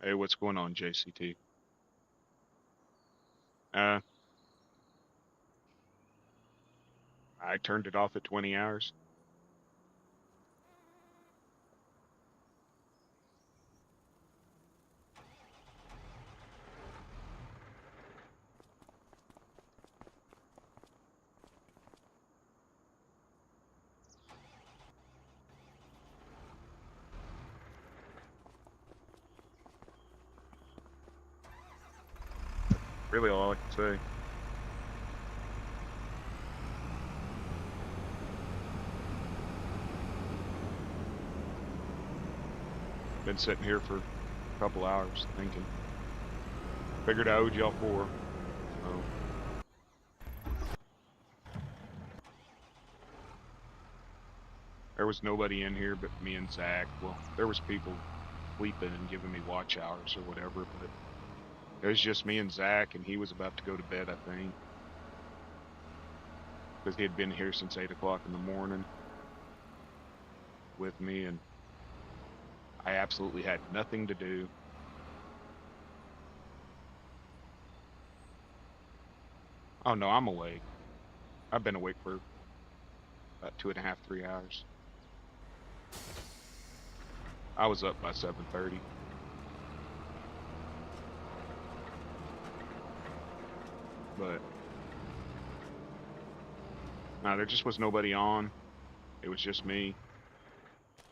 Hey, what's going on, JCT? Uh, I turned it off at 20 hours. Really all I can say. Been sitting here for a couple hours thinking. Figured I owed y'all four. So, there was nobody in here but me and Zach. Well, there was people sleeping and giving me watch hours or whatever, but it was just me and Zach, and he was about to go to bed, I think, because he had been here since 8 o'clock in the morning with me, and I absolutely had nothing to do. Oh no, I'm awake. I've been awake for about 2.5, 3 hours. I was up by 7:30, but no, there just was nobody on. It was just me,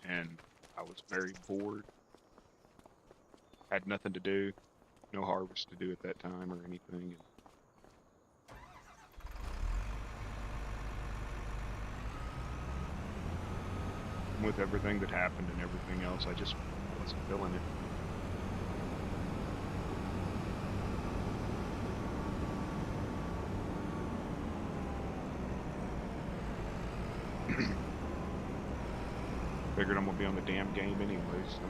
and I was very bored. Had nothing to do, no harvest to do at that time or anything. And with everything that happened and everything else, I just wasn't feeling it. Figured I'm gonna be on the damn game anyway, so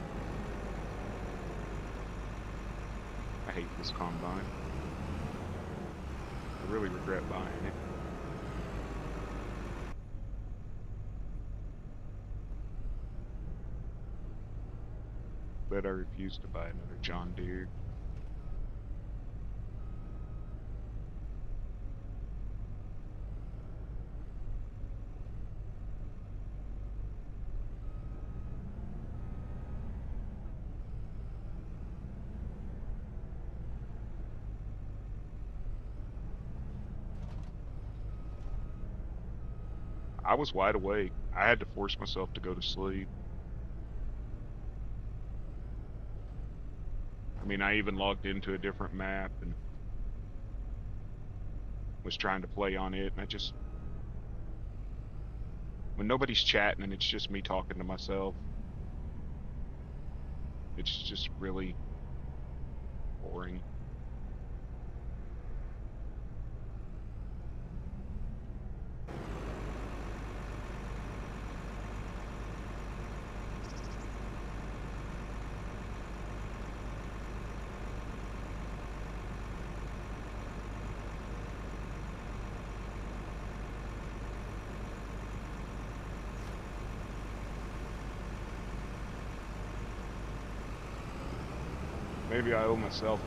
I hate this combine. I really regret buying it. But I refuse to buy another John Deere. I was wide awake. I had to force myself to go to sleep. I mean, I even logged into a different map and was trying to play on it, and I just, when nobody's chatting and it's just me talking to myself, it's just really boring. Maybe I owe myself.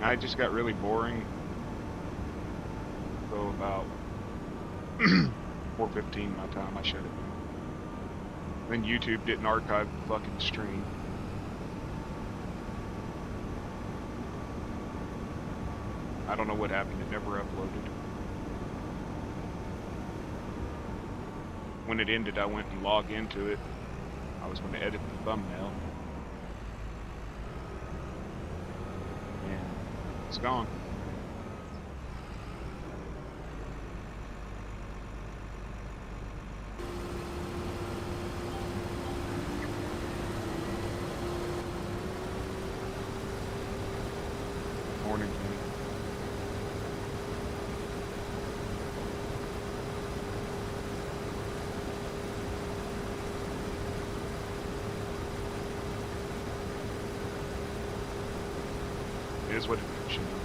I just got really boring. So about 4:15 my time, I shut it down. Then YouTube didn't archive the fucking stream. I don't know what happened. It never uploaded. When it ended, I went and logged into it. I was going to edit the thumbnail. And it's gone. Morning, Kenny. It is what it is, you know.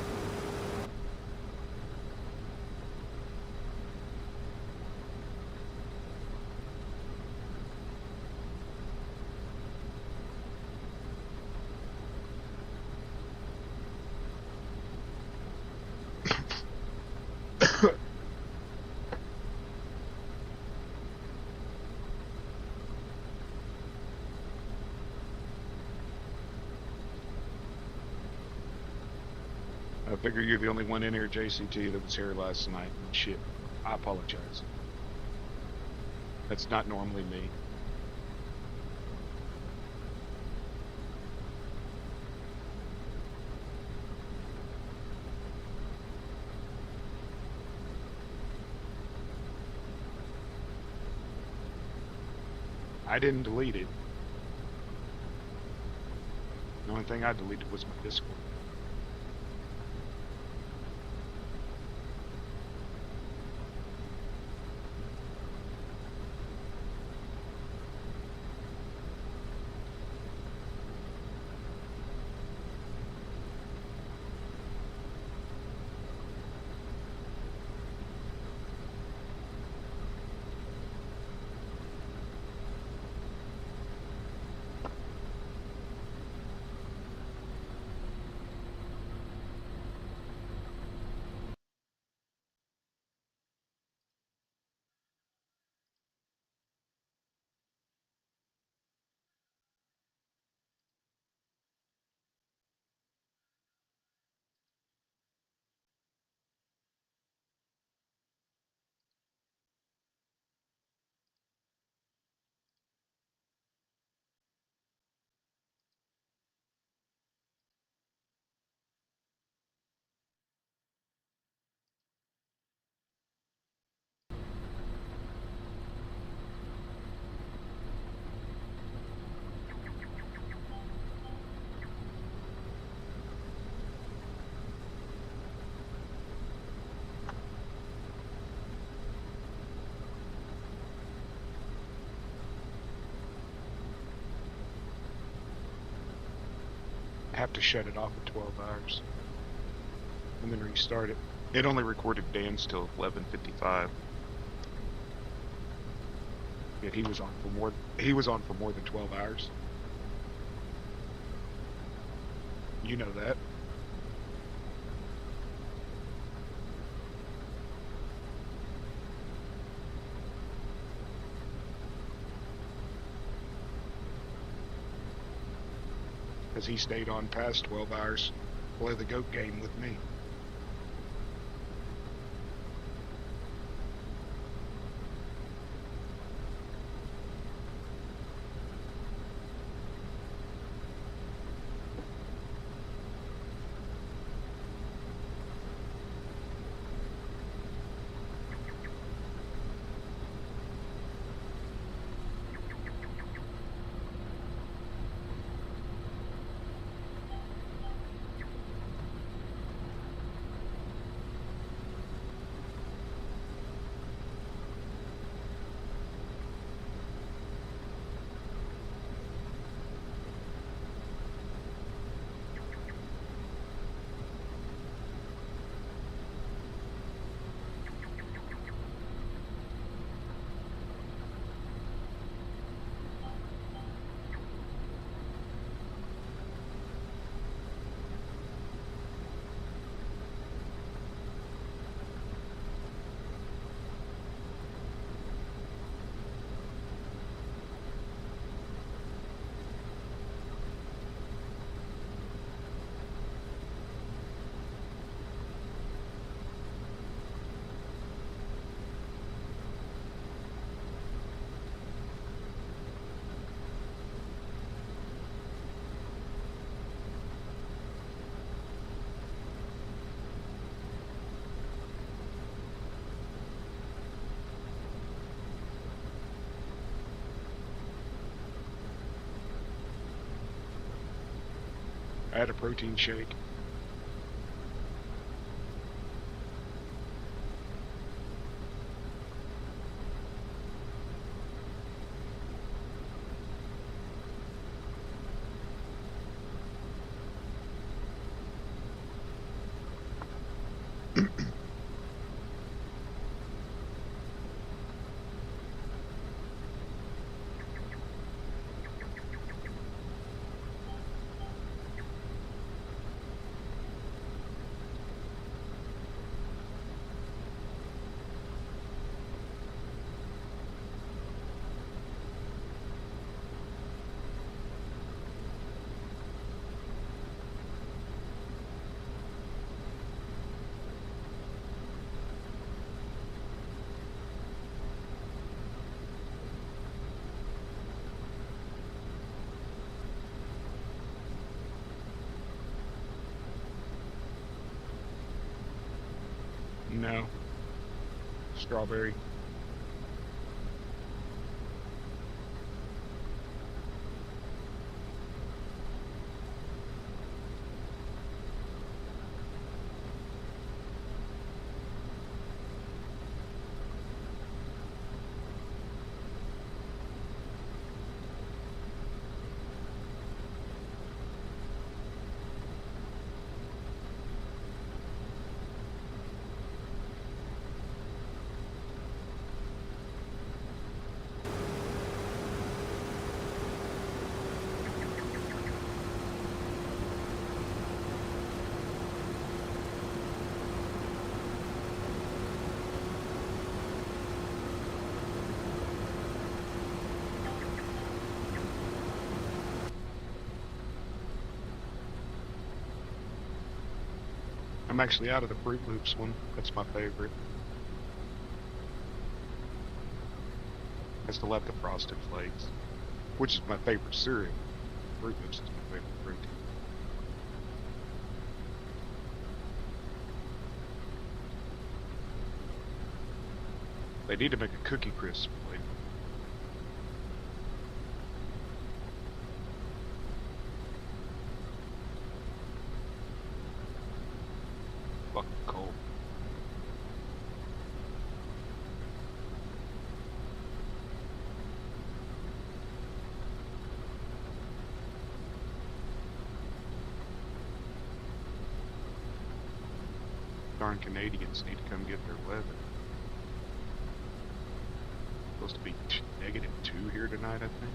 I figure you're the only one in here, JCT, that was here last night. And shit, I apologize. That's not normally me. I didn't delete it. The only thing I deleted was my Discord. I have to shut it off at 12 hours and then restart it. It only recorded Dan's till 11:55. Yet he was on for more than 12 hours. You know that. Because he stayed on past 12 hours to play the GOAT game with me. I had a protein shake. No, strawberry. I'm actually out of the Fruit Loops one. That's my favorite. I still have the Frosted Flakes, which is my favorite cereal. Fruit Loops is my favorite fruit. They need to make a Cookie Crisp flavor. Fucking cold. Darn Canadians need to come get their weather. Supposed to be -2 here tonight, I think.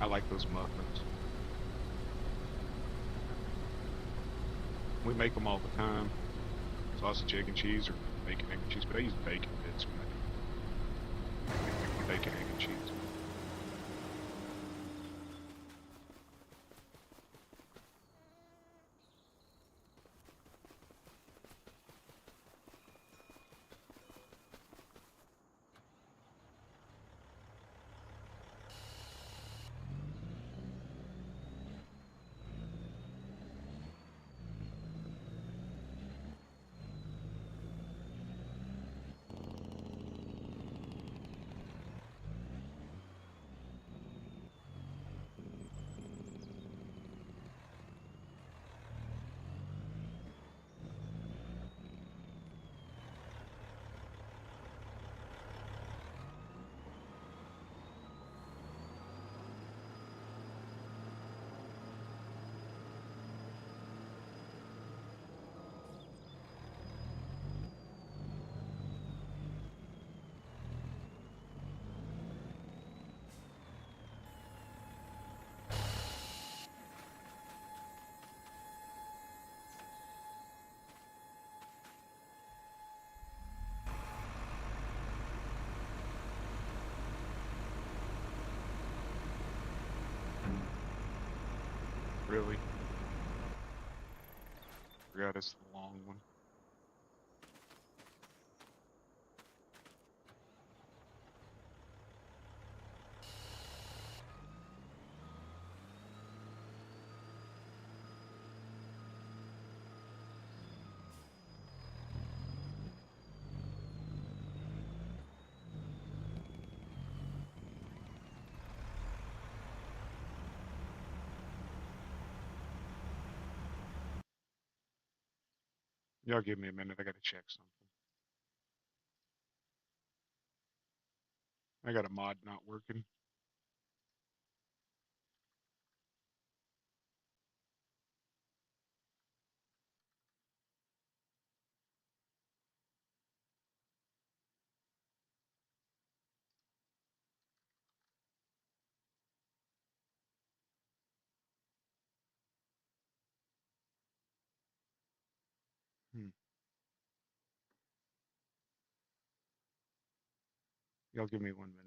I like those muffins. We make them all the time. Sausage, egg, and cheese, or bacon, egg, and cheese. But I use bacon bits when I do bacon, egg, and cheese. Really? Forgot it's the long one. Y'all give me a minute. I gotta check something. I got a mod not working. Hmm. Y'all give me 1 minute.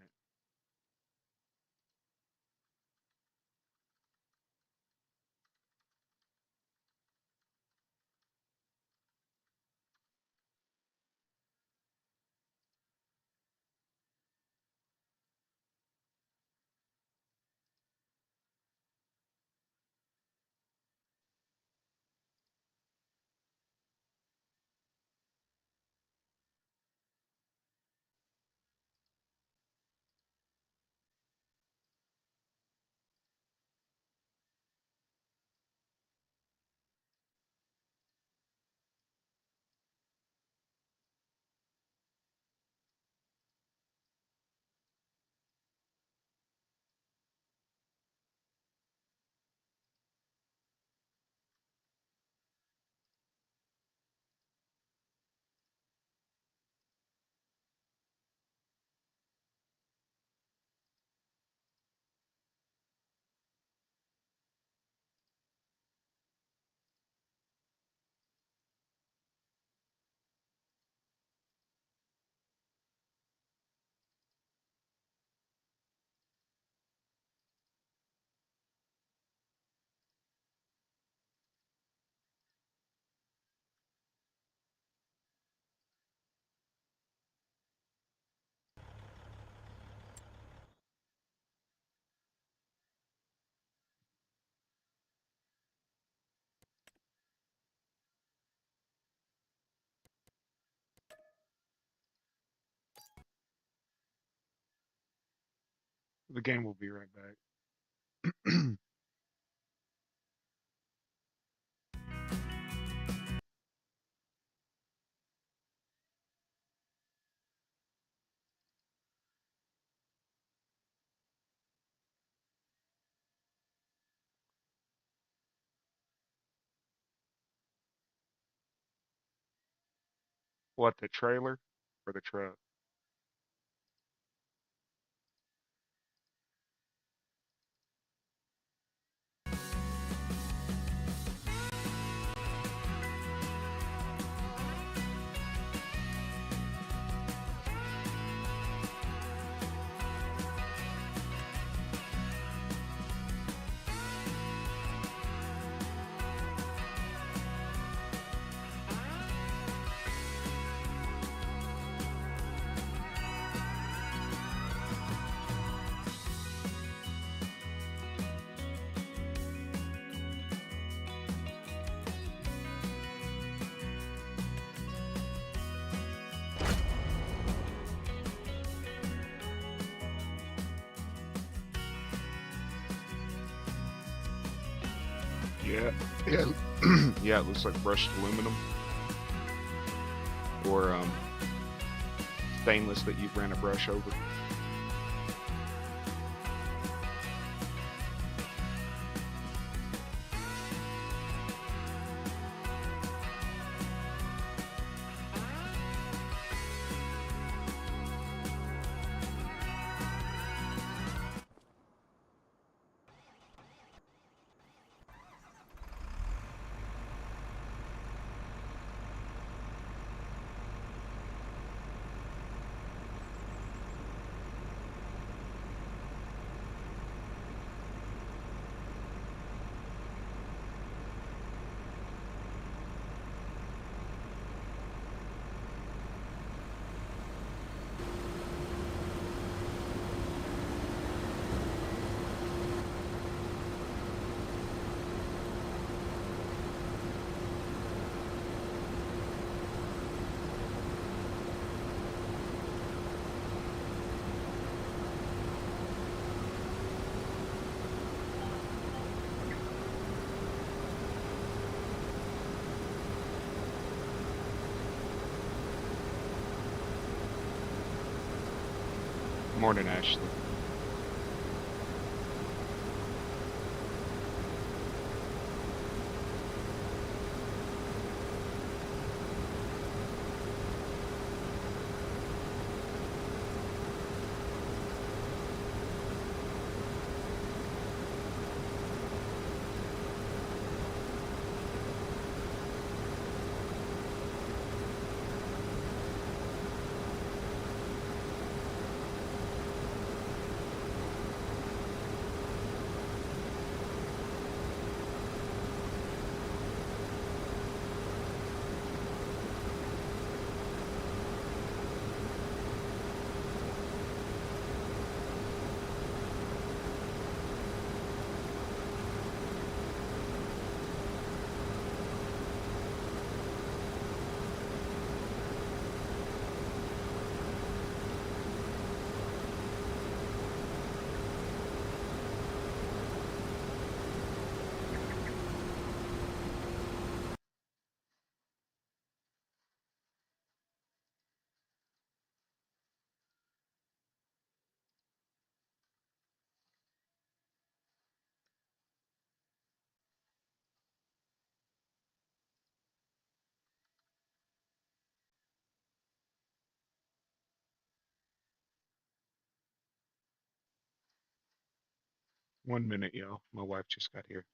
The game will be right back. What, the trailer or the truck? Yeah, yeah, yeah. It looks like brushed aluminum or stainless that you've ran a brush over. 'Morning, Ashley. One minute, y'all. My wife just got here.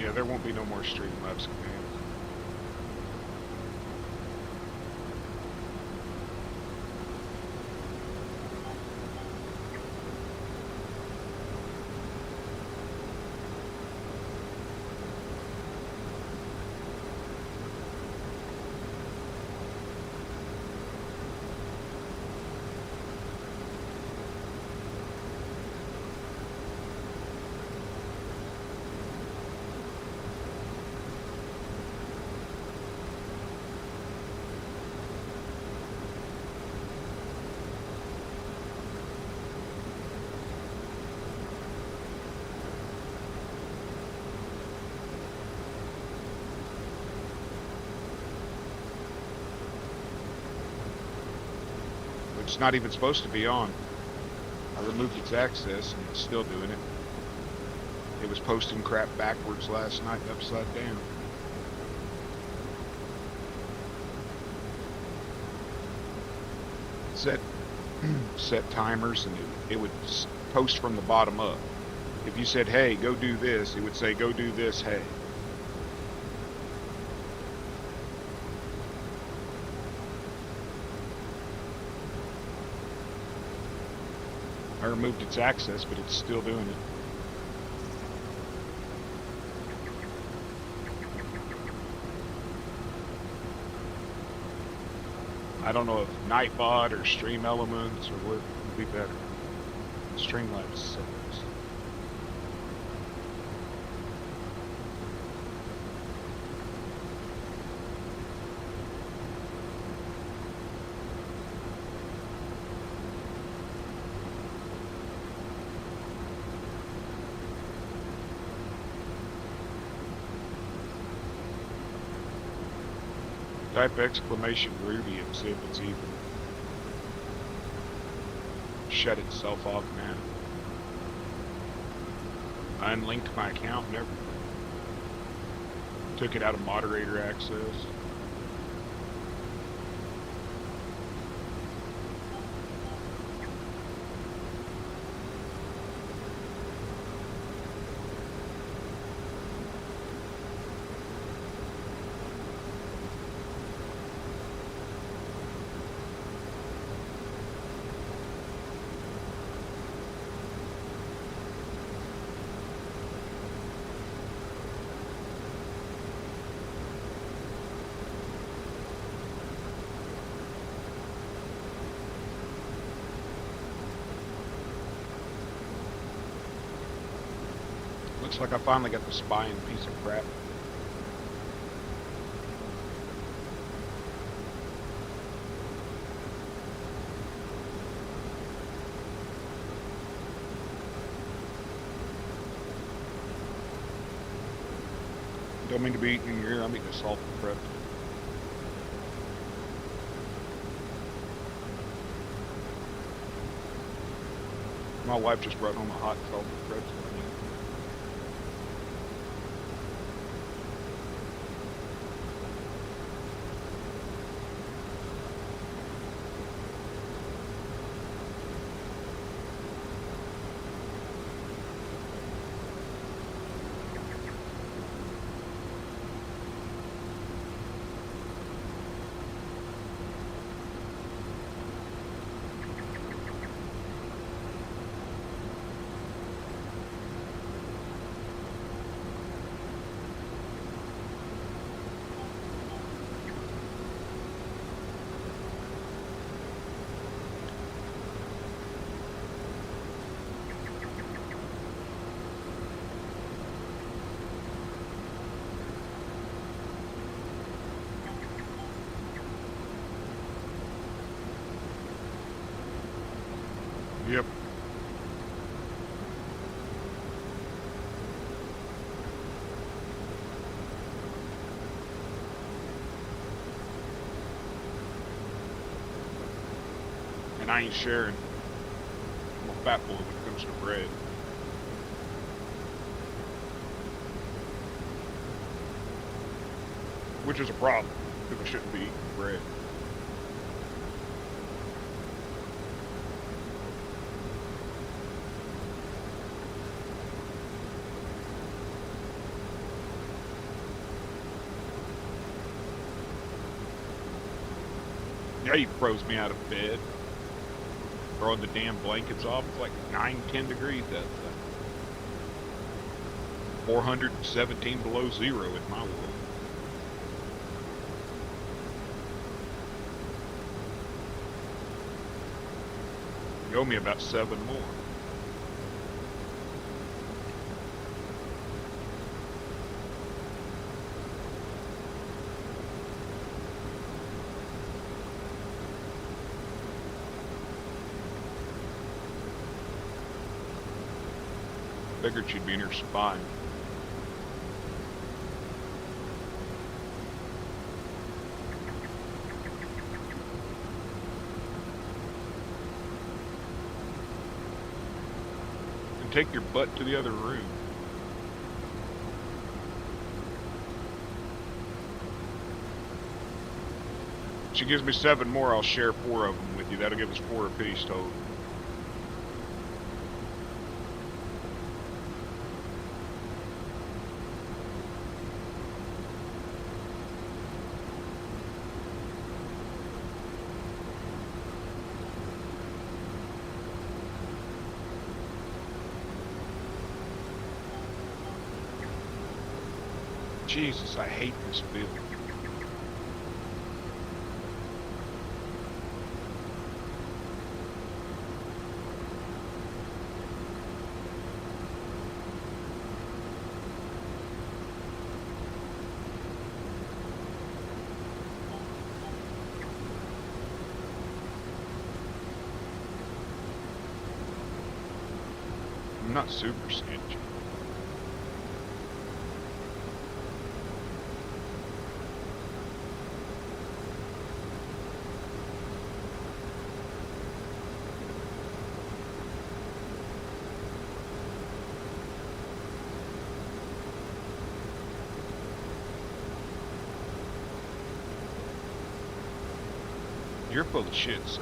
Yeah, there won't be no more Streamlabs commands. It's not even supposed to be on. I removed its access and it's still doing it. It was posting crap backwards last night, upside down. Set timers and it would post from the bottom up. If you said, hey, go do this, it would say, go do this, hey. I removed its access, but it's still doing it. I don't know if Nightbot or Stream Elements or what would be better. Streamlabs settings. Type exclamation Ruby and see if it's even shut itself off now. I unlinked my account and everything. Took it out of moderator access. Looks like I finally got the spine piece of crap. Don't mean to be eating in your ear, I'm eating a salt and prep. My wife just brought home a hot salt and prep. Yep. And I ain't sharing. I'm a fat boy when it comes to bread. Which is a problem, because I shouldn't be eating bread. tape froze me out of bed. Throwing the damn blankets off. It's like 9-10 degrees outside. 417 below zero in my world. You owe me about 7 more. Figured she'd be in her spine. And take your butt to the other room. If she gives me 7 more, I'll share 4 of them with you. That'll give us 4 apiece total. Jesus, I hate this feeling. I'm not super stingy. You're full of shit, Sue.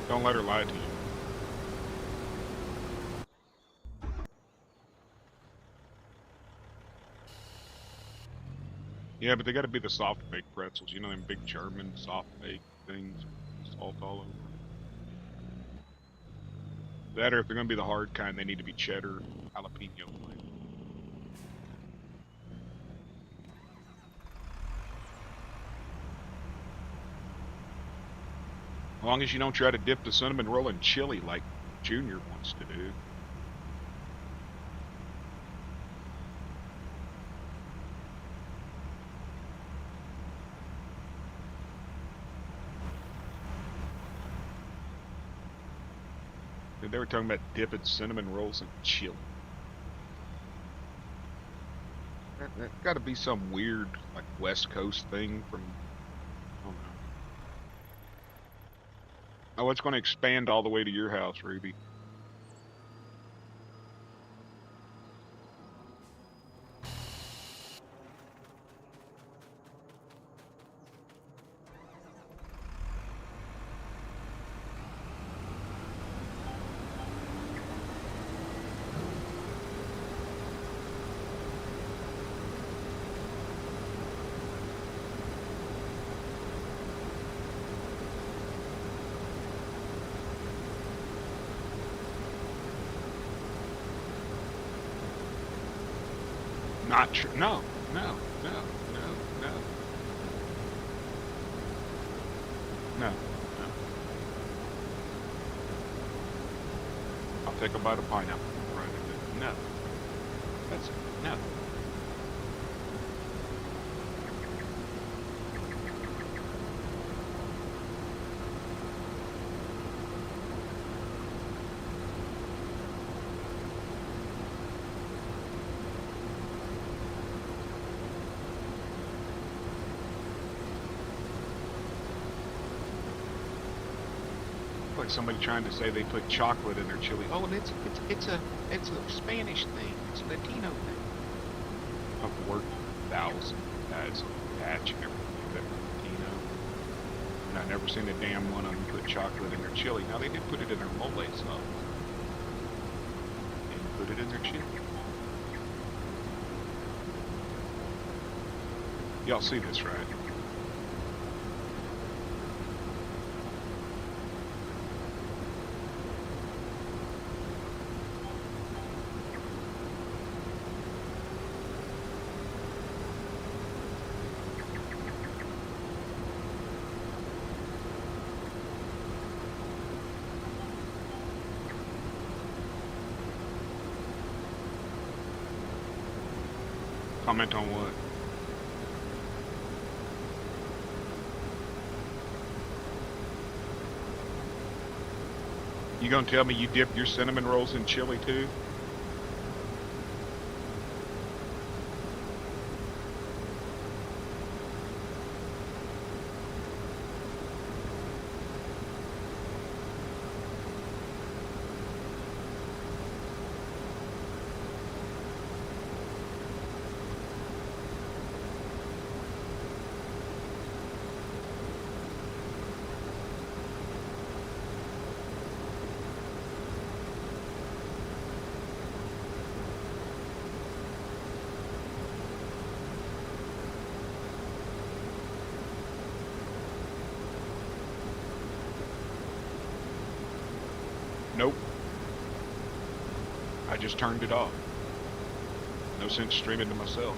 Don't let her lie to you. Yeah, but they gotta be the soft baked pretzels. You know them big German soft baked things with salt all over. That or if they're gonna be the hard kind, they need to be cheddar jalapeno flavored. As long as you don't try to dip the cinnamon roll in chili like Junior wants to do. They were talking about dipping cinnamon rolls in chili. That got to be some weird, like, West Coast thing from, I don't know. Oh, it's going to expand all the way to your house, Ruby. Not true. No, no, no, no, no. No, no. I'll take a bite of pineapple. Right. No. That's it. No. Like somebody trying to say they put chocolate in their chili. Oh, and it's a Spanish thing. It's a Latino thing. I've worked 1,000 guys batch and everything that Latino, and I never seen a damn one of them put chocolate in their chili. Now they did put it in their mole sauce. And put it in their chili. Y'all see this, right? Comment on what? You gonna tell me you dip your cinnamon rolls in chili too? Nope. I just turned it off. No sense streaming to myself.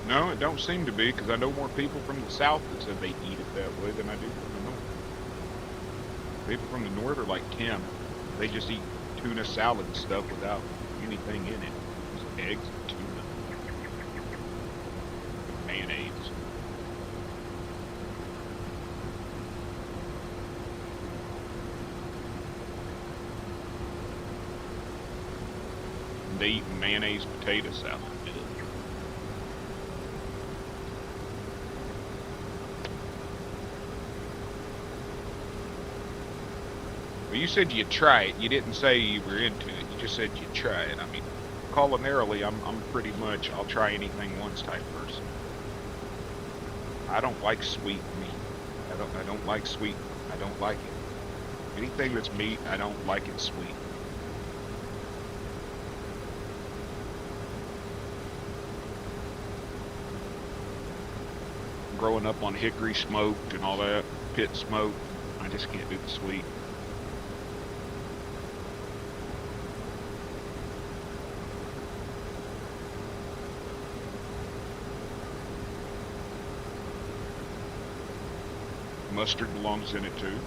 No, it don't seem to be, because I know more people from the south that said they eat it that way than I do from the north. People from the north are like Tim. They just eat tuna salad and stuff without anything in it. Just eggs and tuna. Mayonnaise. And they eat mayonnaise potato salad. You said you'd try it. You didn't say you were into it. You just said you'd try it. I mean, culinarily, I'm pretty much I'll try anything once type person. I don't like sweet meat. I don't like sweet. I don't like it. Anything that's meat, I don't like it sweet. Growing up on hickory smoked and all that, pit smoked, I just can't do the sweet. Mustard belongs in it too.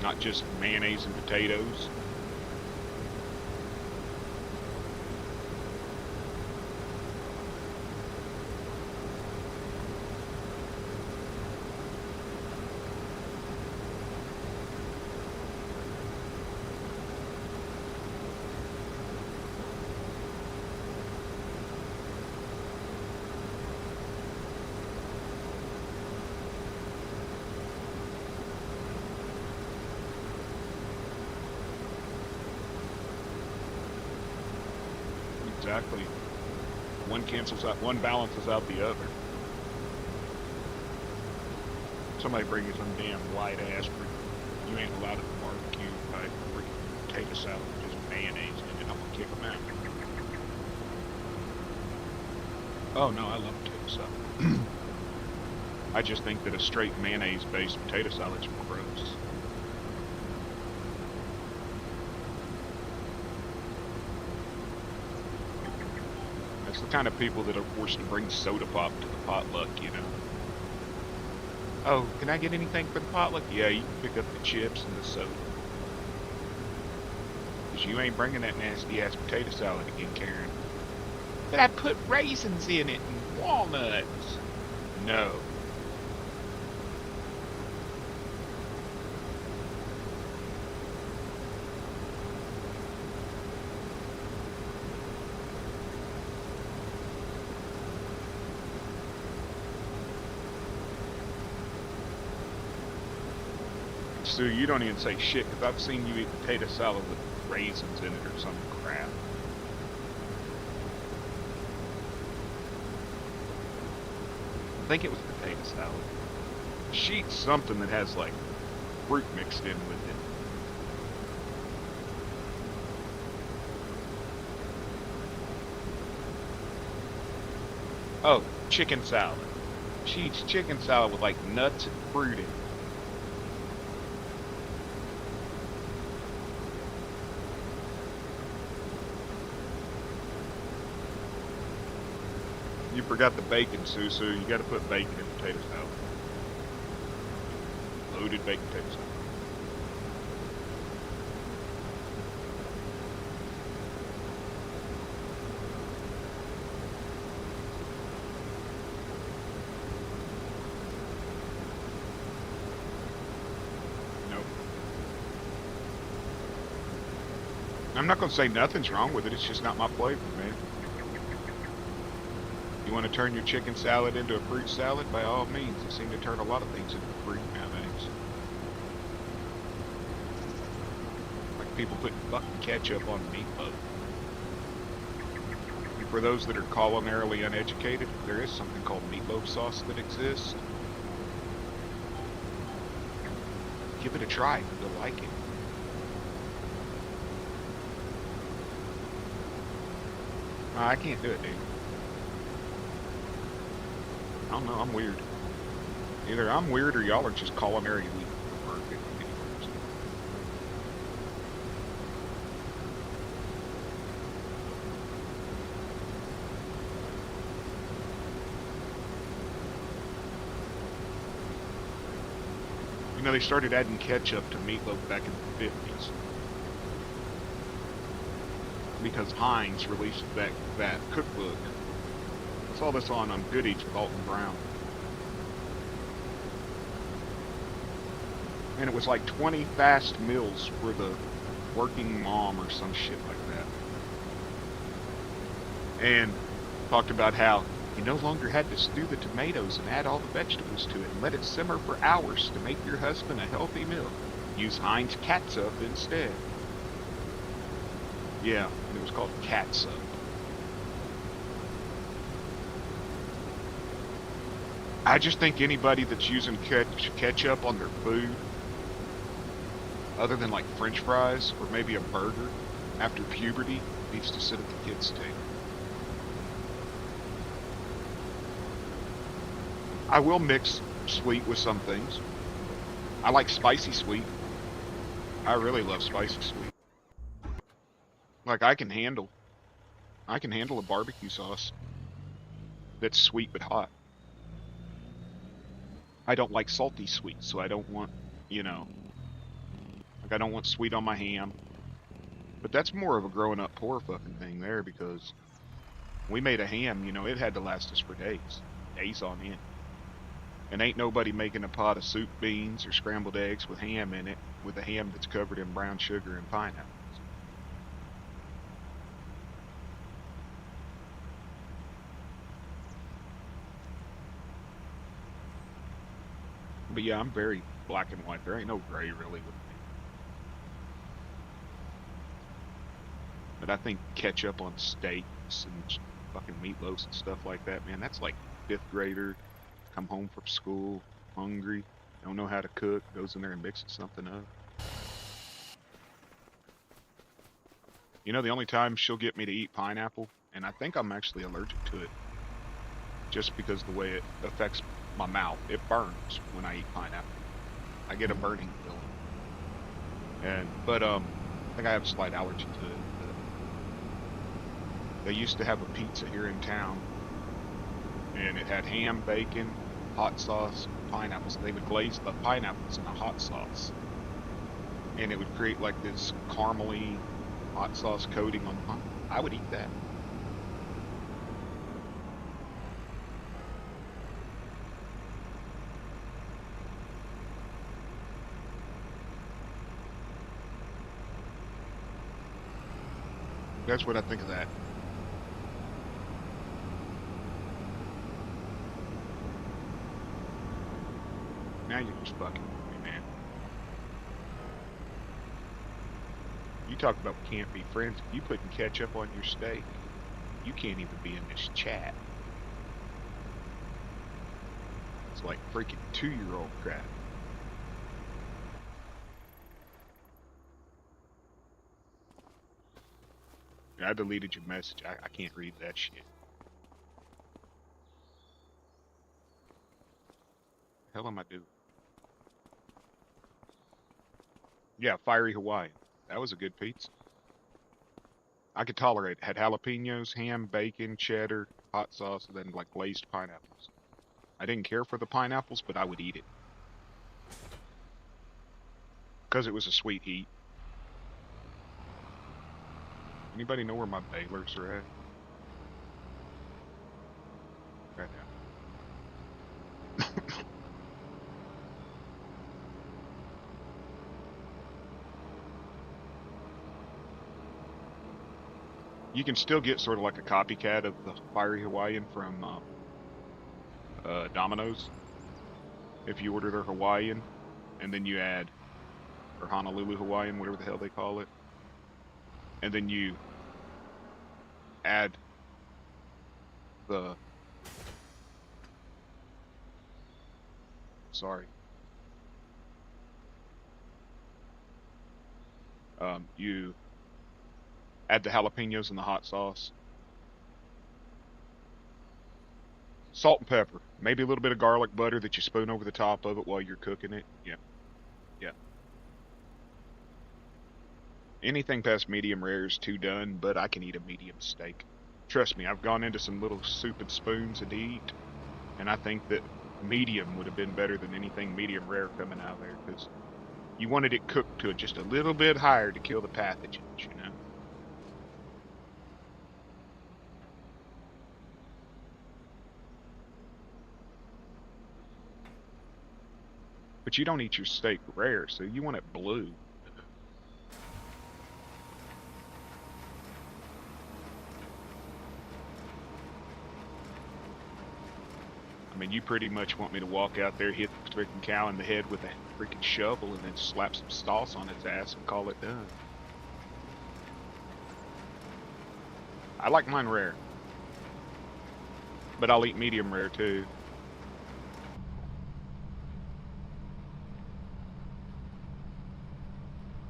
Not just mayonnaise and potatoes. Exactly. One cancels out, one balances out the other. Somebody bring me some damn light ass. You ain't allowed at the barbecue type freaking potato salad with just mayonnaise in it. I'm gonna kick them out. Oh no, I love potato salad. I just think that a straight mayonnaise-based potato salad's gross. It's the kind of people that are forced to bring soda pop to the potluck, you know. Oh, can I get anything for the potluck? Yeah, you can pick up the chips and the soda. Because you ain't bringing that nasty ass potato salad again, Karen. But I put raisins in it and walnuts. No. Sue, you don't even say shit, because I've seen you eat potato salad with raisins in it or some crap. I think it was potato salad. She eats something that has, like, fruit mixed in with it. Oh, chicken salad. She eats chicken salad with, like, nuts and fruit in it. You forgot the bacon, Sue. You gotta put bacon in potato salad. Loaded baked potato salad. Nope. I'm not gonna say nothing's wrong with it. It's just not my flavor, man. You want to turn your chicken salad into a fruit salad? By all means. They seem to turn a lot of things into fruit nowadays. Like people putting fucking ketchup on meatloaf. And for those that are culinarily uneducated, there is something called meatloaf sauce that exists. Give it a try. You'll like it. I can't do it, dude. I don't know, I'm weird. Either I'm weird or y'all are just culinary weak. You know, they started adding ketchup to meatloaf back in the 50s. Because Heinz released that cookbook. I saw this on Good Eats with Alton Brown. And it was like 20 fast meals for the working mom or some shit like that. And talked about how you no longer had to stew the tomatoes and add all the vegetables to it and let it simmer for hours to make your husband a healthy meal. Use Heinz catsup instead. Yeah, and it was called catsup. I just think anybody that's using ketchup on their food, other than like French fries or maybe a burger, after puberty, needs to sit at the kids' table. I will mix sweet with some things. I like spicy sweet. I really love spicy sweet. Like I can handle a barbecue sauce that's sweet but hot. I don't like salty sweet, so I don't want, like I don't want sweet on my ham. But that's more of a growing up poor fucking thing there because we made a ham, it had to last us for days on end. And ain't nobody making a pot of soup beans or scrambled eggs with ham in it, with a ham that's covered in brown sugar and pineapples. But yeah, I'm very black and white. There ain't no gray really with me. But I think ketchup on steaks and fucking meatloafs and stuff like that, man, that's like fifth grader, come home from school, hungry, don't know how to cook, goes in there and mixes something up. The only time she'll get me to eat pineapple, and I think I'm actually allergic to it, just because the way it affects my mouth. It burns when I eat pineapple. I get a burning feeling. But I think I have a slight allergy to it. They used to have a pizza here in town, and it had ham, bacon, hot sauce, pineapples. They would glaze the pineapples in a hot sauce, and it would create like this caramely hot sauce coating on the pineapple. I would eat that. That's what I think of that. Now you're just fucking with me, man. You talk about can't be friends. If you putting ketchup on your steak, you can't even be in this chat. It's like freaking 2-year-old crap. I deleted your message. I can't read that shit. The hell am I doing? Yeah, fiery Hawaiian. That was a good pizza. I could tolerate it. Had jalapenos, ham, bacon, cheddar, hot sauce, and then like glazed pineapples. I didn't care for the pineapples, but I would eat it because it was a sweet heat. Anybody know where my balers are at? Right now. You can still get sort of like a copycat of the fiery Hawaiian from Domino's if you order their Hawaiian and then you add, or Honolulu Hawaiian, whatever the hell they call it, and then you add the, sorry, you add the jalapenos and the hot sauce, salt and pepper, maybe a little bit of garlic butter that you spoon over the top of it while you're cooking it. Yeah, yeah. Anything past medium rare is too done, but I can eat a medium steak. Trust me, I've gone into some little soup and spoons and eat, and I think that medium would have been better than anything medium rare coming out of there because you wanted it cooked to just a little bit higher to kill the pathogens, you know? But you don't eat your steak rare, so you want it blue. I mean, you pretty much want me to walk out there, hit the freaking cow in the head with a freaking shovel, and then slap some sauce on its ass and call it done. I like mine rare, but I'll eat medium rare too.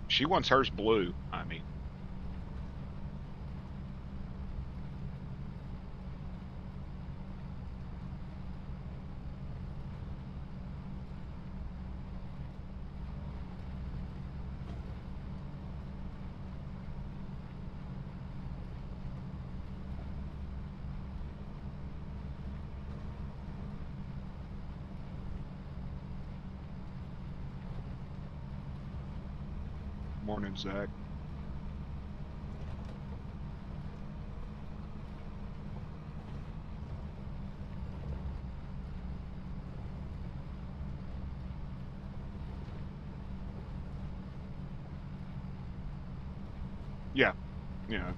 She wants hers blue. I mean, morning, Zach. Yeah, yeah.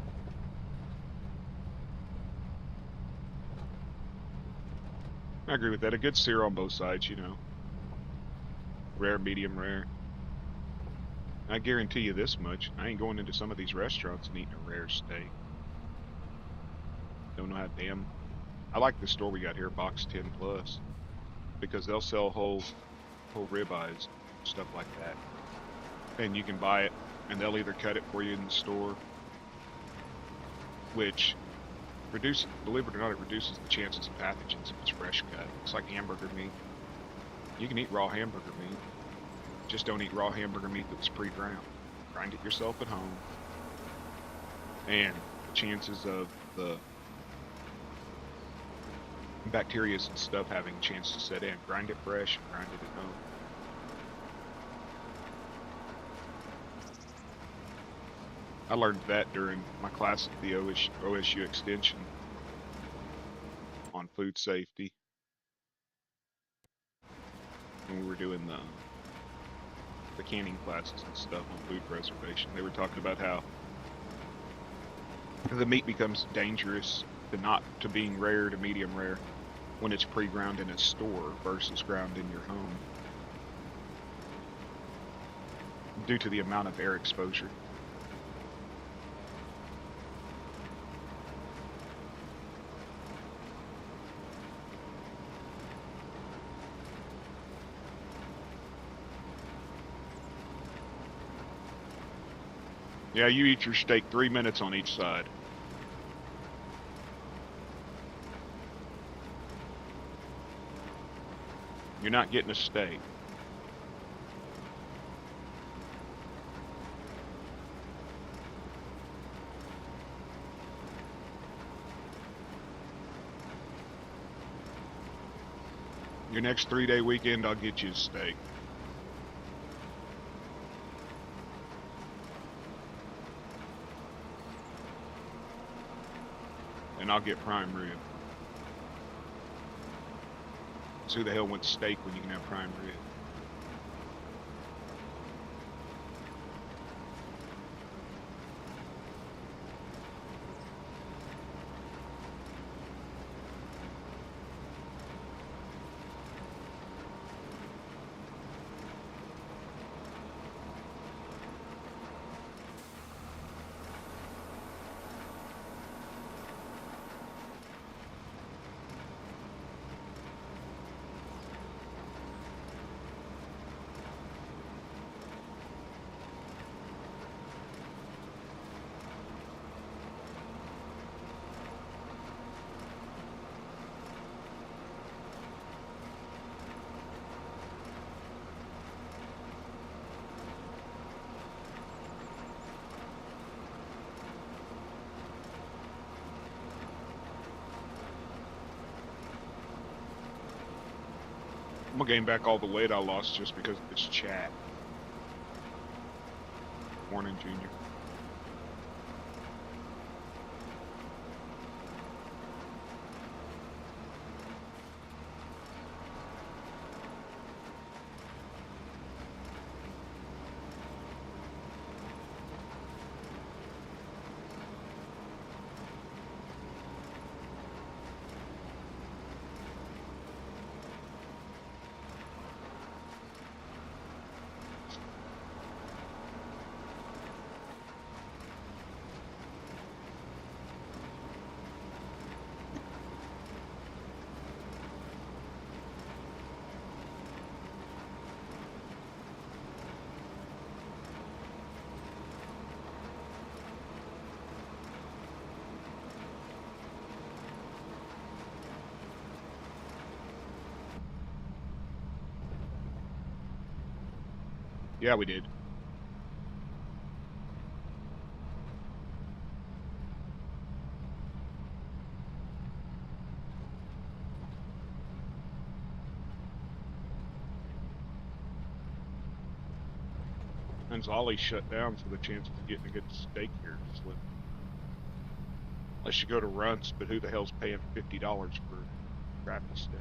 I agree with that. A good sear on both sides, you know. Rare, medium rare. I guarantee you this much. I ain't going into some of these restaurants and eating a rare steak. Don't know how damn. I like the store we got here, Box 10 Plus, because they'll sell whole ribeyes, stuff like that. And you can buy it, and they'll either cut it for you in the store, which reduces, believe it or not, it reduces the chances of pathogens if it's fresh cut. It's like hamburger meat. You can eat raw hamburger meat. Just don't eat raw hamburger meat that was pre-ground. Grind it yourself at home. And the chances of the bacteria and stuff having a chance to set in, grind it fresh and grind it at home. I learned that during my class at the OSU Extension on food safety when we were doing the canning classes and stuff on food preservation. They were talking about how The meat becomes dangerous to being rare to medium rare when it's pre-ground in a store versus ground in your home due to the amount of air exposure. Yeah, you eat your steak 3 minutes on each side. You're not getting a steak. Your next 3-day weekend, I'll get you a steak. And I'll get prime rib. So who the hell wants steak when you can have prime rib? I'm gonna gain back all the weight I lost just because of this chat. Morning, Junior. Yeah, we did. And Zolly shut down, so the chances of getting a good steak here is slim. Unless you go to Runts, but who the hell's paying $50 for a crappy steak?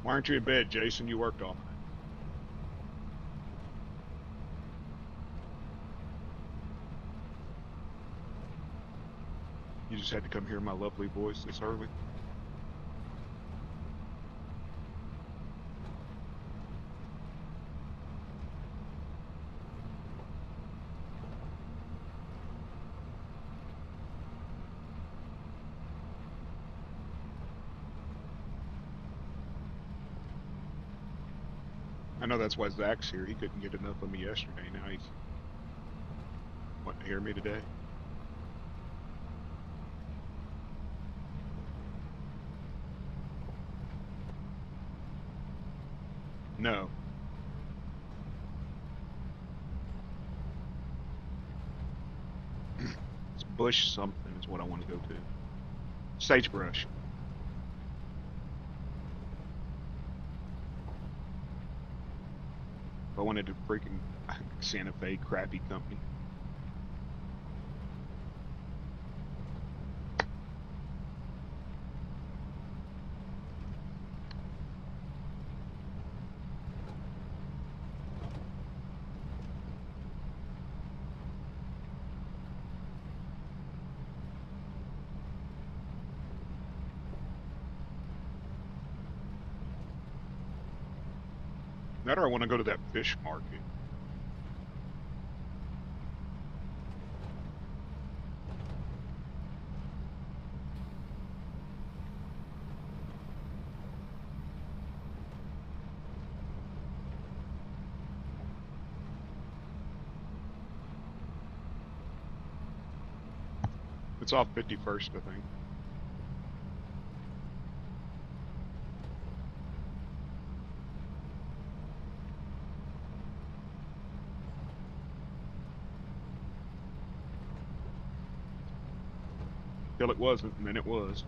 Why aren't you in bed, Jason? You worked all night. You just had to come hear my lovely voice this early. I know that's why Zach's here. He couldn't get enough of me yesterday. Now he's wanting to hear me today. No. It's Bush something is what I want to go to. Sagebrush. If I wanted to freaking Santa Fe crappy company. That or I want to go to that fish market. It's off 51st, I think. Till it wasn't, and then it was.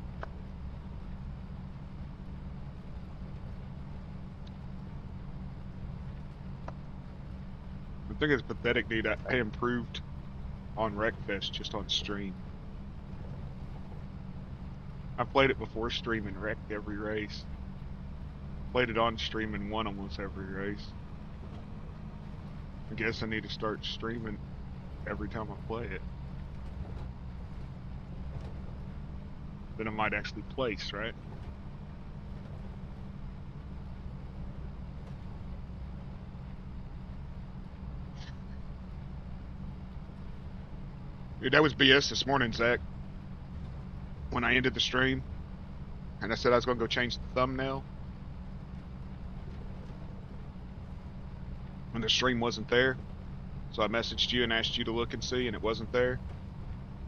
I think it's pathetic, dude. I improved on Wreckfest just on stream. I played it before stream and wrecked every race. Played it on stream and won almost every race. I guess I need to start streaming every time I play it. Then I might actually place, right? Dude, that was BS this morning, Zach. When I ended the stream, and I said I was going to go change the thumbnail. When the stream wasn't there, so I messaged you and asked you to look and see, and it wasn't there.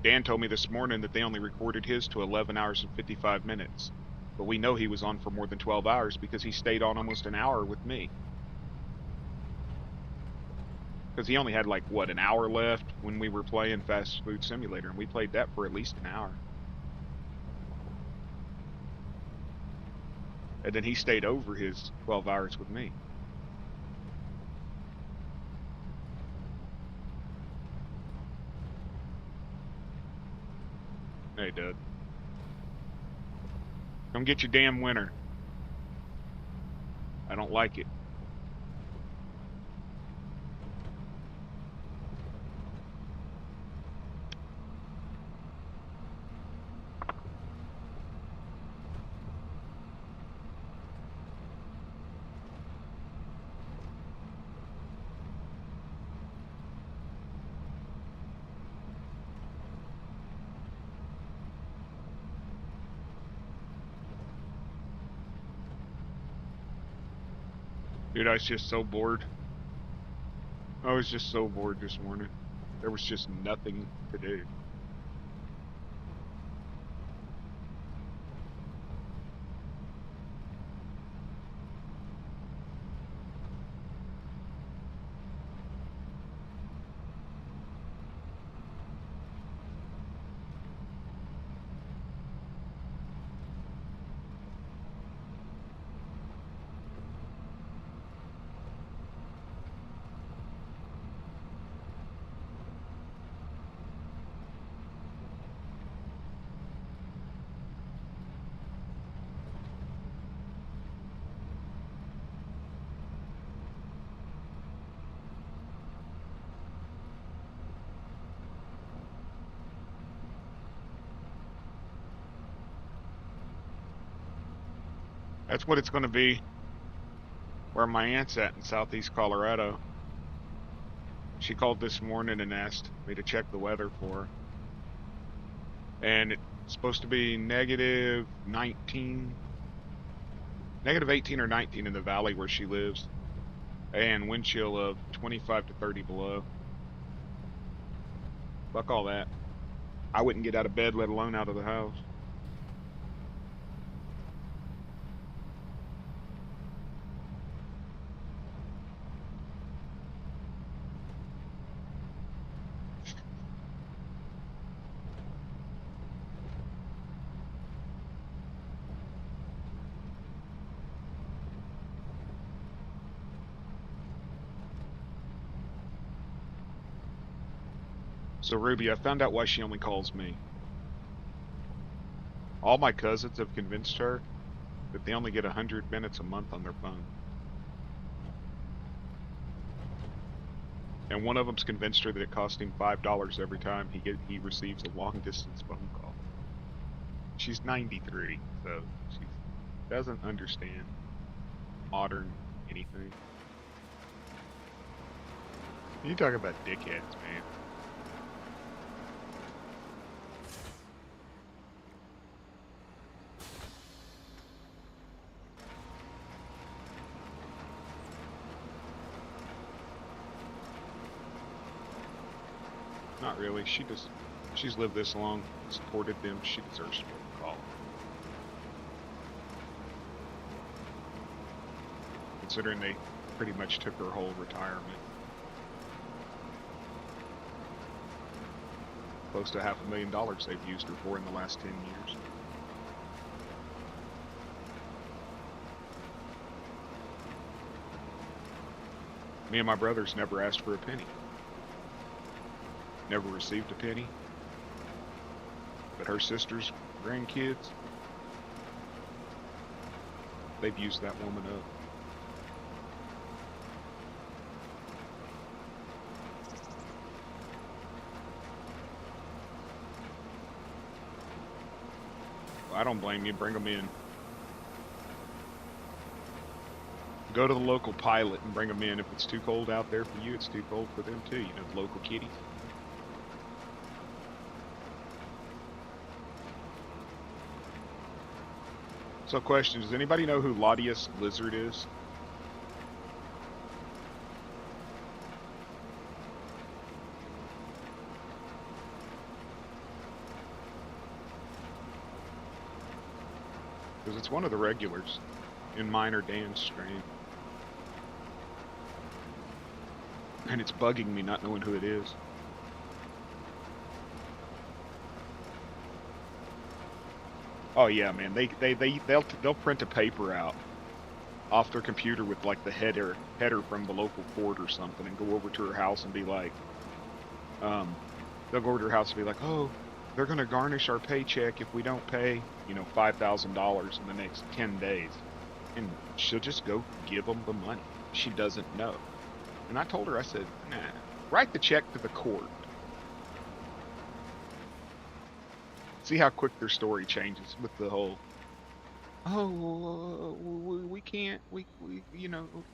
Dan told me this morning that they only recorded his to 11 hours and 55 minutes. But we know he was on for more than 12 hours because he stayed on almost an hour with me. Because he only had like, what, an hour left when we were playing Fast Food Simulator, and we played that for at least an hour. And then he stayed over his 12 hours with me. Hey, Dud. Come get your damn winner. I don't like it. Dude, I was just so bored. I was just so bored this morning. There was just nothing to do. That's what it's going to be where my aunt's at in southeast Colorado. She called this morning and asked me to check the weather for her. And it's supposed to be negative 19, negative 18 or 19 in the valley where she lives, and wind chill of 25 to 30 below. Fuck all that. I wouldn't get out of bed, let alone out of the house. So, Ruby, I found out why she only calls me. All my cousins have convinced her that they only get 100 minutes a month on their phone. And one of them's convinced her that it costs him $5 every time he receives a long-distance phone call. She's 93, so she doesn't understand modern anything. You talk about dickheads, man. Not really. She's lived this long, supported them. She deserves to be able to call. Considering they pretty much took her whole retirement. Close to $500,000 they've used her for in the last 10 years. Me and my brothers never asked for a penny. Never received a penny. But her sister's grandkids, they've used that woman up. Well, I don't blame you. Bring them in. Go to the local pilot and bring them in. If it's too cold out there for you, it's too cold for them too. You know, the local kitties. So question, does anybody know who Latius Lizard is? Because it's one of the regulars in mine or Dan's stream. And it's bugging me not knowing who it is. Oh yeah, man. They'll print a paper out off their computer with like the header from the local court or something, and go over to her house and be like, they'll go over to her house and be like, oh, they're gonna garnish our paycheck if we don't pay, you know, $5,000 in the next 10 days, and she'll just go give them the money. She doesn't know. And I told her, I said, nah, write the check to the court. See how quick their story changes with the whole, oh, we can't, you know.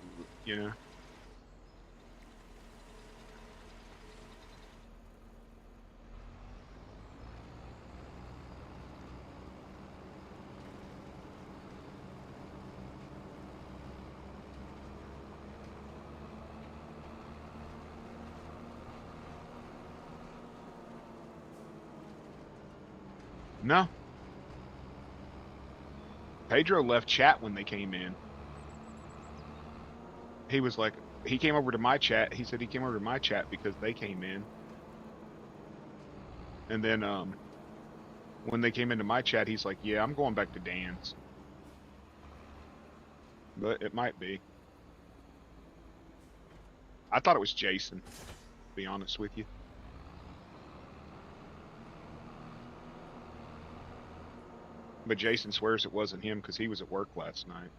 No. Pedro left chat when they came in. He was like, he came over to my chat. He said he came over to my chat because they came in. And then, when they came into my chat, he's like, yeah, I'm going back to Dan's. But it might be. I thought it was Jason, to be honest with you. But Jason swears it wasn't him because he was at work last night.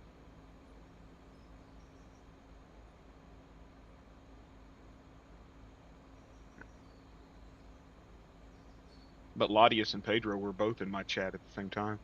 But Latius and Pedro were both in my chat at the same time.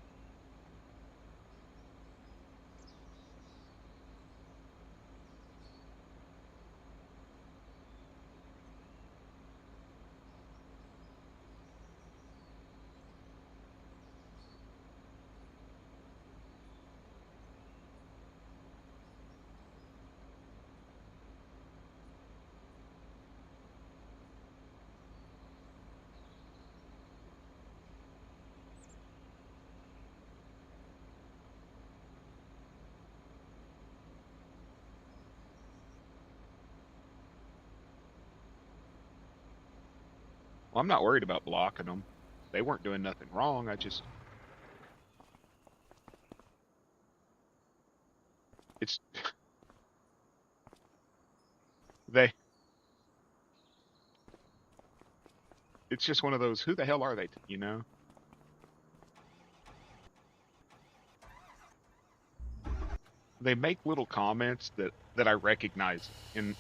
Well, I'm not worried about blocking them. They weren't doing nothing wrong. It's, they, it's just one of those, who the hell are they, you know? They make little comments that I recognize in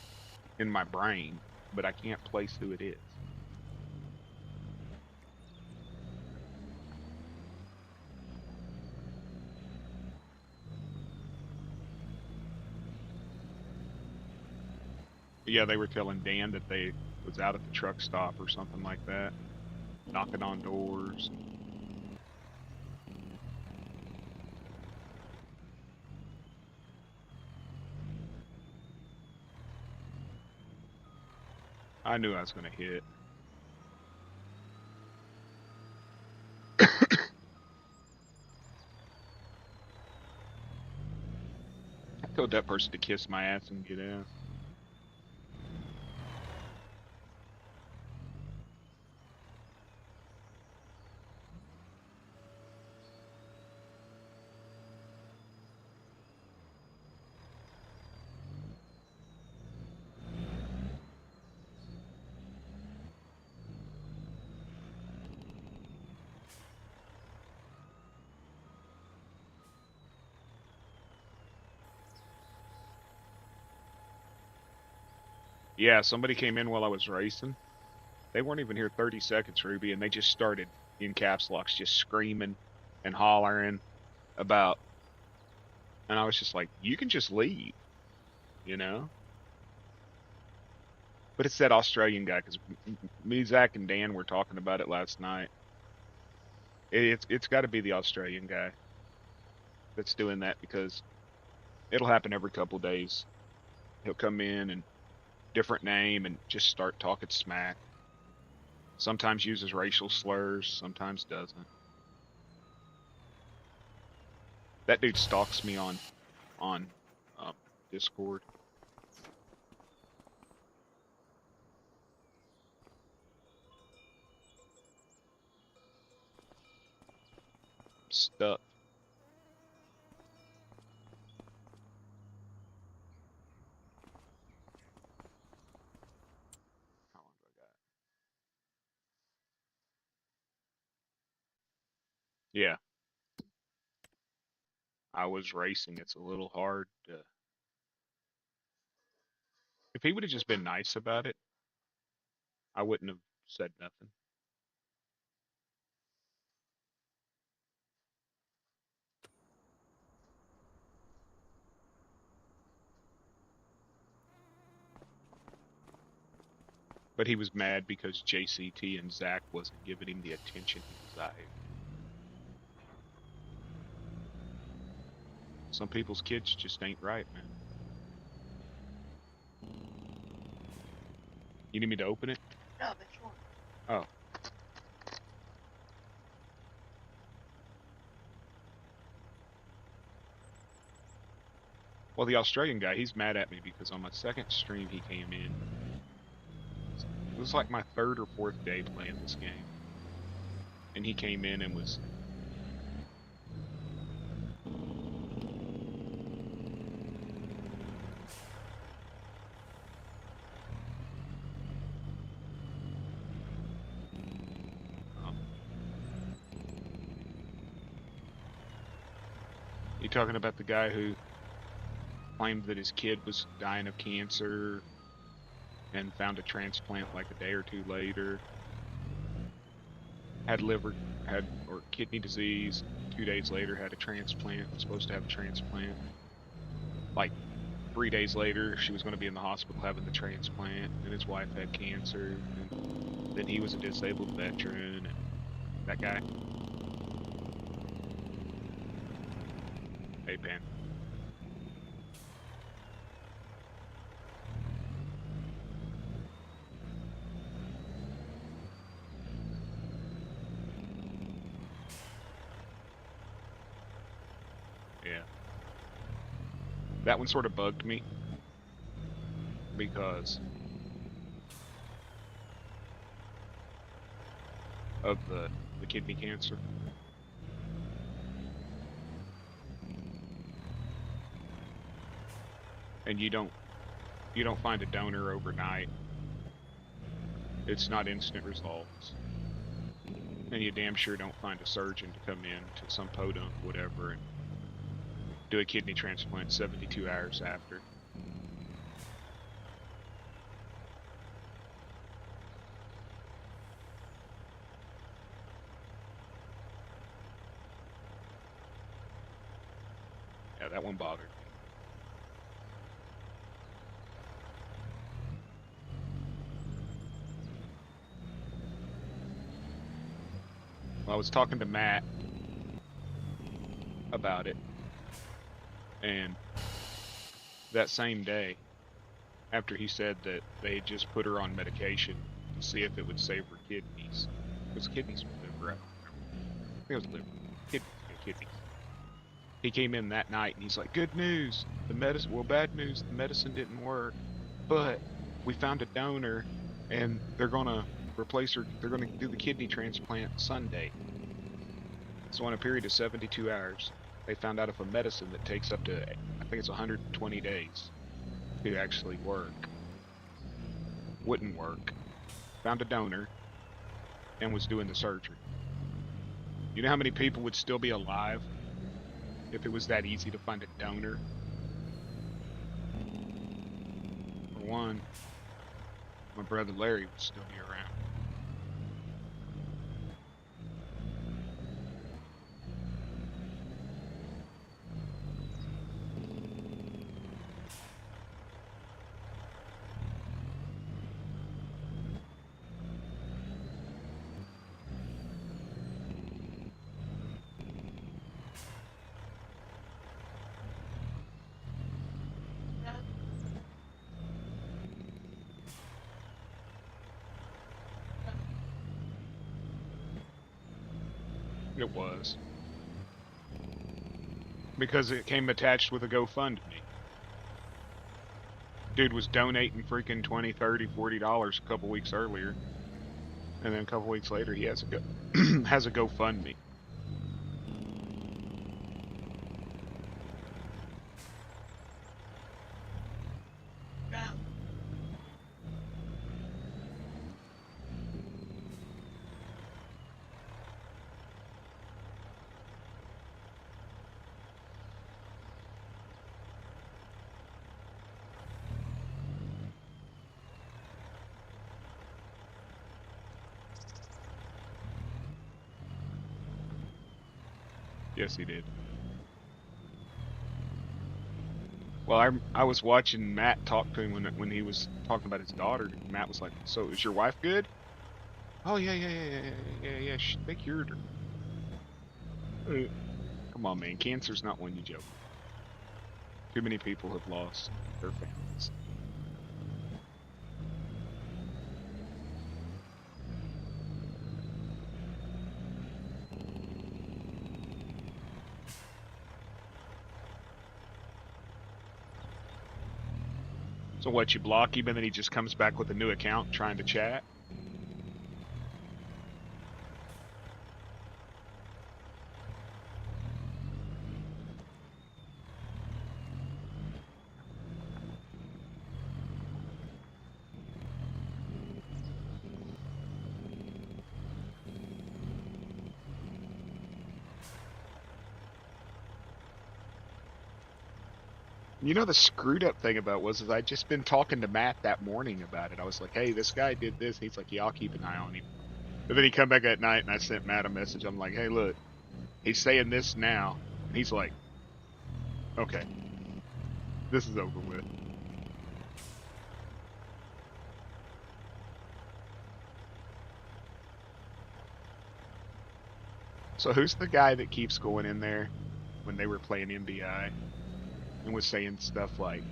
my brain, but I can't place who it is. Yeah, they were telling Dan that they was out at the truck stop or something like that, knocking on doors. I knew I was going to hit. I told that person to kiss my ass and get in. Yeah, somebody came in while I was racing. They weren't even here 30 seconds, Ruby, and they just started in caps locks, just screaming and hollering about. And I was just like, you can just leave, you know? But it's that Australian guy because me, Zach, and Dan were talking about it last night. It's got to be the Australian guy that's doing that because it'll happen every couple days. He'll come in and different name and just start talking smack. Sometimes uses racial slurs, sometimes doesn't. That dude stalks me on um, Discord. Stuck. How long do I got? Yeah, I was racing. It's a little hard to. If he would have just been nice about it, I wouldn't have said nothing. But he was mad because JCT and Zach wasn't giving him the attention he desired. Some people's kids just ain't right, man. You need me to open it? No, that's yours. Oh. Well, the Australian guy, he's mad at me because on my second stream he came in. It was like my third or fourth day playing this game. And he came in and was um, you talking about the guy who claimed that his kid was dying of cancer and found a transplant like a day or two later. Had liver had or kidney disease. 2 days later had a transplant. Was supposed to have a transplant. Like 3 days later, she was going to be in the hospital having the transplant, and his wife had cancer, and then he was a disabled veteran, and that guy. Hey, Pan. Yeah. That one sort of bugged me because of the kidney cancer. And you don't find a donor overnight. It's not instant results. And you damn sure don't find a surgeon to come in to some podunk, whatever, and do a kidney transplant 72 hours after. Yeah, that one bothered me. I was talking to Matt about it, and that same day, after he said that they had just put her on medication to see if it would save her kidneys, because kidneys were liver, I don't remember. I think it was liver. Kidneys, yeah, kidneys. He came in that night and he's like, "Good news, the medicine. Well, bad news, the medicine didn't work, but we found a donor, and they're gonna replace her. They're gonna do the kidney transplant Sunday. So in a period of 72 hours, they found out if a medicine that takes up to, I think it's 120 days to actually work, wouldn't work. Found a donor and was doing the surgery. You know how many people would still be alive if it was that easy to find a donor? For one, my brother Larry would still be around. It was. Because it came attached with a GoFundMe. Dude was donating freaking 20, 30, $40 a couple weeks earlier. And then a couple weeks later he has has a GoFundMe. Yes, he did. Well, I was watching Matt talk to him when he was talking about his daughter. Matt was like, "So is your wife good?" Oh yeah. They cured her. Come on, man. Cancer's not one you joke. Too many people have lost their families. So what? You block him and then he just comes back with a new account trying to chat? You know the screwed up thing about was is I'd just been talking to Matt that morning about it. I was like, "Hey, this guy did this." He's like, "Yeah, I'll keep an eye on him." But then he come back at night and I sent Matt a message. I'm like, "Hey, look, he's saying this now," and he's like, "Okay, this is over with." So who's the guy that keeps going in there when they were playing MBI and was saying stuff like,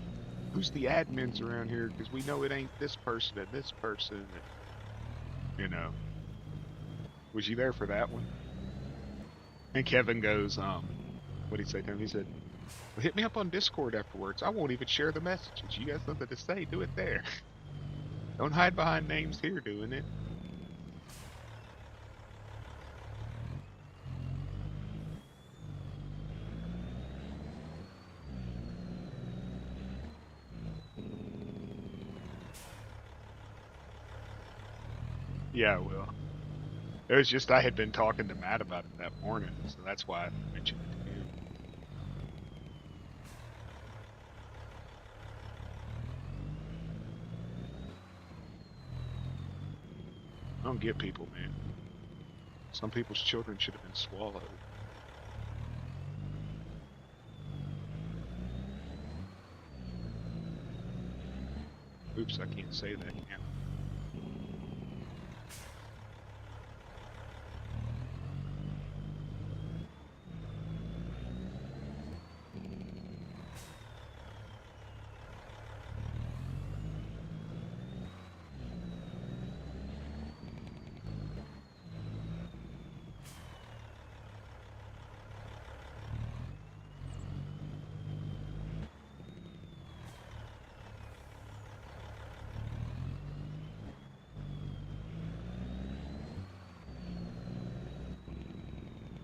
"Who's the admins around here? Because we know it ain't this person and this person." And, you know, was you there for that one? And Kevin goes, what did he say to him? He said, "Well, hit me up on Discord afterwards. I won't even share the messages. You got something to say, do it there. Don't hide behind names here doing it." Yeah, I will. It was just I had been talking to Matt about it that morning, so that's why I mentioned it to him. I don't get people, man. Some people's children should have been swallowed. Oops, I can't say that, can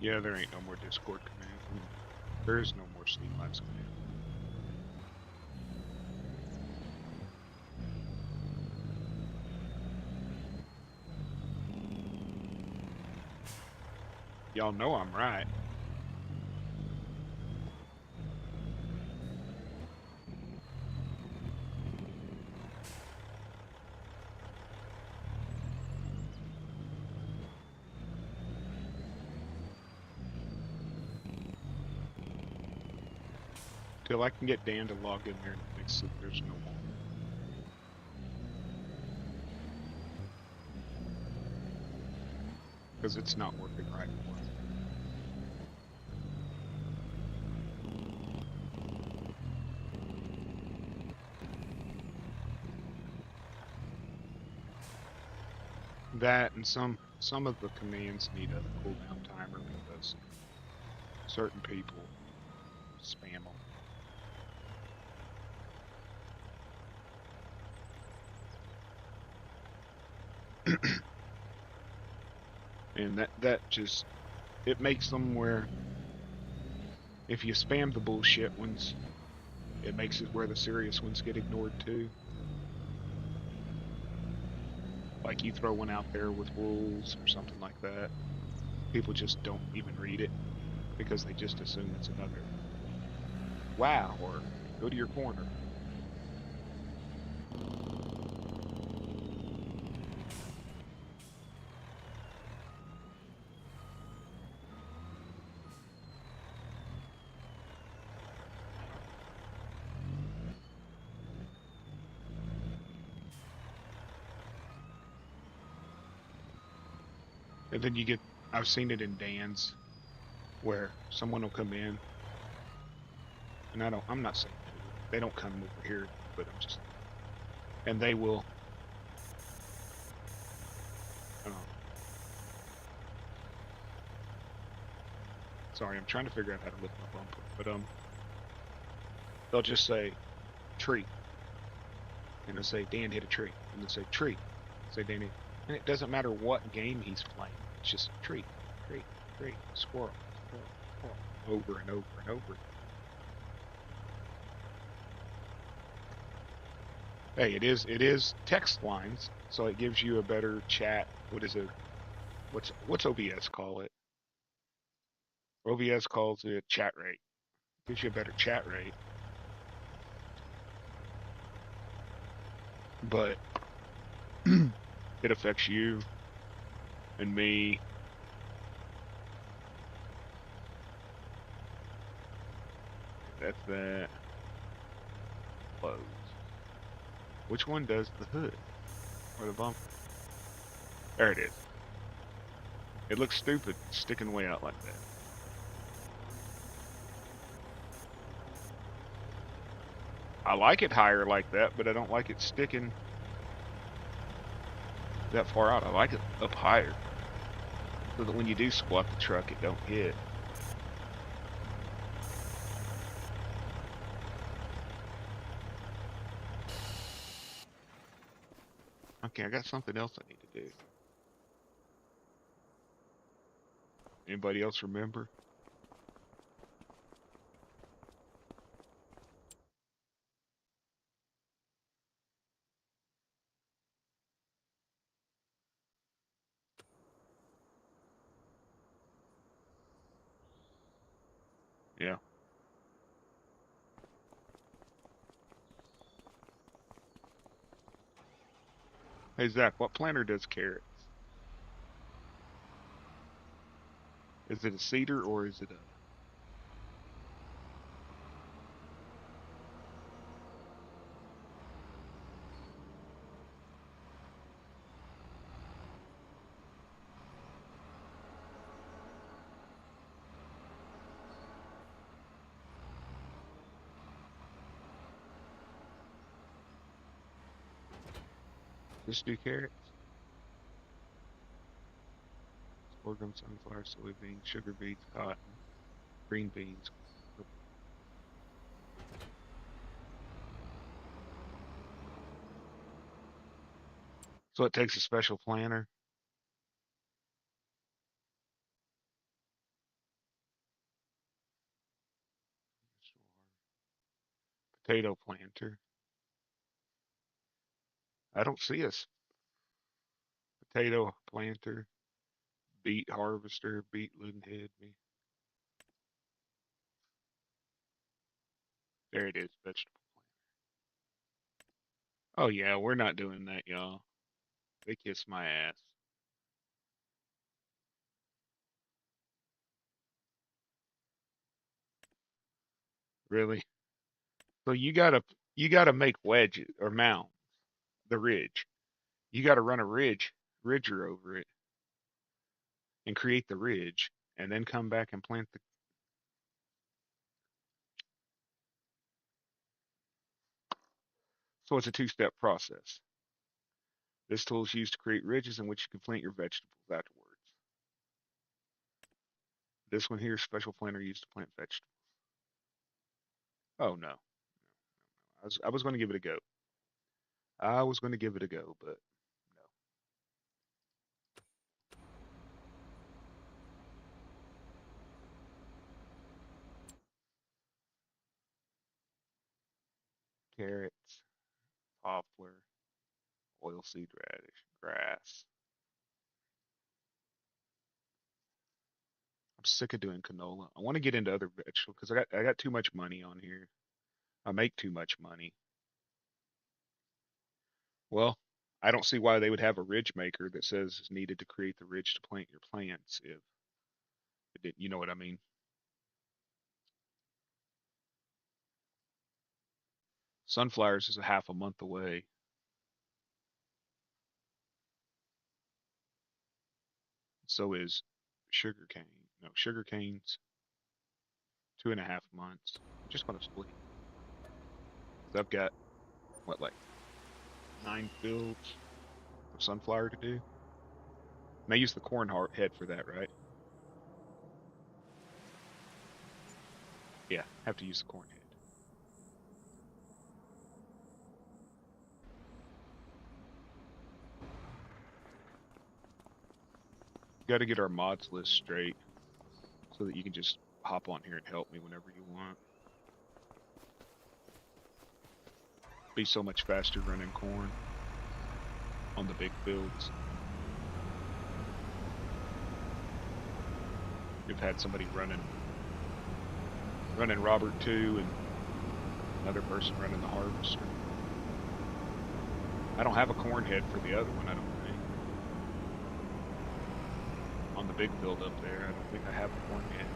Yeah, there ain't no more Discord command. There is no more Steam Labs command. Y'all know I'm right. Till I can get Dan to log in there and fix it, there's no more. Because it's not working right for us. That and some of the commands need a cooldown timer because certain people spam them. And that just it makes them where if you spam the bullshit ones, it makes it where the serious ones get ignored too. Like you throw one out there with rules or something like that, people just don't even read it because they just assume it's another wow or go to your corner. And then you get I've seen it in Dan's where someone will come in and I'm not saying who. They don't come over here, but I'm just and they will um sorry, I'm trying to figure out how to lift my bumper. But they'll just say tree. And they'll say Dan hit a tree. And they'll say tree. Say Dan hit and it doesn't matter what game he's playing. It's just tree, tree, tree, squirrel, squirrel, squirrel, over and over and over. Hey, it is text lines, so it gives you a better chat. What is it? What's OBS call it? OBS calls it chat rate. Gives you a better chat rate, but it affects you and me. That's that. Close. Which one does the hood or the bumper? There it is. It looks stupid sticking way out like that. I like it higher like that, but I don't like it sticking that far out. I like it up higher so that when you do squat the truck, it don't hit. Okay, I got something else I need to do. Anybody else remember? Yeah. Hey Zach, what planter does carrots? Is it a cedar or is it a? Just do carrots? Sorghum, sunflower, soybeans, sugar beets, cotton, green beans. So it takes a special planter. Potato planter. I don't see us. Potato planter, beet harvester, beet loading head. There it is, vegetable. Oh yeah, we're not doing that, y'all. They kiss my ass. Really? So you gotta make wedges or mounds, the ridge. You gotta run a ridger over it and create the ridge and then come back and plant the. So it's a two-step process. This tool is used to create ridges in which you can plant your vegetables afterwards. This one here, special planter used to plant vegetables. Oh no. I was going to give it a go. I was going to give it a go, but no. Carrots, poplar, oilseed radish, grass. I'm sick of doing canola. I want to get into other vegetables because I got too much money on here. I make too much money. Well, I don't see why they would have a ridge maker that says it's needed to create the ridge to plant your plants if it didn't, you know what I mean? Sunflowers is a half a month away. So is sugarcane. No, sugarcane's 2.5 months. I'm just gonna split. So I've got what, like 9 fields of sunflower to do. And I use the corn head for that, right? Yeah, have to use the corn head. Got to get our mods list straight so that you can just hop on here and help me whenever you want. Be so much faster running corn on the big fields. We've had somebody running Robert 2 and another person running the harvester. I don't have a corn head for the other one, I don't think. On the big field up there, I don't think I have a corn head.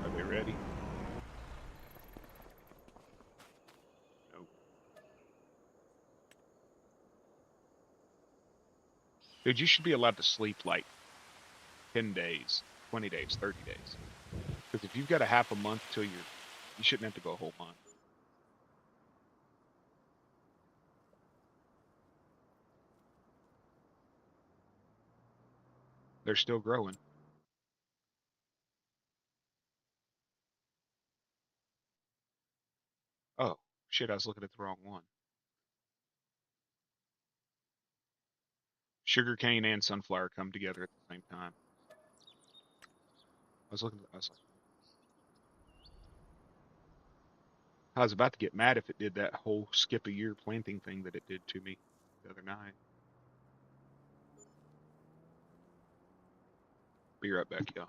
Are they ready? Nope. Dude, you should be allowed to sleep like 10 days, 20 days, 30 days. Because if you've got a half a month till you shouldn't have to go a whole month. They're still growing. Oh, shit, I was looking at the wrong one. Sugarcane and sunflower come together at the same time. I was about to get mad if it did that whole skip a year planting thing that it did to me the other night. Be right back, y'all.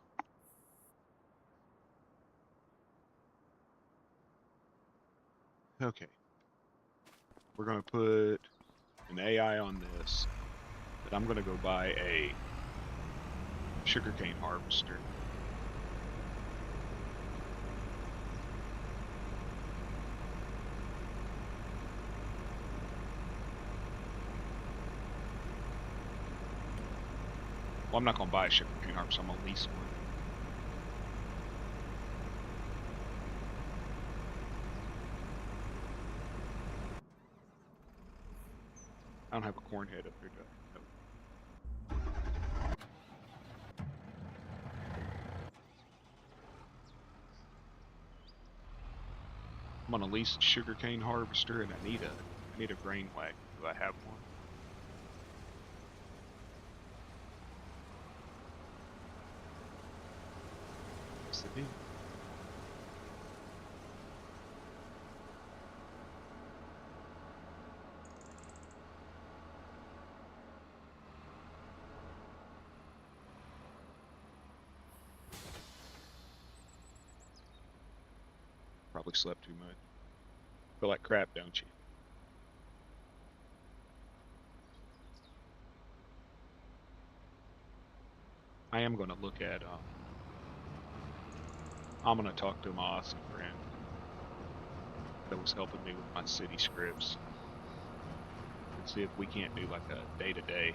Okay. We're going to put an AI on this, but I'm going to go buy a sugarcane harvester. Well, I'm not going to buy a sugarcane harvester, I'm going to lease one. I don't have a corn head up here, do I? Nope. I'm on a leased sugarcane harvester, and I need a grain wagon. Do I have one? Yes, I do. Probably slept too much. Feel like crap, don't you? I am going to look at. I'm going to talk to my awesome friend that was helping me with my city scripts and see if we can't do like a day to day.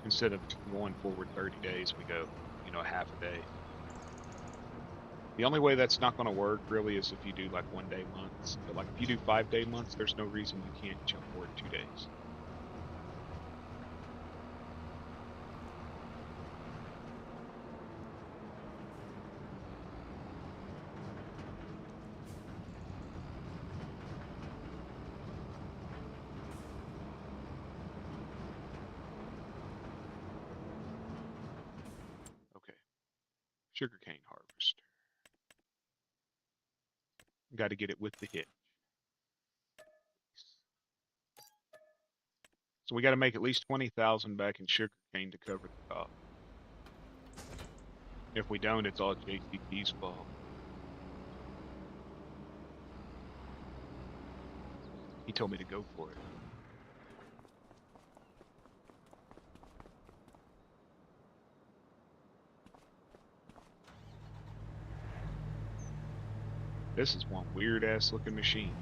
Instead of going forward 30 days, we go, a half a day. The only way that's not going to work really is if you do like 1 day months. But like if you do 5 day months, there's no reason you can't jump forward 2 days. Okay. Sugarcane harvester. Got to get it with the hitch. So we got to make at least 20,000 back in sugarcane to cover the cost. If we don't, it's all JCP's fault. He told me to go for it. This is one weird ass looking machine.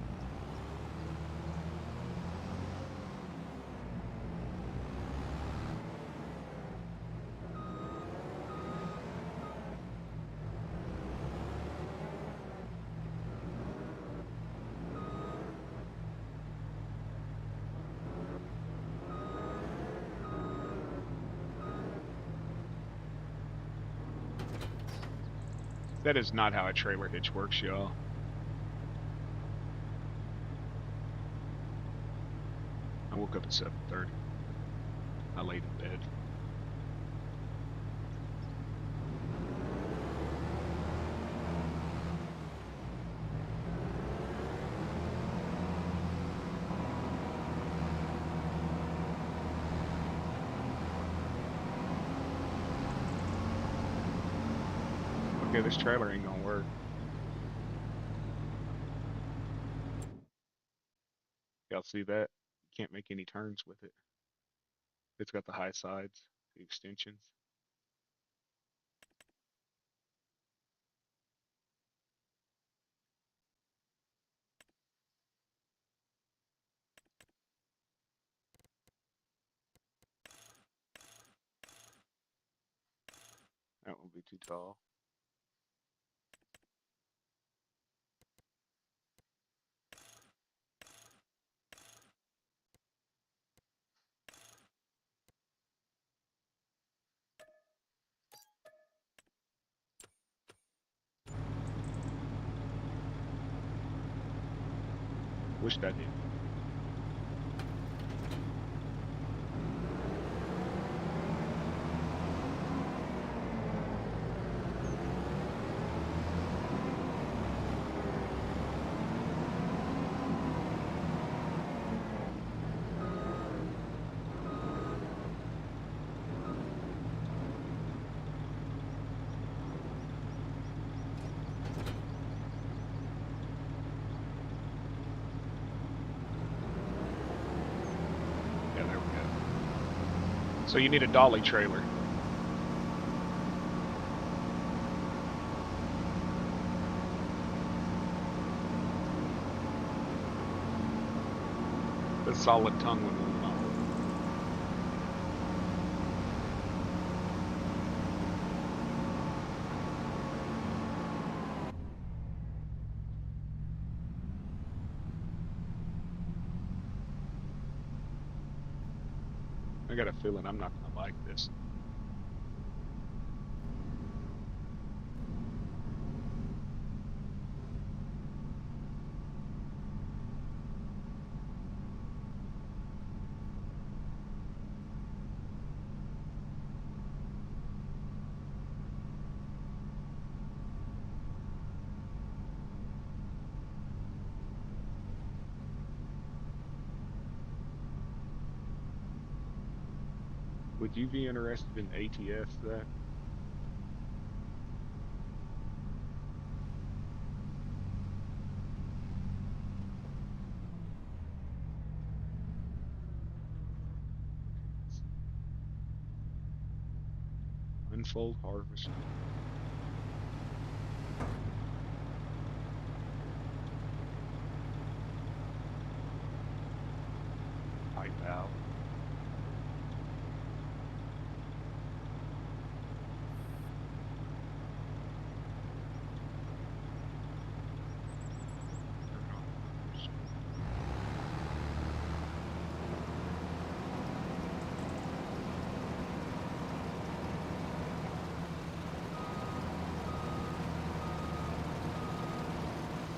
That is not how a trailer hitch works, y'all. I woke up at 7:30. I laid in bed. Okay, this trailer ain't gonna work. Y'all see that? Can't make any turns with it. It's got the high sides, the extensions. That would be too tall. Wish that did. Yeah, there we go. So you need a dolly trailer. The solid tongue one will not work. I got a feeling I'm not gonna like this. Would you be interested in ATS that? Unfold harvest. Pipe out. Turn on harvest.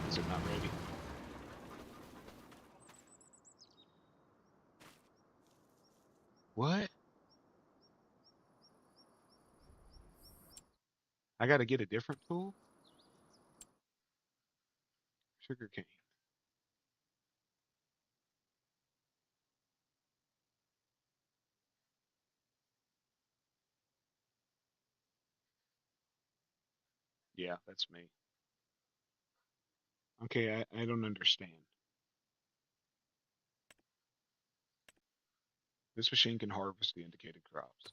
Is it not ready? What? I got to get a different tool? Sugar cane. Yeah, that's me. Okay, I don't understand. This machine can harvest the indicated crops.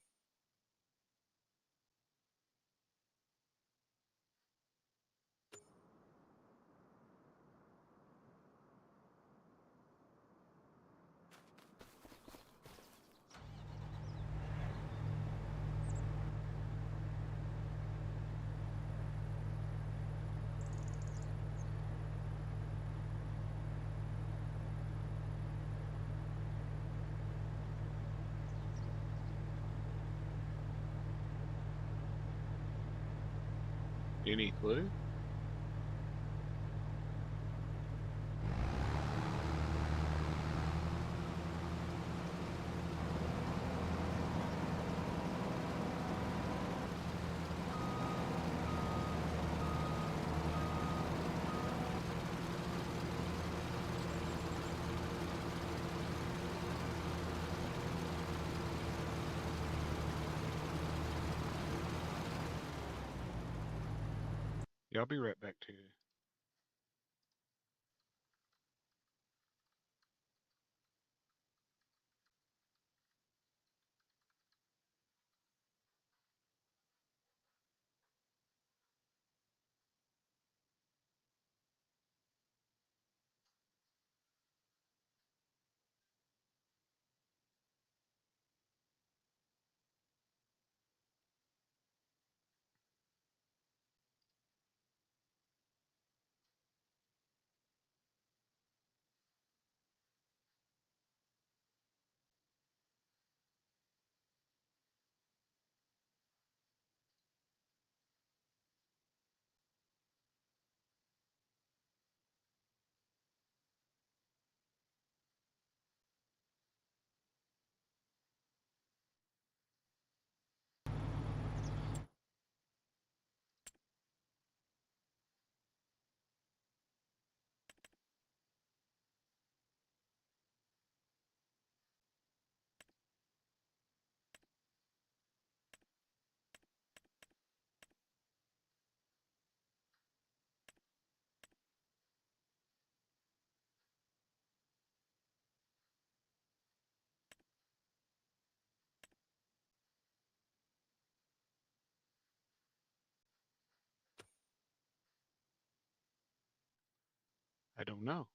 Any clue? Yeah, I'll be right back to you. I don't know.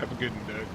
Have a good one, Doug.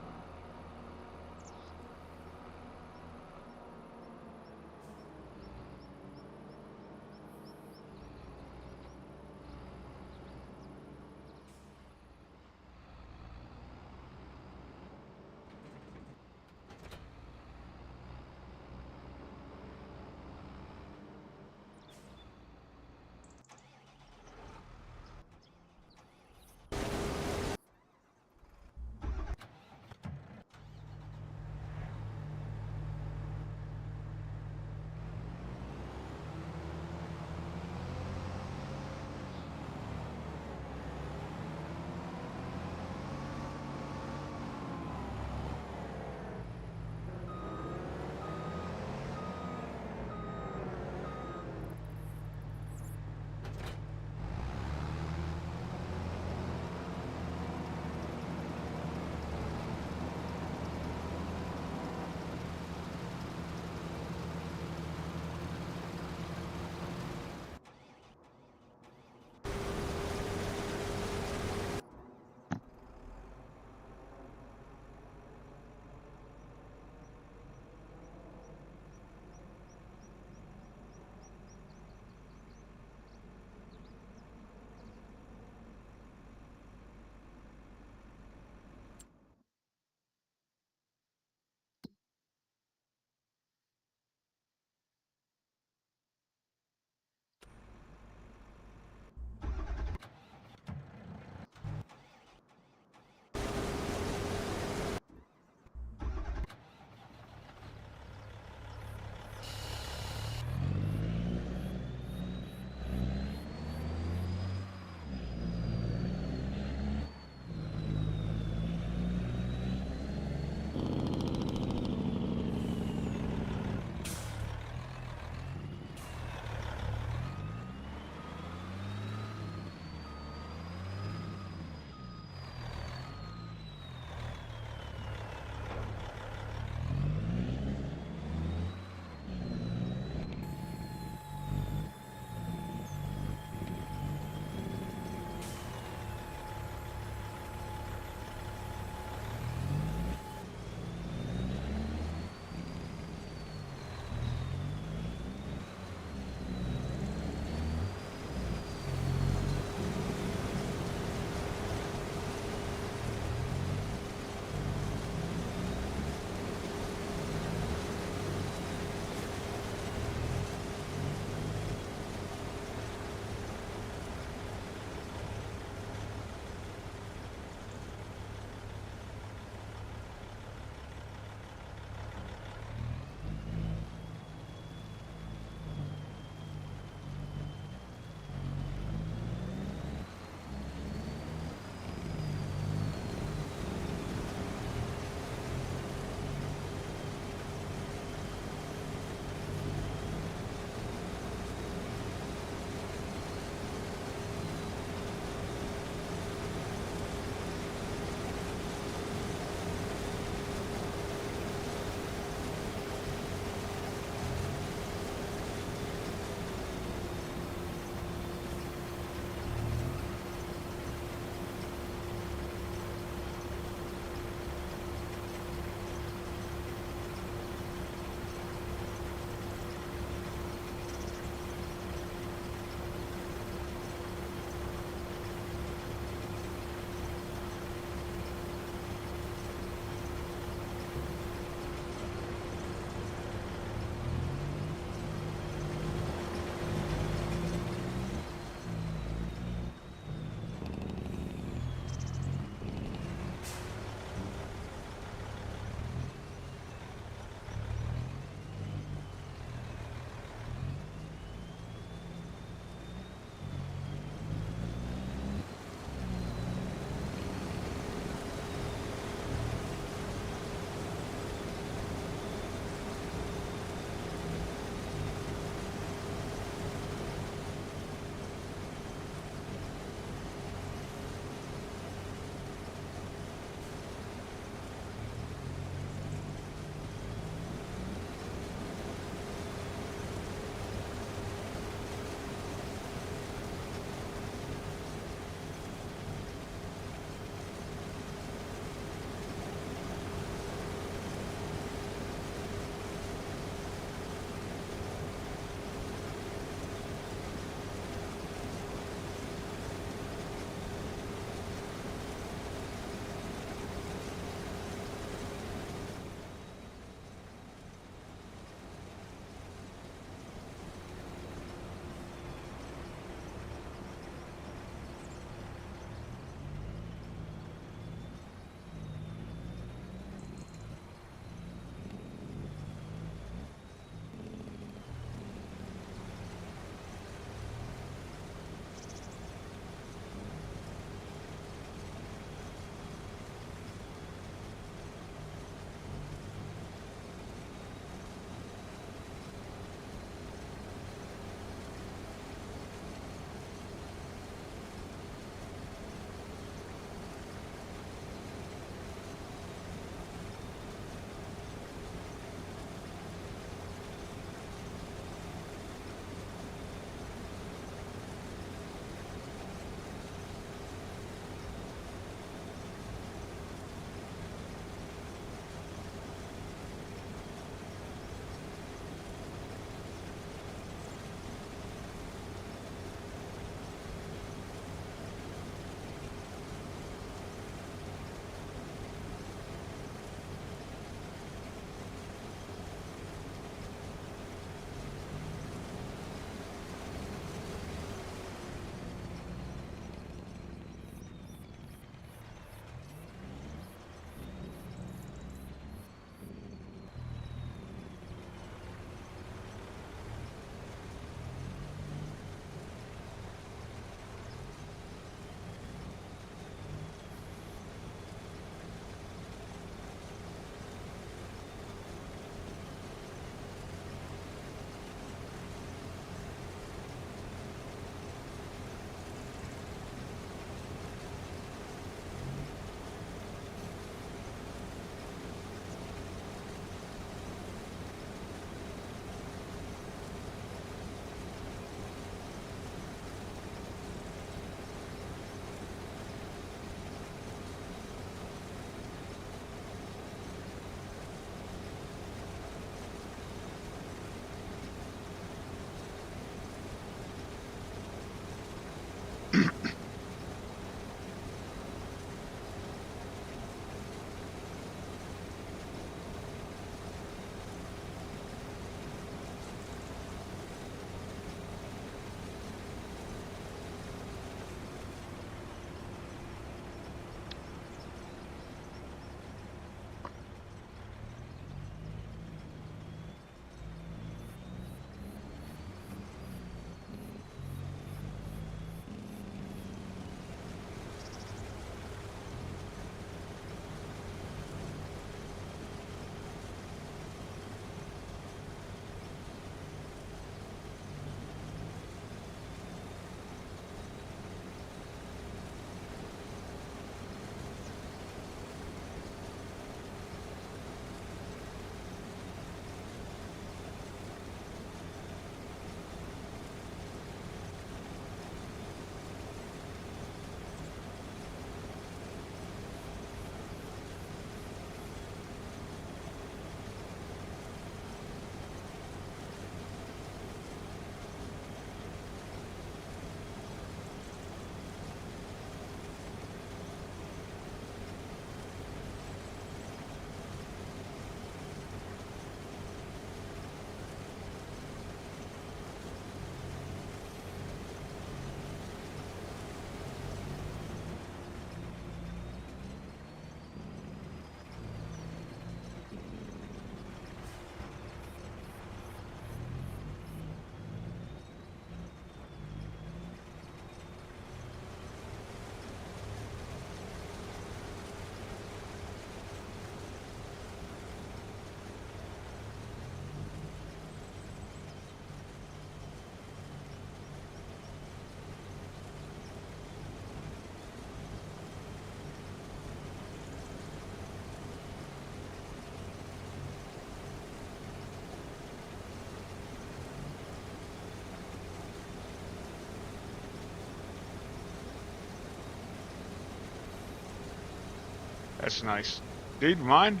That's nice. Dude, mine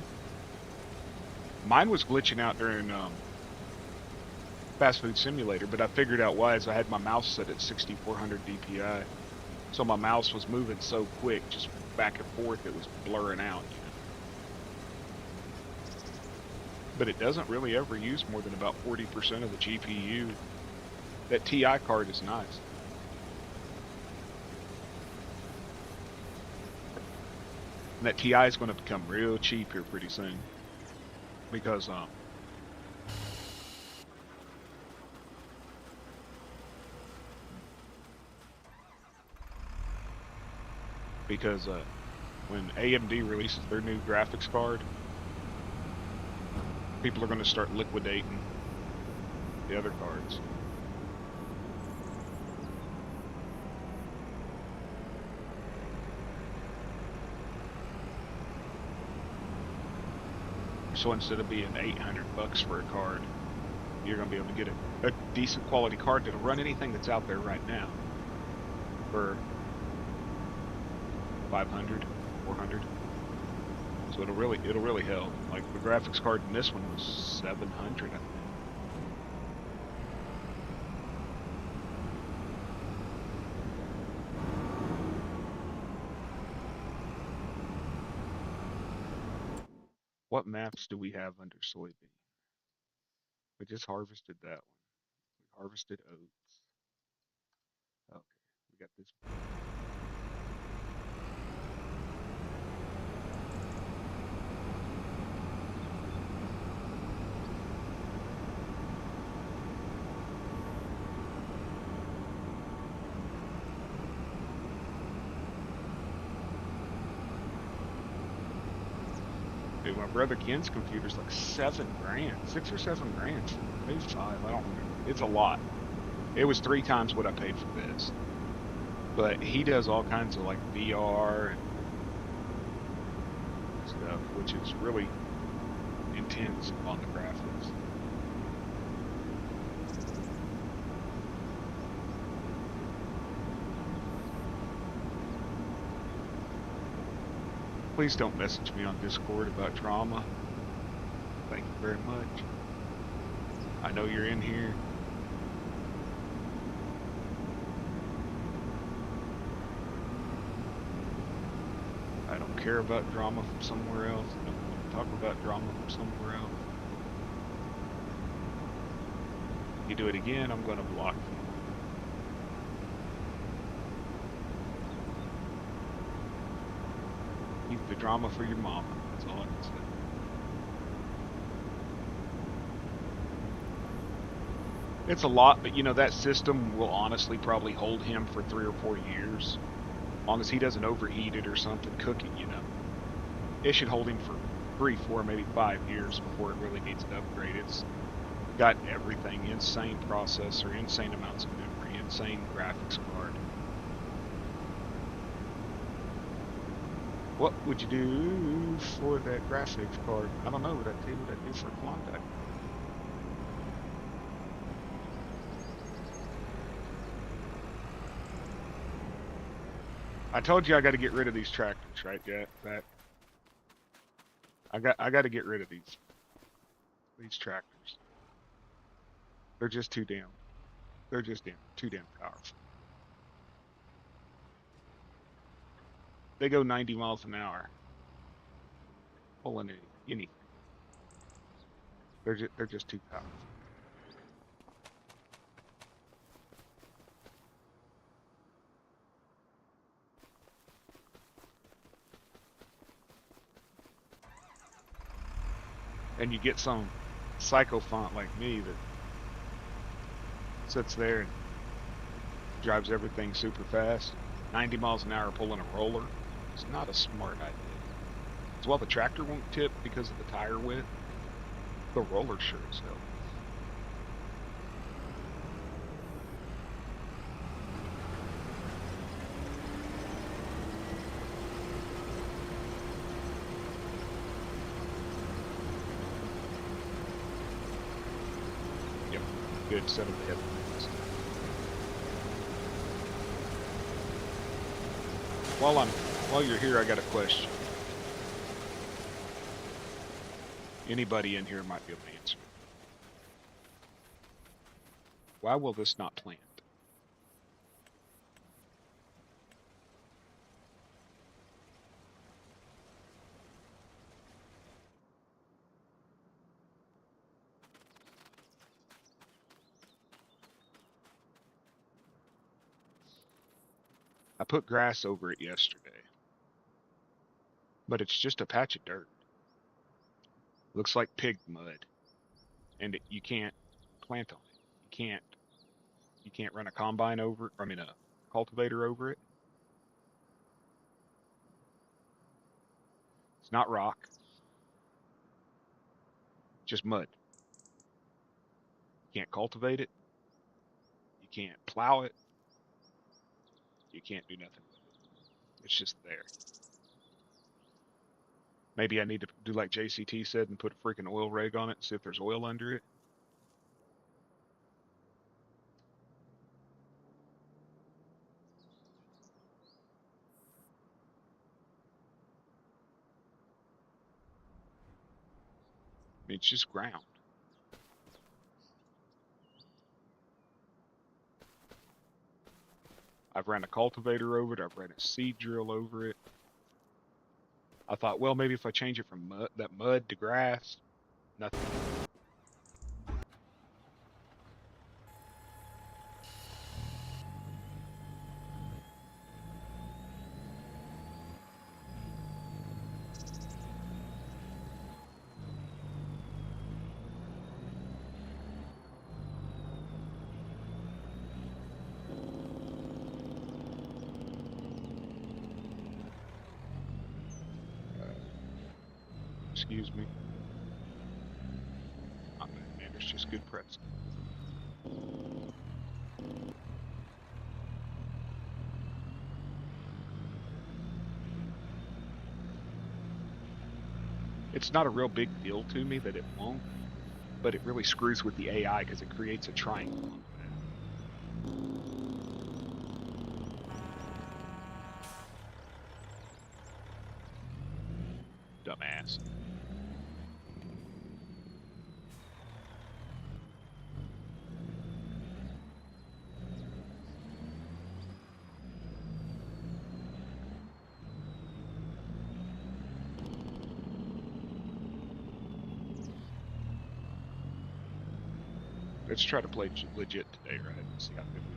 was glitching out during Fast Food Simulator, but I figured out why. Is I had my mouse set at 6400 DPI, so my mouse was moving so quick, just back and forth, it was blurring out. But it doesn't really ever use more than about 40% of the GPU. That TI card is nice. And that TI is going to become real cheap here pretty soon, because when AMD releases their new graphics card, people are going to start liquidating the other cards. So instead of being $800 for a card, you're going to be able to get a decent quality card that'll run anything that's out there right now for 500, 400. So it'll really help. Like the graphics card in this one was 700, I think. What maps do we have under soybean? We just harvested that one. We harvested oats. Okay, we got this. Dude, my brother Ken's computer's like $7 grand, 6 or 7 grand, maybe 5. I don't remember. It's a lot. It was 3 times what I paid for this. But he does all kinds of like VR and stuff, which is really intense on the graphics. Please don't message me on Discord about drama. Thank you very much. I know you're in here. I don't care about drama from somewhere else. I don't want to talk about drama from somewhere else. If you do it again, I'm going to block you. Keep the drama for your mama. That's all I can say. It's a lot, but you know, that system will honestly probably hold him for 3 or 4 years. As long as he doesn't overheat it or something, cook it, you know. It should hold him for 3, 4, maybe 5 years before it really needs an upgrade. It's got everything. Insane processor, insane amounts of memory, insane graphics card. What would you do for that graphics card? I don't know what I'd do. What I'd do for Klondike. I told you I got to get rid of these tractors, right, Zach? I got to get rid of these tractors. They're just too damn. They're just too damn powerful. They go 90 miles an hour. Pulling anything. They're just too powerful. And you get some psychophant like me that sits there and drives everything super fast, 90 miles an hour pulling a roller. It's not a smart idea. As well, the tractor won't tip because of the tire width. The roller sure as hell. Yep, good set of headlights. While you're here, I got a question. Anybody in here might be able to answer. Why will this not plant? I put grass over it yesterday, but it's just a patch of dirt. Looks like pig mud, and you can't plant on it. You can't run a combine over it. I mean, a cultivator over it. It's not rock, just mud. You can't cultivate it. You can't plow it. You can't do nothing with it. It's just there. Maybe I need to do like JCT said and put a freaking oil rig on it and see if there's oil under it. I mean, it's just ground. I've ran a cultivator over it. I've ran a seed drill over it. I thought, well, maybe if I change it from that mud to grass, nothing. Excuse me. Not bad, man. It's just good press. It's not a real big deal to me that it won't, but it really screws with the AI because it creates a triangle on the map. Dumbass. Let's try to play legit today, right? See how good we do.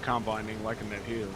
Combining like in that hill.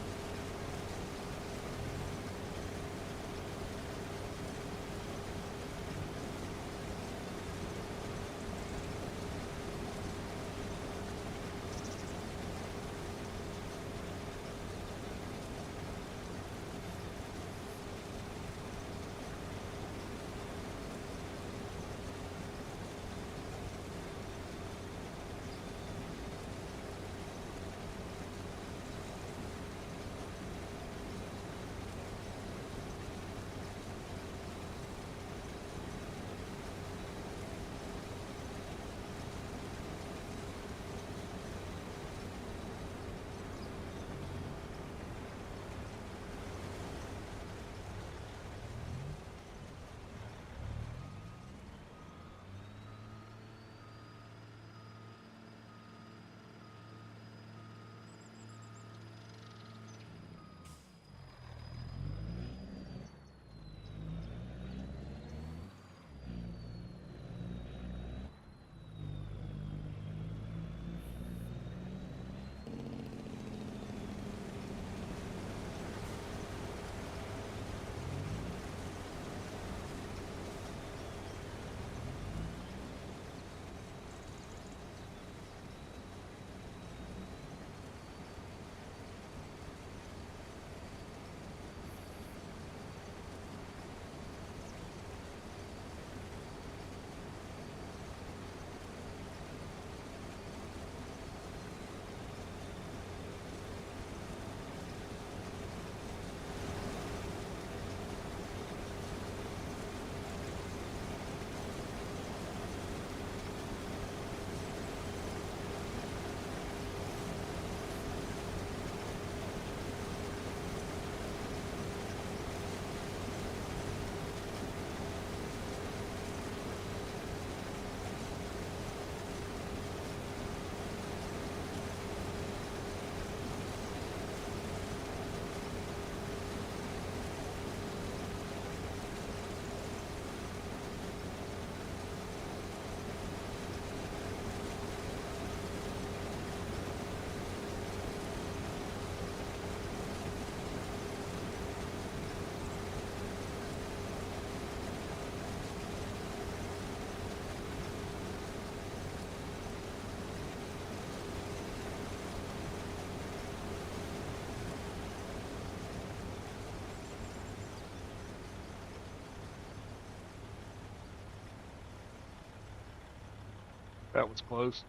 That was close.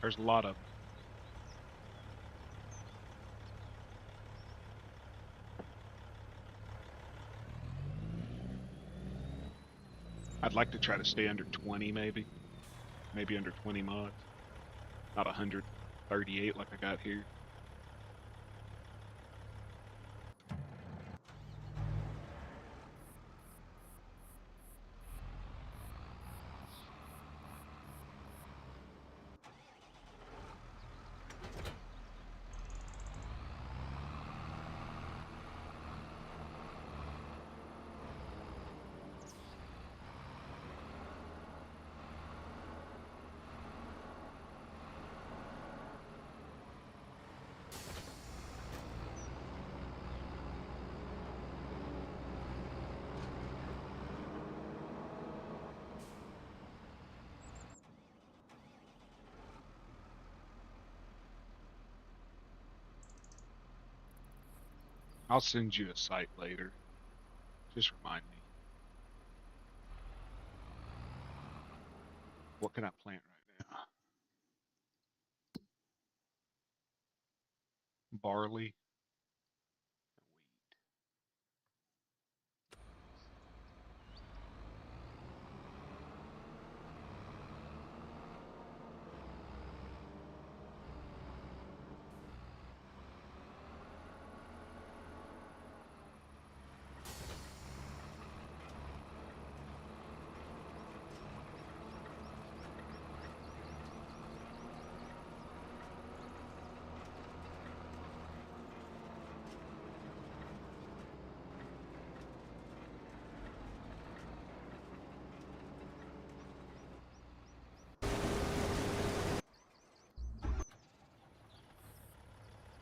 There's a lot of them. I'd like to try to stay under 20 maybe. Maybe under 20 mods. Not 138 like I got here. I'll send you a site later. Just remind me. What can I plant right now? Barley.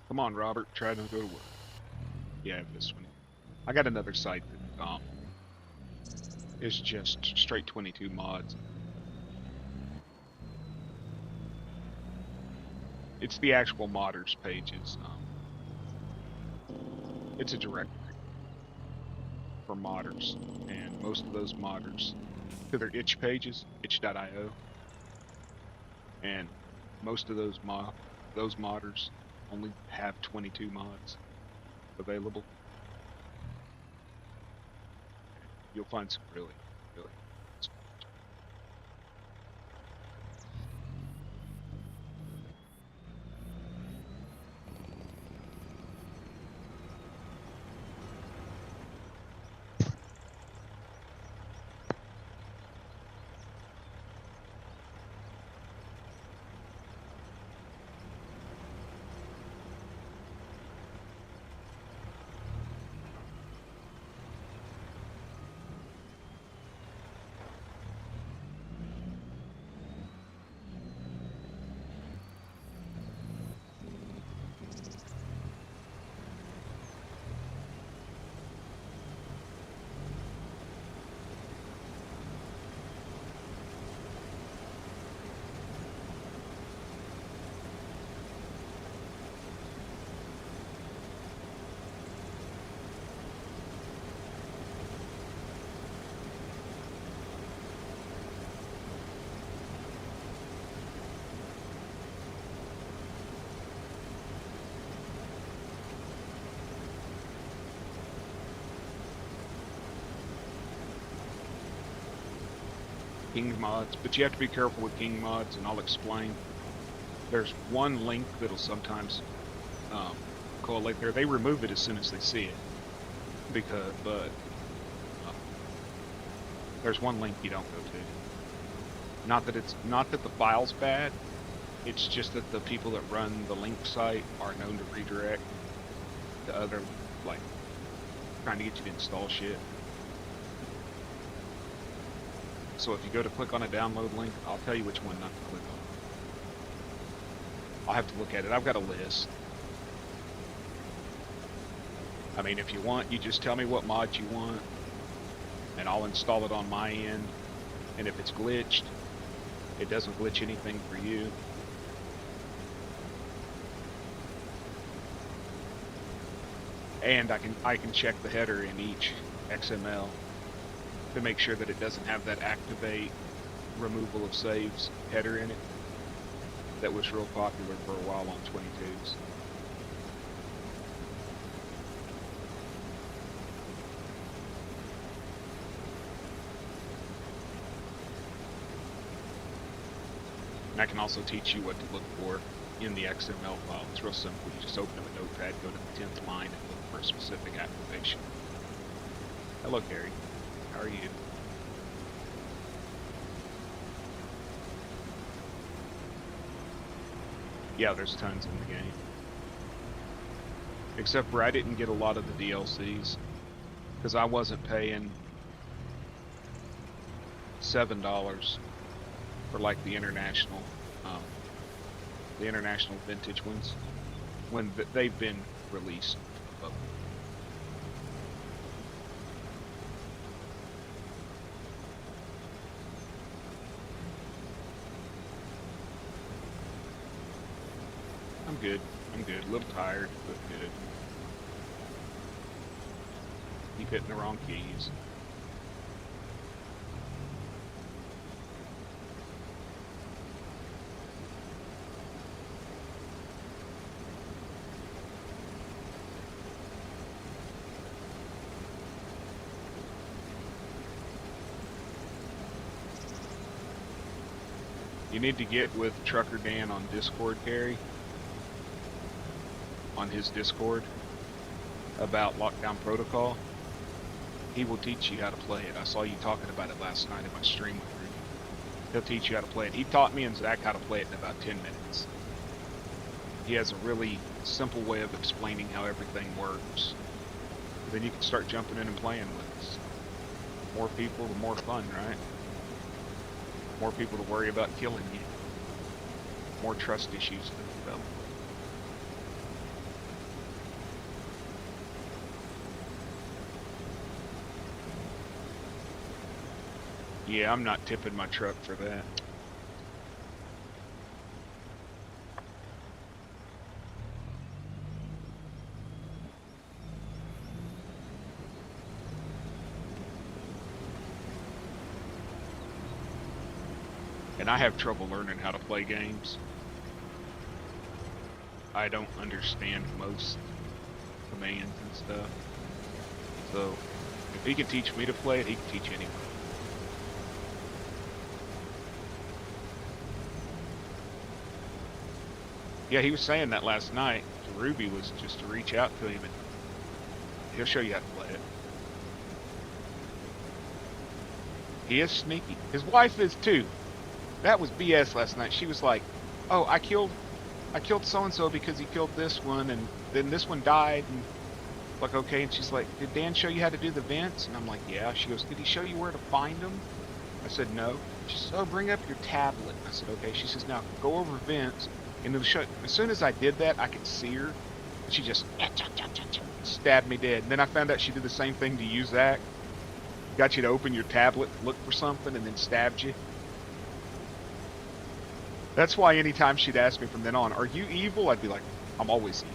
Come on, Robert. Try to go to work. Yeah, this one. I got another site that is just straight 22 mods. It's the actual modders pages. It's a directory for modders, and most of those modders to their itch pages, itch.io, and most of those modders only have 22 mods available. You'll find some really King mods, but you have to be careful with King mods, and I'll explain. There's one link that'll sometimes collate there. They remove it as soon as they see it, but there's one link you don't go to. Not that the file's bad. It's just that the people that run the link site are known to redirect to other, like, trying to get you to install shit. So if you go to click on a download link, I'll tell you which one not to click on. I'll have to look at it. I've got a list. I mean, if you want, you just tell me what mods you want, and I'll install it on my end. And if it's glitched, it doesn't glitch anything for you. And I can check the header in each XML to make sure that it doesn't have that activate removal of saves header in it that was real popular for a while on 22s. And I can also teach you what to look for in the XML file. It's real simple. You just open up a notepad, go to the 10th line, and look for a specific activation. Hello, Gary. How are you? Yeah, there's tons in the game. Except for I didn't get a lot of the DLCs because I wasn't paying $7 for like the international vintage ones when they've been released. I'm good. I'm good. A little tired, but good. Keep hitting the wrong keys. You need to get with Trucker Dan on Discord, Gary. On his Discord about Lockdown Protocol. He will teach you how to play it. I saw you talking about it last night in my stream with you. He'll teach you how to play it. He taught me and Zach how to play it in about 10 minutes. He has a really simple way of explaining how everything works. Then you can start jumping in and playing with us. More people, the more fun, right? More people to worry about killing you. More trust issues to develop. Yeah, I'm not tipping my truck for that. And I have trouble learning how to play games. I don't understand most commands and stuff. So, if he can teach me to play it, he can teach anyone. Yeah, he was saying that last night to Ruby was just to reach out to him and he'll show you how to play it. He is sneaky. His wife is too. That was BS last night. She was like, "Oh, I killed so-and-so because he killed this one and then this one died." And like, okay. And she's like, "Did Dan show you how to do the vents?" And I'm like, "Yeah." She goes, "Did he show you where to find them?" I said, "No." She says, "Oh, bring up your tablet." I said, "Okay." She says, "Now go over vents." And it'll show. As soon as I did that, I could see her. And she just stabbed me dead. And then I found out she did the same thing to you, Zach. Got you to open your tablet, look for something, and then stabbed you. That's why anytime she'd ask me from then on, "Are you evil?" I'd be like, "I'm always evil."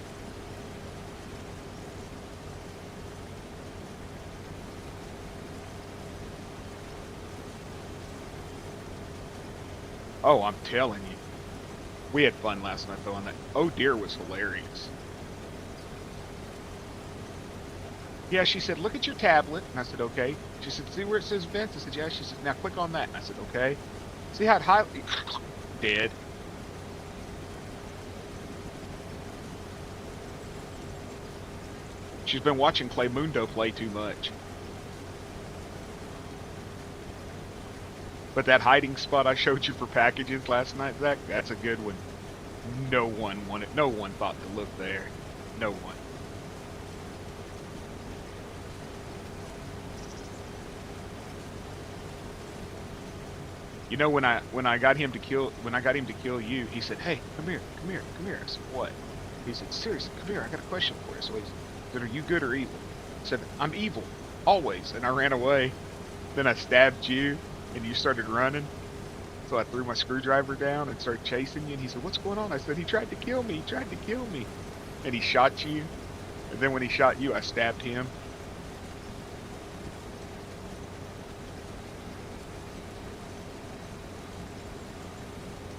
Oh, I'm telling you. We had fun last night, though, on that. Oh, dear was hilarious. Yeah, she said, "Look at your tablet." And I said, "Okay." She said, "See where it says vents?" I said, "Yeah." She said, "Now click on that." And I said, "Okay." See how it highlights? Dead. She's been watching Claymundo play too much. But that hiding spot I showed you for packages last night, Zach, that's a good one. No one thought to look there. No one. You know, when I got him to kill you, he said, "Hey, come here, come here, come here." I said, "What?" He said, "Seriously, come here. I got a question for you." So he said, "Are you good or evil?" I said, "I'm evil, always." And I ran away. Then I stabbed you, and you started running. So I threw my screwdriver down and started chasing you. And he said, "What's going on?" I said, "He tried to kill me. He tried to kill me." And he shot you. And then when he shot you, I stabbed him.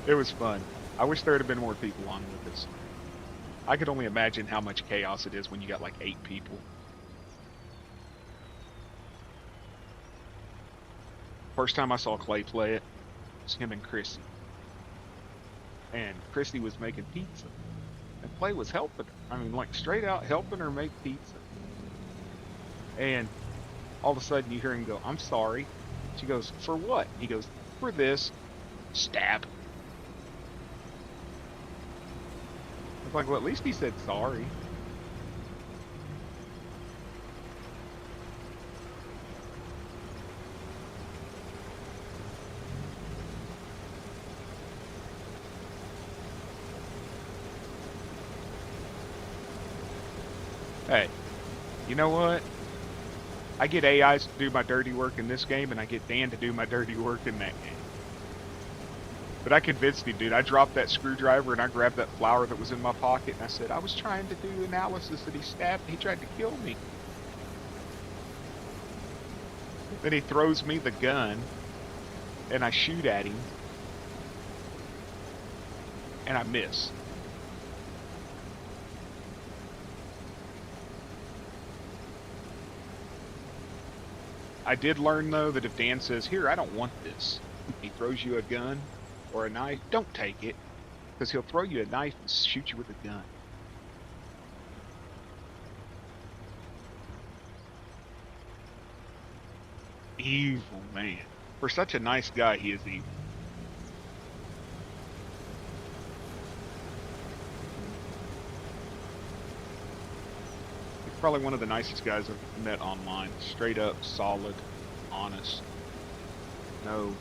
It was fun. I wish there had been more people on with us. I could only imagine how much chaos it is when you got like 8 people. First time I saw Clay play it was him and Chrissy. And Chrissy was making pizza. And Clay was helping her. I mean, like straight out helping her make pizza. And all of a sudden you hear him go, "I'm sorry." She goes, "For what?" He goes, "For this." Stab. I was like, well, at least he said sorry. Hey, you know what? I get AIs to do my dirty work in this game, and I get Dan to do my dirty work in that game. But I convinced him, dude. I dropped that screwdriver and I grabbed that flower that was in my pocket, and I said, "I was trying to do analysis, and he stabbed me. He tried to kill me." Then he throws me the gun, and I shoot at him, and I miss. I did learn, though, that if Dan says, "Here, I don't want this," he throws you a gun or a knife, don't take it, because he'll throw you a knife and shoot you with a gun. Evil man. For such a nice guy, he is evil. He's probably one of the nicest guys I've met online. Straight up, solid, honest. No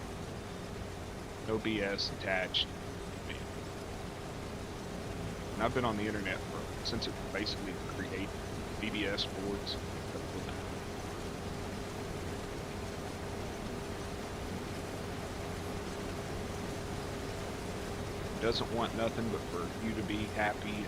BS attached. Man. And I've been on the internet since it basically created BBS boards. Doesn't want nothing but for you to be happy.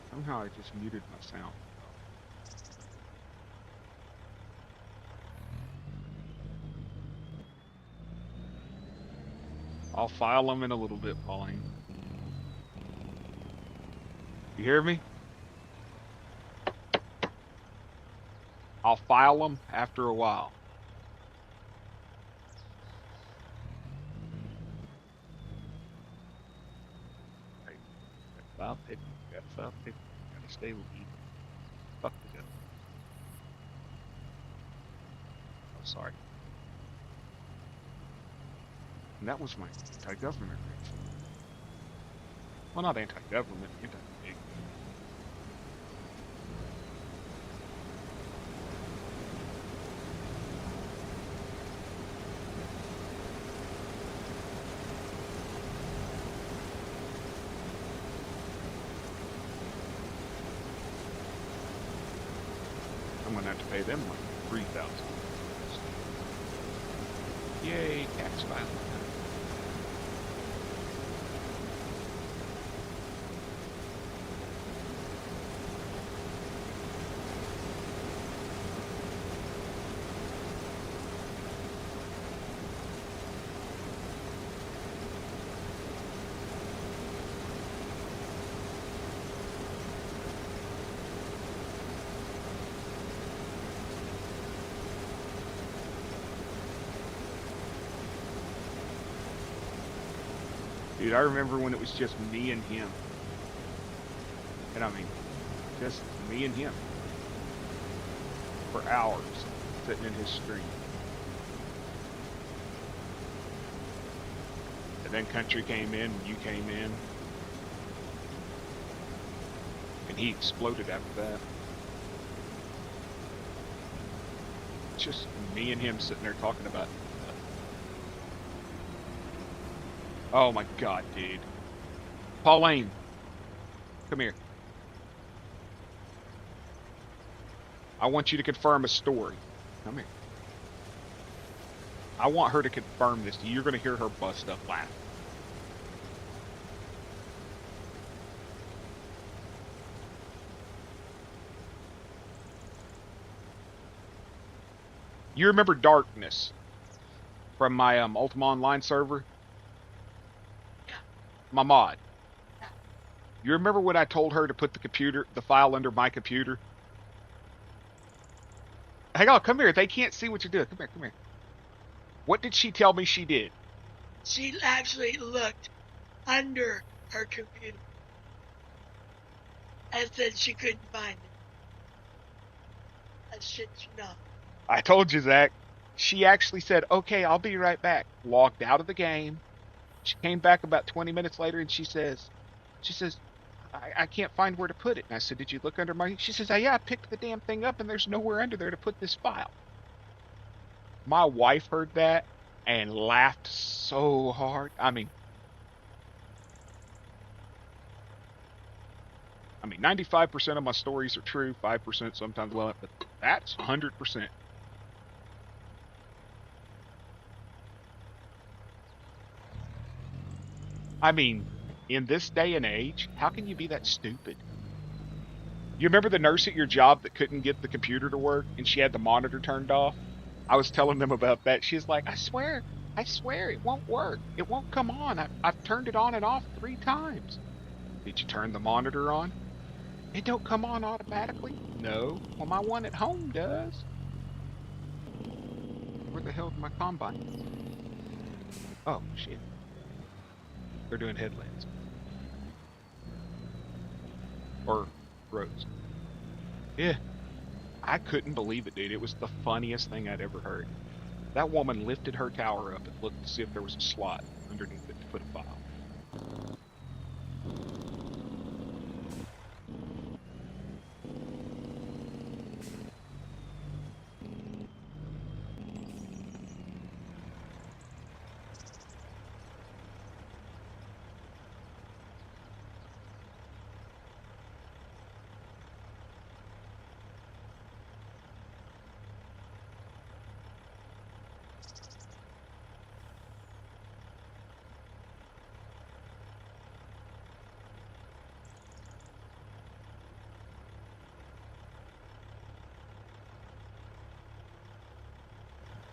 Somehow I just muted my sound. I'll file them in a little bit, Pauline. You hear me? I'll file them after a while. Right. File pick. Got file pick. Gotta stay with you. Fuck the gun. Oh, sorry. And that was my anti-government reaction. Well, not anti-government, anti-big. I'm gonna have to pay them like $3,000. Yay, tax filing. Dude, I remember when it was just me and him. And I mean, just me and him. For hours, sitting in his stream. And then Country came in, and you came in. And he exploded after that. Just me and him sitting there talking about. Oh my god, dude. Pauline, come here. I want you to confirm a story. Come here. I want her to confirm this. You're going to hear her bust up laughing. You remember Darkness from my Ultima Online server? Yeah. My mod. Yeah. You remember when I told her to put the file under my computer? Hang on, come here. They can't see what you're doing. Come here, come here. What did she tell me she did? She actually looked under her computer and said she couldn't find it. I shit you not. I told you, Zach. She actually said, okay, I'll be right back. Logged out of the game. She came back about 20 minutes later and she says, I can't find where to put it. And I said, did you look under my... She says, oh, yeah, I picked the damn thing up and there's nowhere under there to put this file. My wife heard that and laughed so hard. I mean, 95% of my stories are true, 5% sometimes well, but that's 100%. I mean, in this day and age, how can you be that stupid? You remember the nurse at your job that couldn't get the computer to work and she had the monitor turned off? I was telling them about that. She's like, I swear, it won't work. It won't come on. I've turned it on and off 3 times. Did you turn the monitor on? It don't come on automatically? No. Well, my one at home does. Where the hell is my combine? Oh, shit. They're doing headlands. Or roads. Yeah. I couldn't believe it, dude. It was the funniest thing I'd ever heard. That woman lifted her tower up and looked to see if there was a slot underneath it to put a file.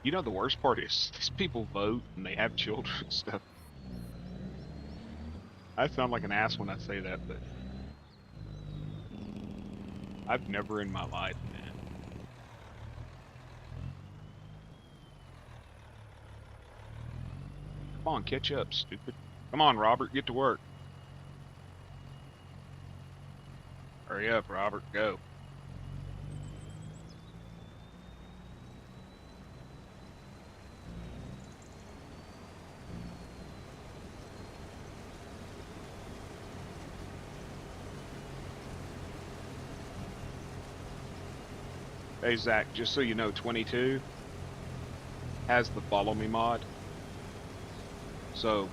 You know, the worst part is these people vote and they have children and stuff. I sound like an ass when I say that, but I've never in my life, man. Come on, catch up, stupid. Come on, Robert, get to work. Hurry up, Robert, go. Hey, Zach, just so you know, 22 has the follow me mod. So,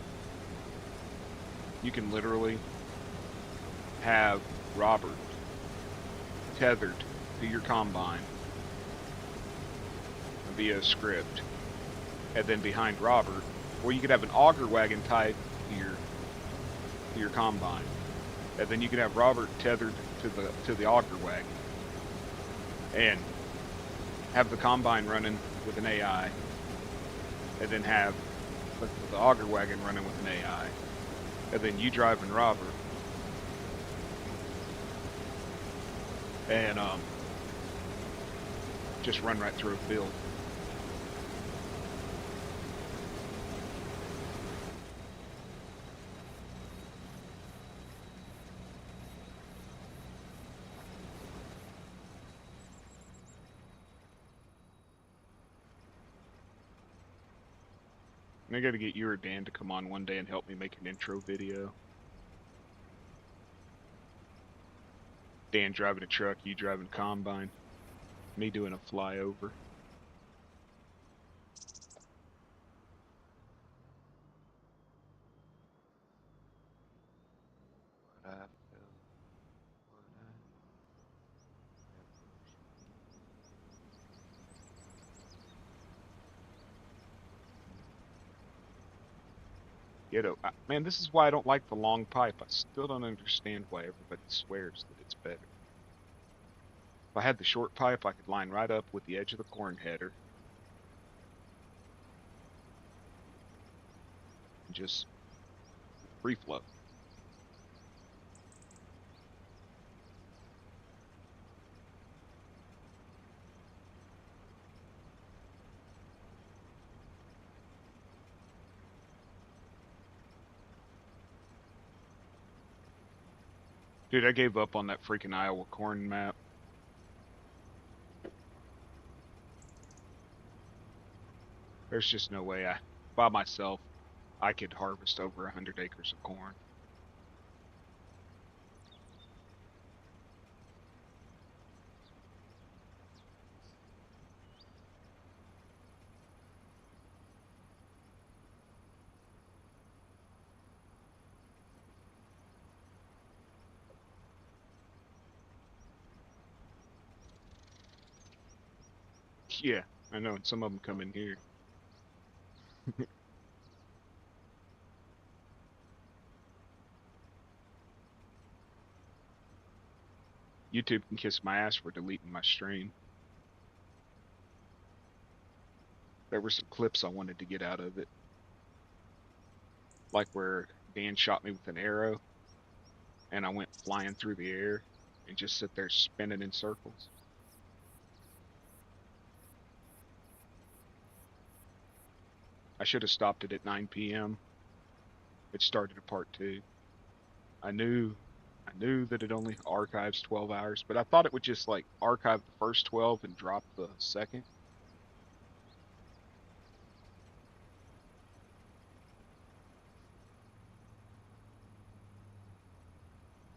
you can literally have Robert tethered to your combine via a script. And then behind Robert, or you could have an auger wagon tied to your combine. And then you can have Robert tethered to the auger wagon. And have the combine running with an AI, and then have the auger wagon running with an AI, and then you driving Robert, and just run right through a field. I gotta get you or Dan to come on one day and help me make an intro video. Dan driving a truck, you driving combine, me doing a flyover. What I felt, what I never man, this is why I don't like the long pipe. I still don't understand why everybody swears that it's better. If I had the short pipe, I could line right up with the edge of the corn header and just free flow. Dude, I gave up on that freaking Iowa corn map. There's just no way by myself, I could harvest over 100 acres of corn. Yeah, I know, and some of them come in here. YouTube can kiss my ass for deleting my stream. There were some clips I wanted to get out of it. Like where Dan shot me with an arrow and I went flying through the air and just sit there spinning in circles. I should have stopped it at 9 p.m. It started at part 2. I knew that it only archives 12 hours, but I thought it would just like archive the first 12 and drop the second.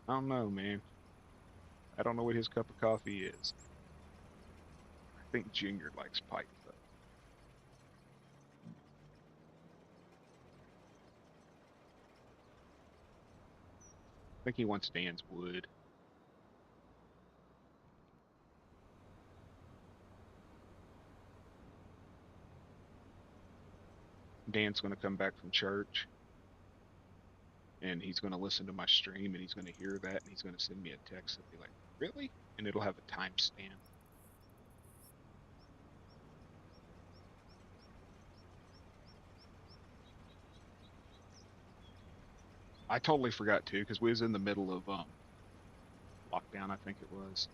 I don't know, man. I don't know what his cup of coffee is. I think Junior likes pipe, though. I think he wants Dan's wood. Dan's going to come back from church, and he's going to listen to my stream, and he's going to hear that, and he's going to send me a text and be like, really? And it'll have a timestamp. I totally forgot too, because we was in the middle of lockdown, I think it was.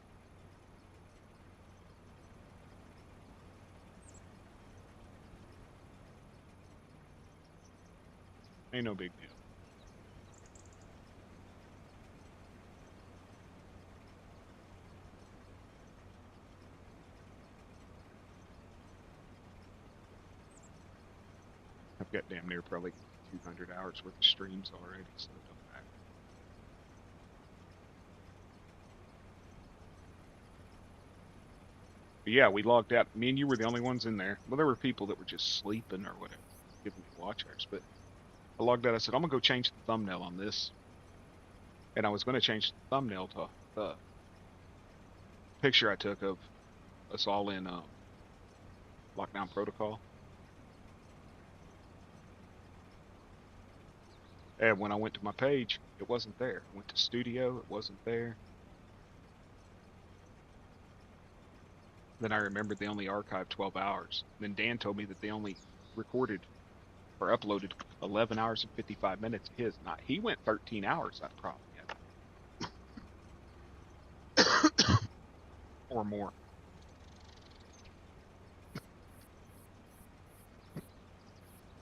Ain't no big deal. I've got damn near probably 200 hours worth of streams already, so it don't matter. But yeah, we logged out. Me and you were the only ones in there. Well, there were people that were just sleeping or whatever, giving me watch hours. But I logged out. I said, I'm going to go change the thumbnail on this. And I was going to change the thumbnail to the picture I took of us all in Lockdown Protocol. And when I went to my page, it wasn't there. I went to studio, it wasn't there. Then I remembered they only archived 12 hours. Then Dan told me that they only recorded or uploaded 11 hours and 55 minutes of his. Not he went 13 hours, that probably had. Or more.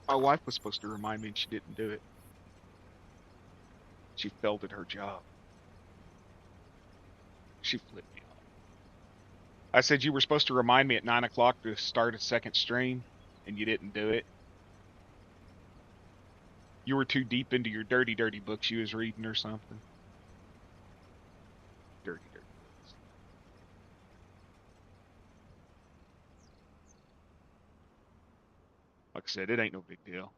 My wife was supposed to remind me and she didn't do it. She failed at her job. She flipped me off. I said you were supposed to remind me at 9 o'clock to start a second stream, and you didn't do it. You were too deep into your dirty, dirty books you was reading or something. Dirty, dirty books. Like I said, it ain't no big deal.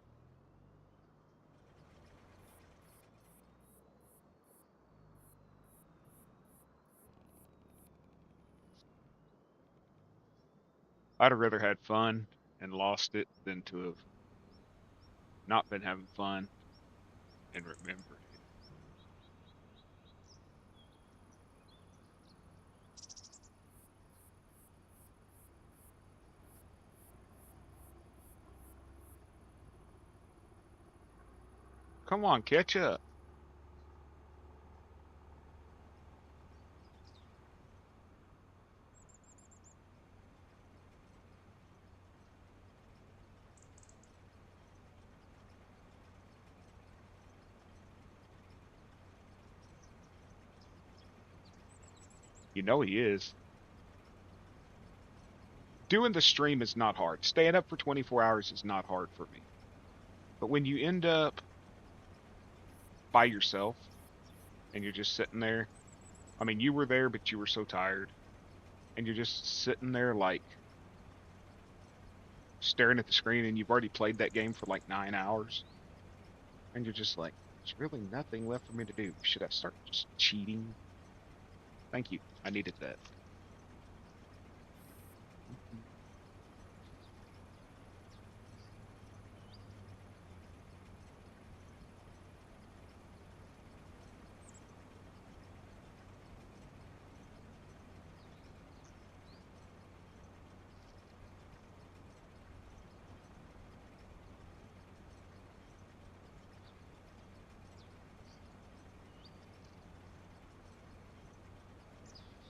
I'd have rather had fun and lost it than to have not been having fun and remembered it. Come on, catch up. You know he is. Doing the stream is not hard. Staying up for 24 hours is not hard for me. But when you end up by yourself and you're just sitting there, I mean, you were there, but you were so tired, and you're just sitting there like staring at the screen, and you've already played that game for like 9 hours, and you're just like, there's really nothing left for me to do. Should I start just cheating? Thank you. I needed that.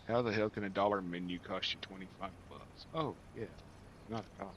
How the hell can a dollar menu cost you 25 bucks? Oh, yeah, not at all.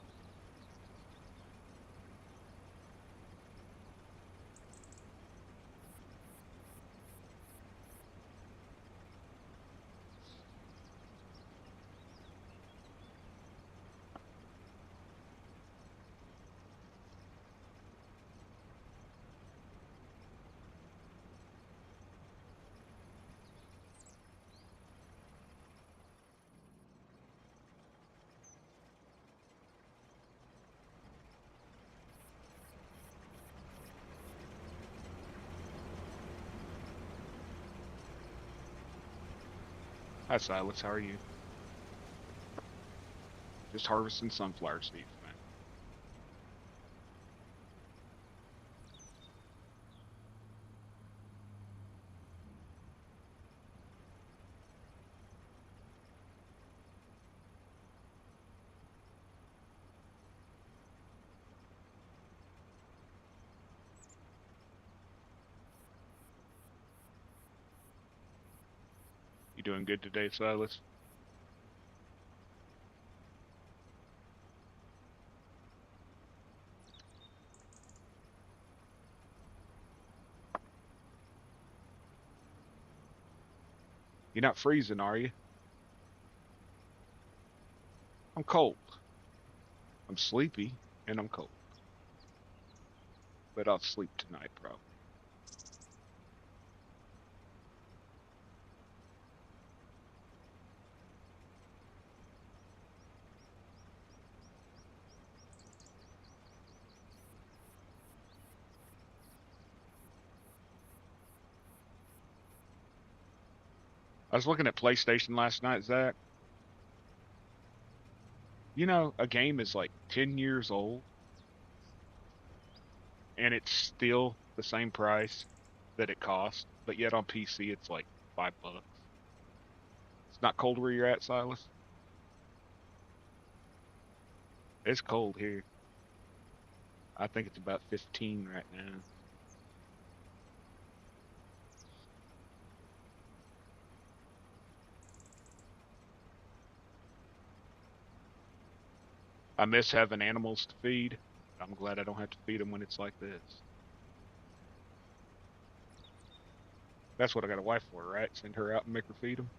Hi, Silas. How are you? Just harvesting sunflower seeds, man. You doing good today, Silas? You're not freezing, are you? I'm cold. I'm sleepy, and I'm cold. But I'll sleep tonight, probably. I was looking at PlayStation last night, Zach. You know, a game is like 10 years old, and it's still the same price that it cost, but yet on PC it's like $5. It's not cold where you're at, Silas? It's cold here. I think it's about 15 right now. I miss having animals to feed. I'm glad I don't have to feed them when it's like this. That's what I got a wife for, right? Send her out and make her feed them.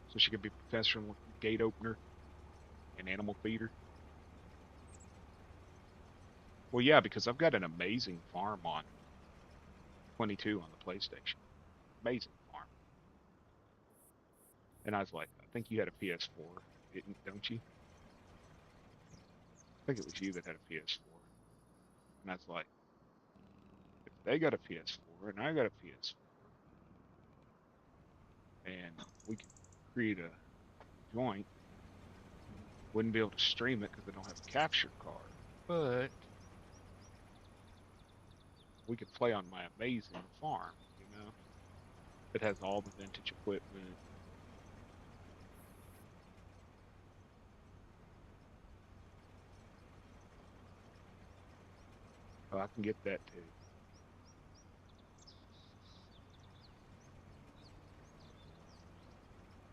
so she could be professional gate opener and animal feeder. Well, yeah, because I've got an amazing farm on 22 on the PlayStation. Amazing farm. And I was like, I think you had a PS4, don't you? I think it was you that had a PS4. And I was like, if they got a PS4 and I got a PS4, and we could create a joint, wouldn't be able to stream it because I don't have a capture card. But we could play on my amazing farm, you know? It has all the vintage equipment. Oh, I can get that too.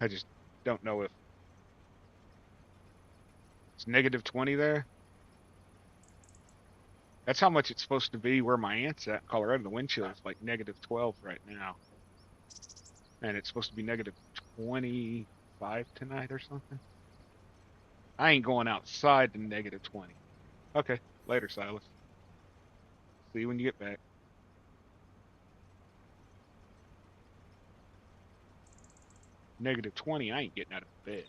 I just don't know if it's negative 20 there. That's how much it's supposed to be where my aunt's at in Colorado. The wind chill is like negative 12 right now. And it's supposed to be negative 25 tonight or something. I ain't going outside to negative 20. Okay, later, Silas. See you when you get back. Negative 20, I ain't getting out of bed.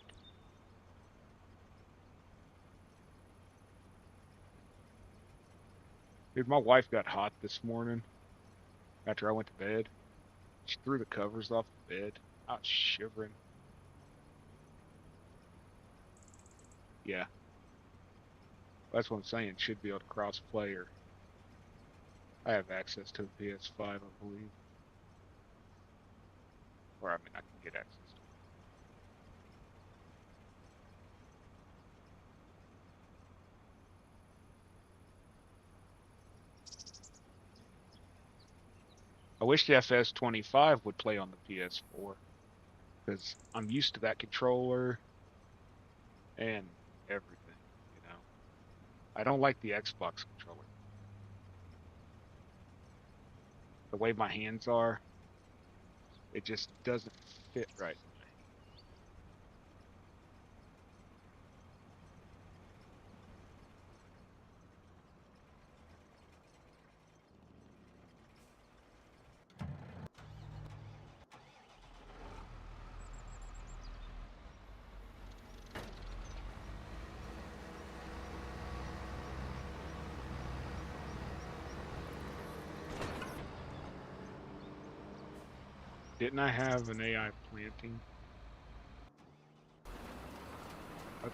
Dude, my wife got hot this morning after I went to bed. She threw the covers off the bed. I was shivering. Yeah. That's what I'm saying. Should be able to cross play or I have access to the PS5, I believe. Or I mean I can get access to it. I wish the FS25 would play on the PS4 because I'm used to that controller and everything, you know. I don't like the Xbox controller. The way my hands are, it just doesn't fit right in my hand. Didn't I have an AI planting? Okay.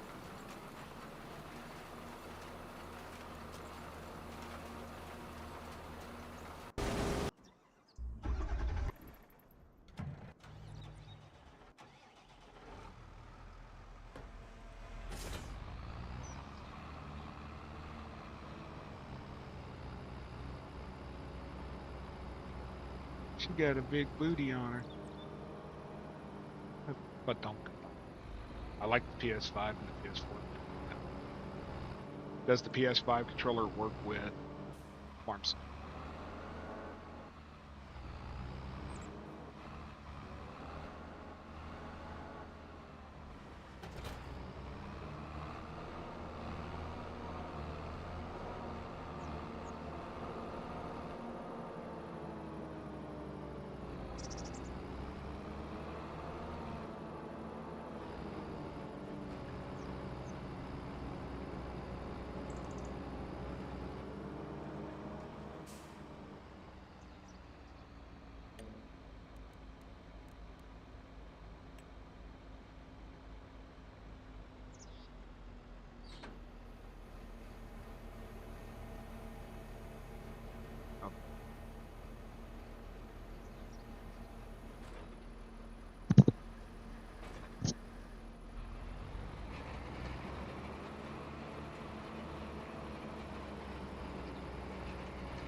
She got a big booty on her. But don't. I like the PS5 and the PS4. Does the PS5 controller work with FarmSim?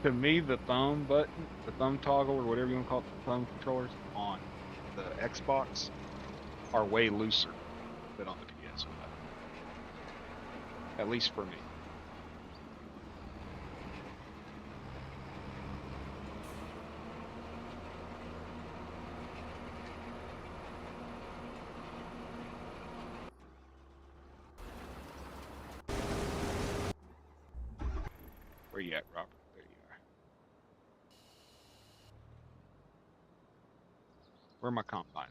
To me, the thumb button, the thumb toggle, or whatever you want to call it, the thumb controllers on the Xbox are way looser than on the PS5. At least for me. Where you at, Robert? There you are. Where my combine?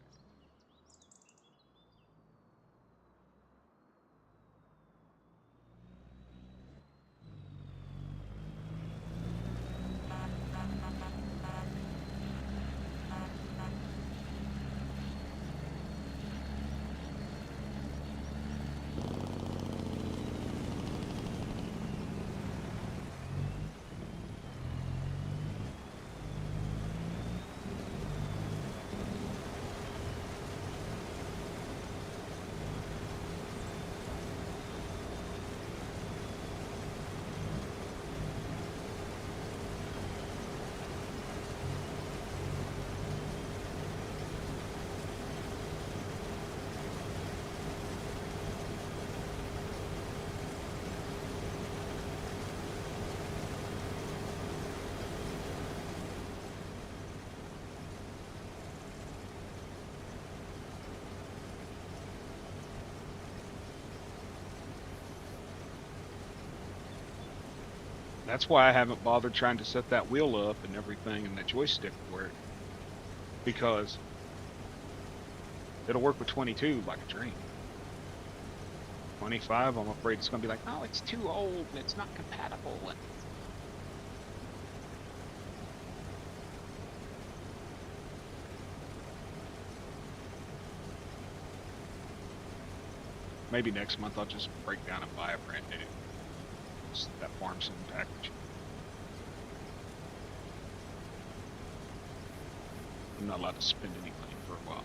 That's why I haven't bothered trying to set that wheel up and everything and the joystick work. Because it'll work with 22 like a dream. 25, I'm afraid it's going to be like, oh, it's too old and it's not compatible. And maybe next month I'll just break down and buy a brand new. That farm sim package. I'm not allowed to spend any money for a while.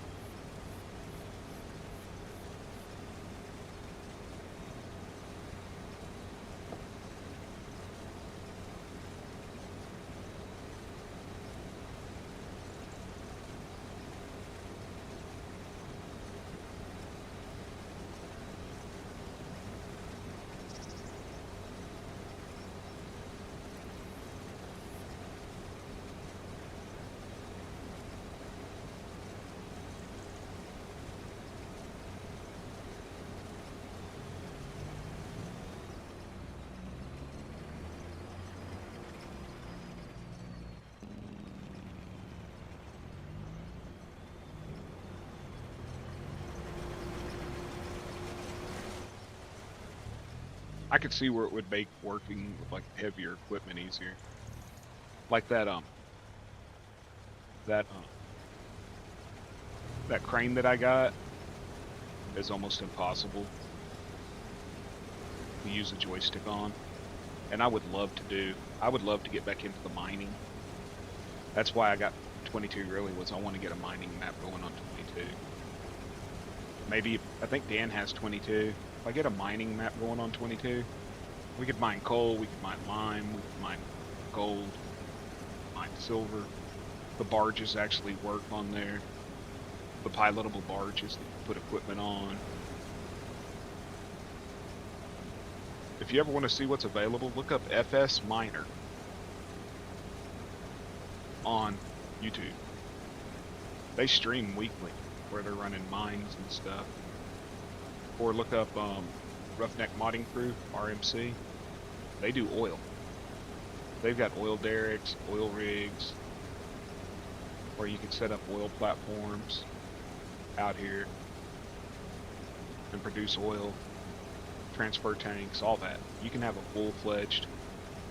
I could see where it would make working with like heavier equipment easier. Like that crane that I got is almost impossible to use a joystick on. And I would love to get back into the mining. That's why I got 22 really, was I want to get a mining map going on 22. Maybe, I think Dan has 22. If I get a mining map going on 22, we could mine coal, we could mine lime, we could mine gold, mine silver. The barges actually work on there. The pilotable barges that you put equipment on. If you ever want to see what's available, look up FS Miner on YouTube. They stream weekly where they're running mines and stuff. Or look up Roughneck Modding Crew, RMC. They do oil. They've got oil derricks, oil rigs, where you can set up oil platforms out here and produce oil, transfer tanks, all that. You can have a full-fledged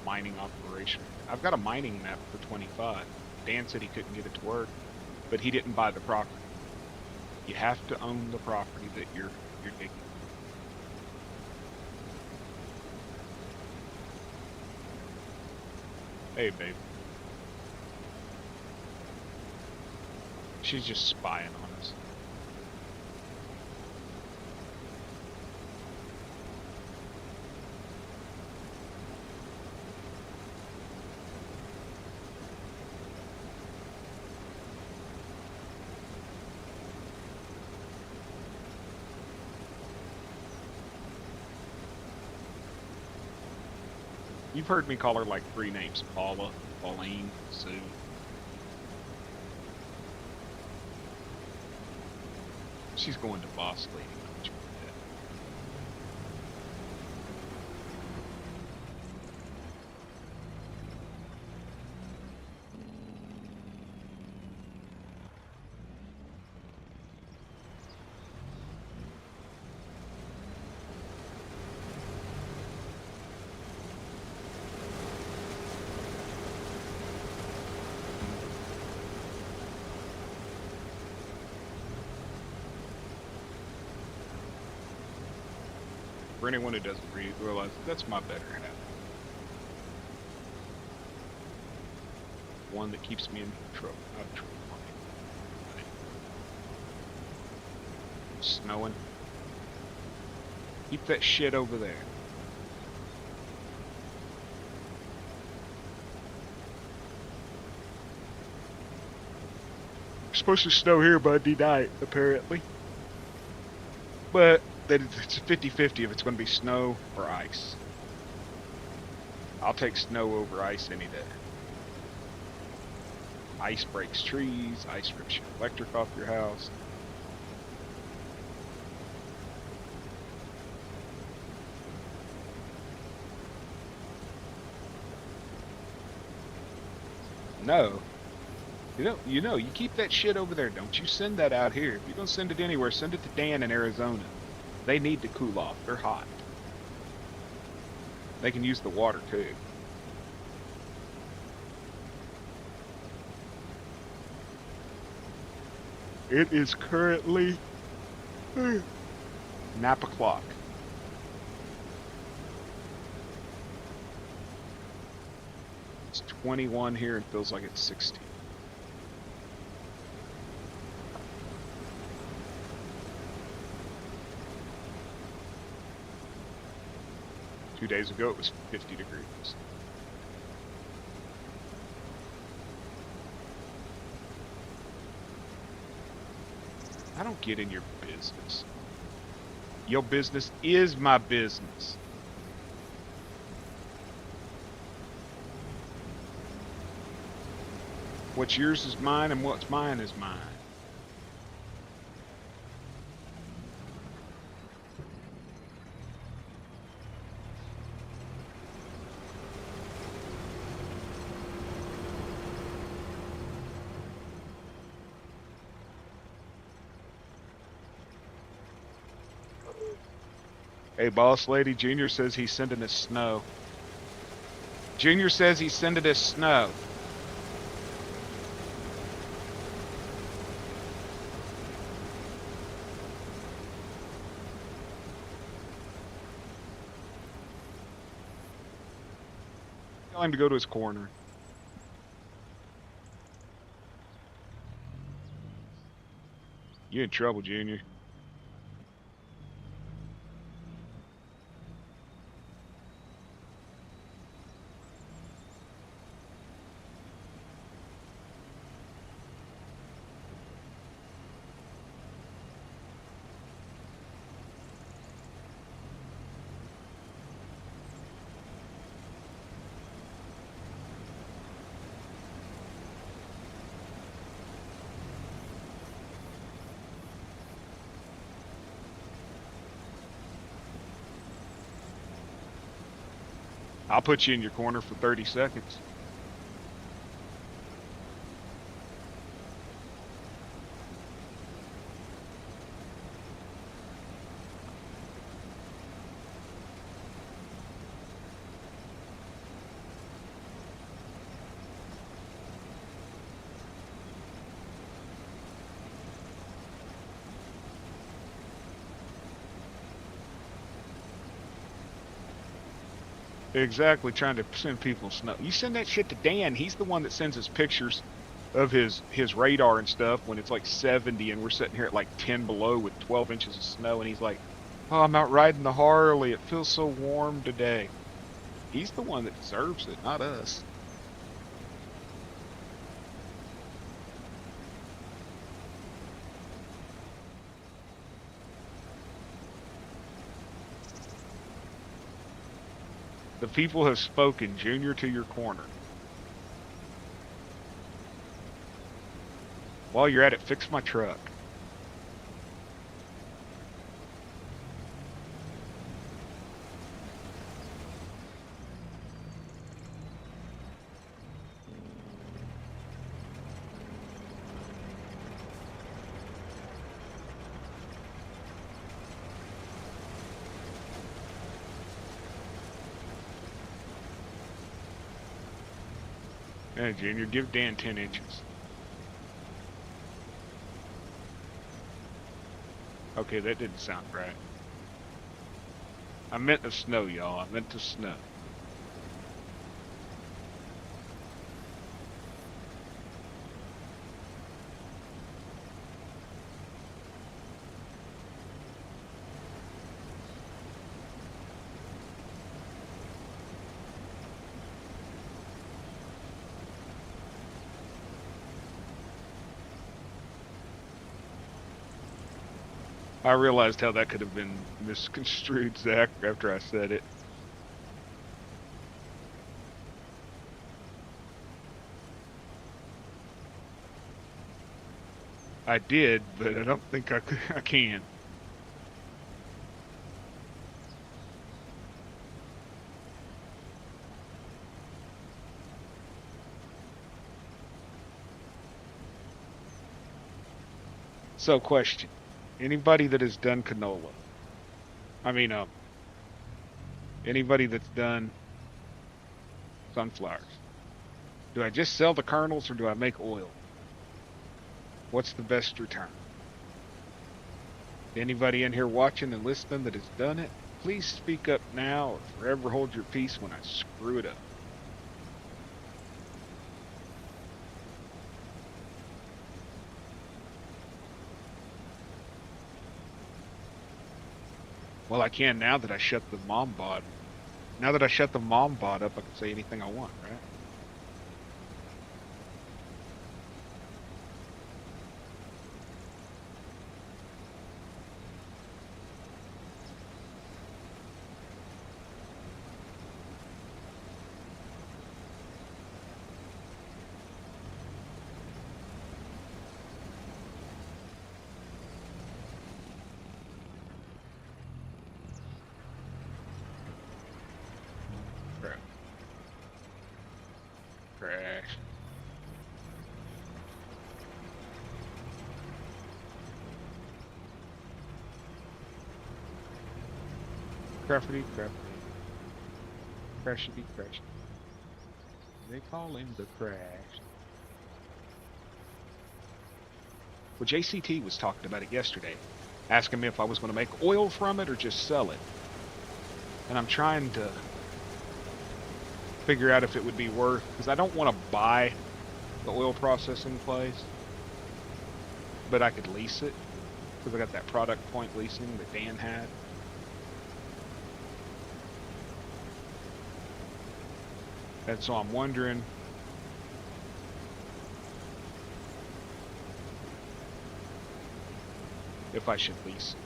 mining operation. I've got a mining map for 25. Dan said he couldn't get it to work, but he didn't buy the property. You have to own the property that you're digging. Hey, babe. She's just spying on us. You've heard me call her like 3 names: Paula, Pauline, Sue. She's going to boss lady. Don't you forget. for anyone who doesn't realize, that's my better half. One that keeps me in trouble. Out of trouble. Snowing. Keep that shit over there. It's supposed to snow here Monday night, apparently. But it's 50-50 if it's going to be snow or ice. I'll take snow over ice any day. Ice breaks trees, ice rips your electric off your house. No. You keep that shit over there. Don't you send that out here. If you're going to send it anywhere, send it to Dan in Arizona. They need to cool off. They're hot. They can use the water too. It is currently nap o'clock. It's 21 here and feels like it's 16. Two days ago, it was 50 degrees. I don't get in your business. Your business is my business. What's yours is mine, and what's mine is mine. Hey, boss lady, Junior says he's sending us snow. Junior says he's sending us snow. Tell him to go to his corner. You in trouble, Junior. I'll put you in your corner for 30 seconds. Exactly, trying to send people snow. You send that shit to Dan. He's the one that sends us pictures of his radar and stuff when it's like 70 and we're sitting here at like 10 below with 12 inches of snow, and he's like, oh, I'm out riding the Harley. It feels so warm today. He's the one that deserves it, not us. The people have spoken. Junior, to your corner. While you're at it, fix my truck. Yeah, Junior, give Dan 10 inches. Okay, that didn't sound right. I meant to snow, y'all. I meant to snow. I realized how that could have been misconstrued, Zach, after I said it. I did, but I don't think I can. So, question. Anybody that has done canola, I mean, anybody that's done sunflowers, do I just sell the kernels or do I make oil? What's the best return? Anybody in here watching and listening that has done it, please speak up now or forever hold your peace when I screw it up. Well, I can now that I shut the mom bot. Now that I shut the mom bot up, I can say anything I want, right? Crap. Crash. Craffity, craffity. Crashity, crashity. They call him the Crash. Well, JCT was talking about it yesterday, asking me if I was going to make oil from it or just sell it. And I'm trying to figure out if it would be worth, because I don't want to buy the oil processing place, but I could lease it, because I got that product point leasing that Dan had. And so I'm wondering if I should lease it.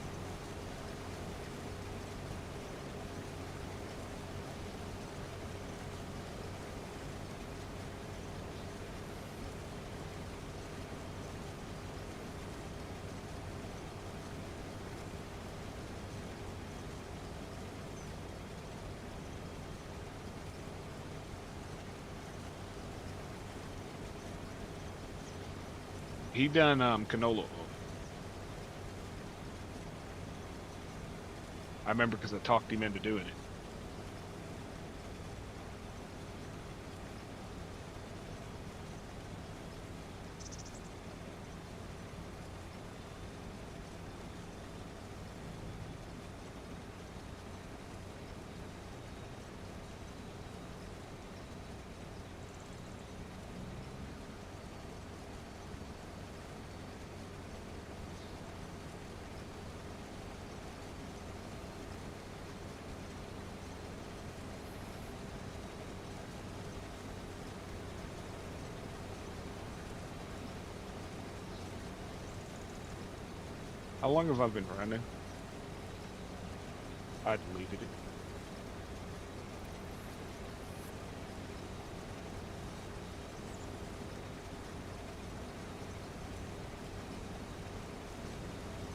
He done canola oil. I remember because I talked him into doing it. How long have I been running? I deleted it.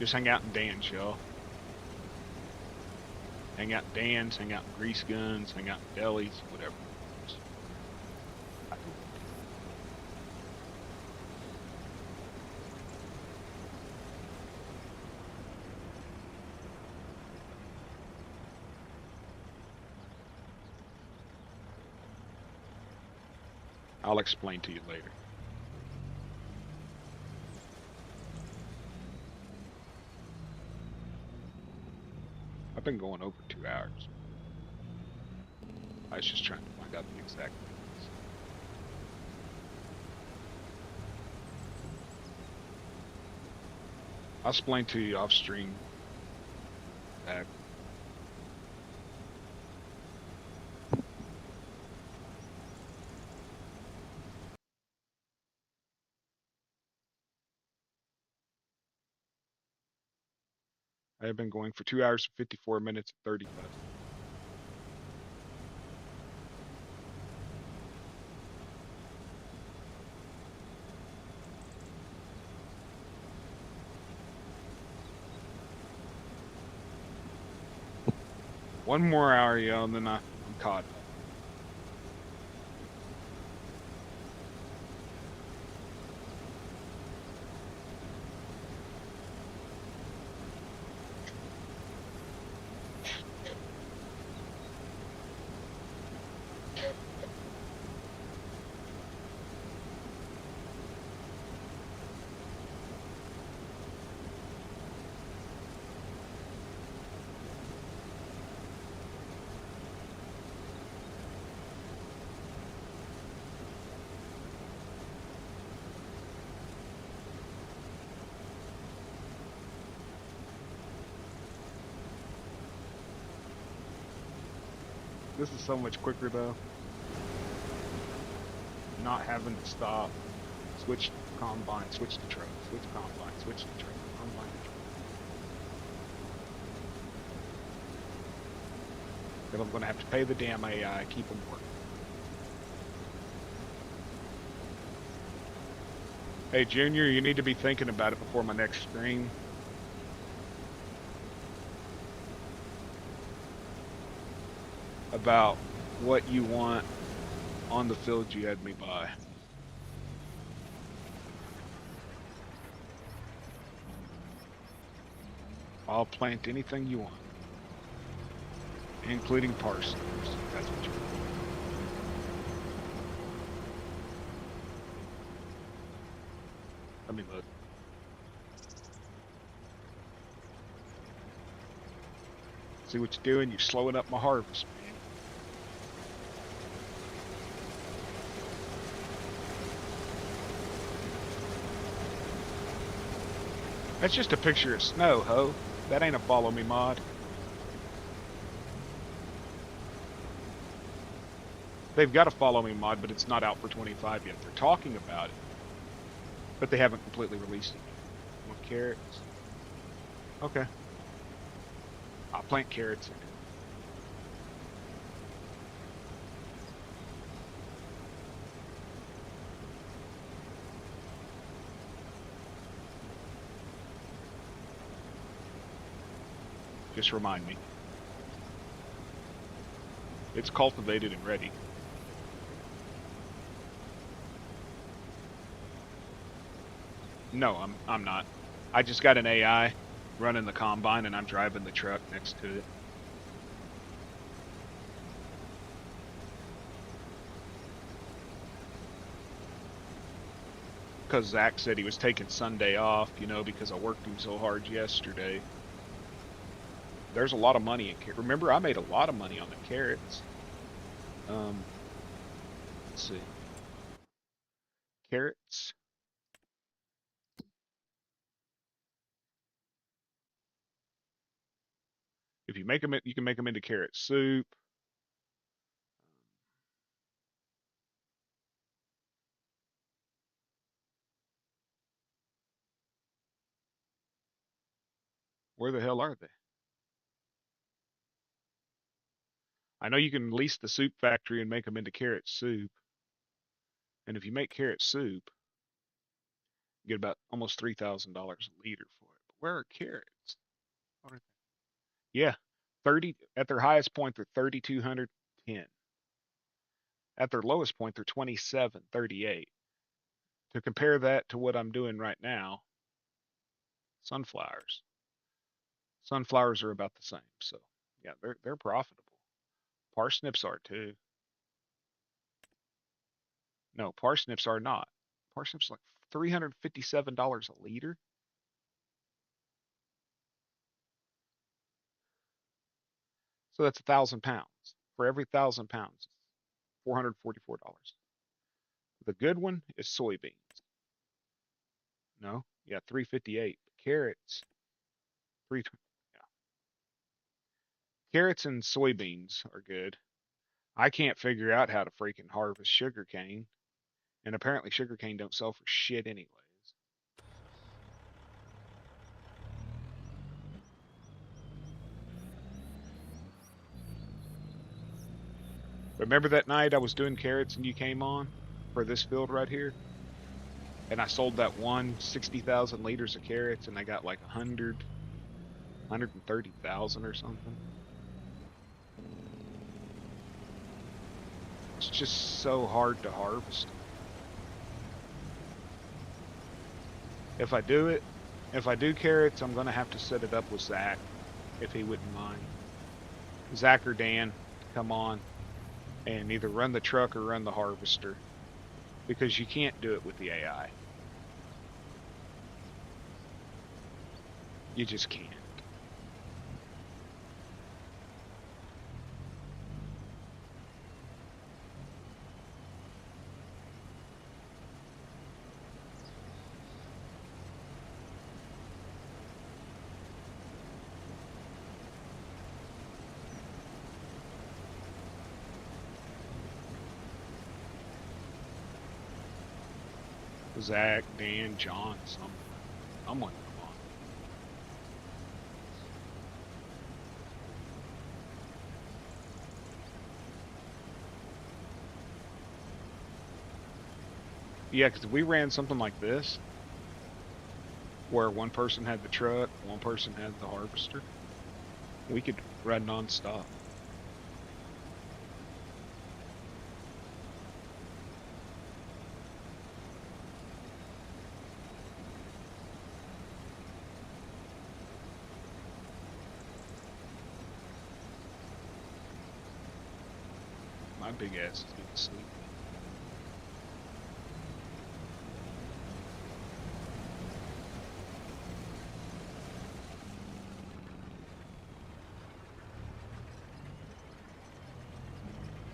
Just hang out in Dan's, y'all. Hang out in Dan's, hang out in Grease Guns, hang out in delis, whatever. I'll explain to you later. I've been going over 2 2 hours. I was just trying to find out the exact things. I'll explain to you off stream. Back. I have been going for 2 hours and 54 minutes and 35. One more hour, yo, and then I'm caught. This is so much quicker though. Not having to stop, switch combine, switch to truck, switch combine, switch to truck, combine to truck. Then I'm gonna have to pay the damn AI, keep them working. Hey Junior, you need to be thinking about it before my next stream. About what you want on the field you had me buy. I'll plant anything you want, including parsnips. That's what you want. Let me look. See what you're doing? You're slowing up my harvest, man. That's just a picture of snow, ho. That ain't a follow me mod. They've got a follow me mod, but it's not out for 25 yet. They're talking about it, but they haven't completely released it yet. Want carrots? Okay. I'll plant carrots in it. Just remind me. It's cultivated and ready. No, I'm not. I just got an AI running the combine and I'm driving the truck next to it. Because Zach said he was taking Sunday off, you know, because I worked him so hard yesterday. There's a lot of money in carrots. Remember, I made a lot of money on the carrots. Let's see. Carrots. If you make them, you can make them into carrot soup. Where the hell are they? I know you can lease the soup factory and make them into carrot soup. And if you make carrot soup, you get about almost $3,000 a liter for it. But where are carrots? Yeah, 30 at their highest point they're 3,210. At their lowest point they're 2738. To compare that to what I'm doing right now, sunflowers. Sunflowers are about the same. So yeah, they're profitable. Parsnips are too. No, parsnips are not. Parsnips like $357 a liter. So that's 1,000 pounds. For every 1,000 pounds, $444. The good one is soybeans. No, yeah, 358. Carrots, three. Yeah, carrots and soybeans are good. I can't figure out how to freaking harvest sugarcane, and apparently sugarcane don't sell for shit anyways. Remember that night I was doing carrots and you came on for this field right here? And I sold that one 60,000 liters of carrots and I got like 130,000 or something. It's just so hard to harvest. If I do it, if I do carrots, I'm going to have to set it up with Zach, if he wouldn't mind. Zach or Dan, come on and either run the truck or run the harvester, because you can't do it with the AI. You just can't. Zach, Dan, John, someone come on. Yeah, because if we ran something like this, where one person had the truck, one person had the harvester, we could run non-stop. My big ass is getting sleepy.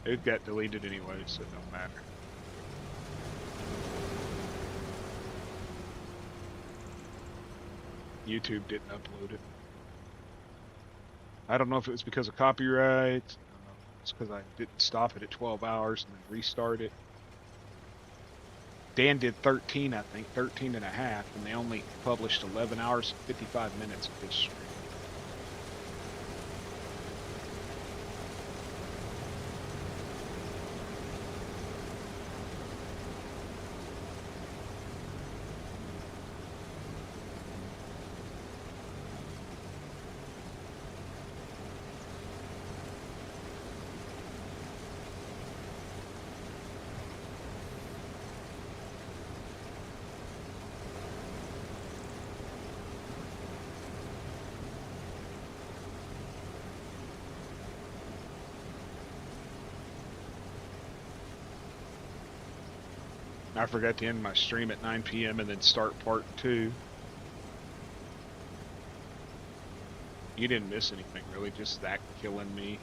It got deleted anyway, so it don't matter. YouTube didn't upload it. I don't know if it was because of copyright. It's because I didn't stop it at 12 hours and then restart it. Dan did 13, I think, 13 and a half, and they only published 11 hours and 55 minutes of his stream. I forgot to end my stream at 9 p.m. and then start part 2. You didn't miss anything, really. Just Zach killing me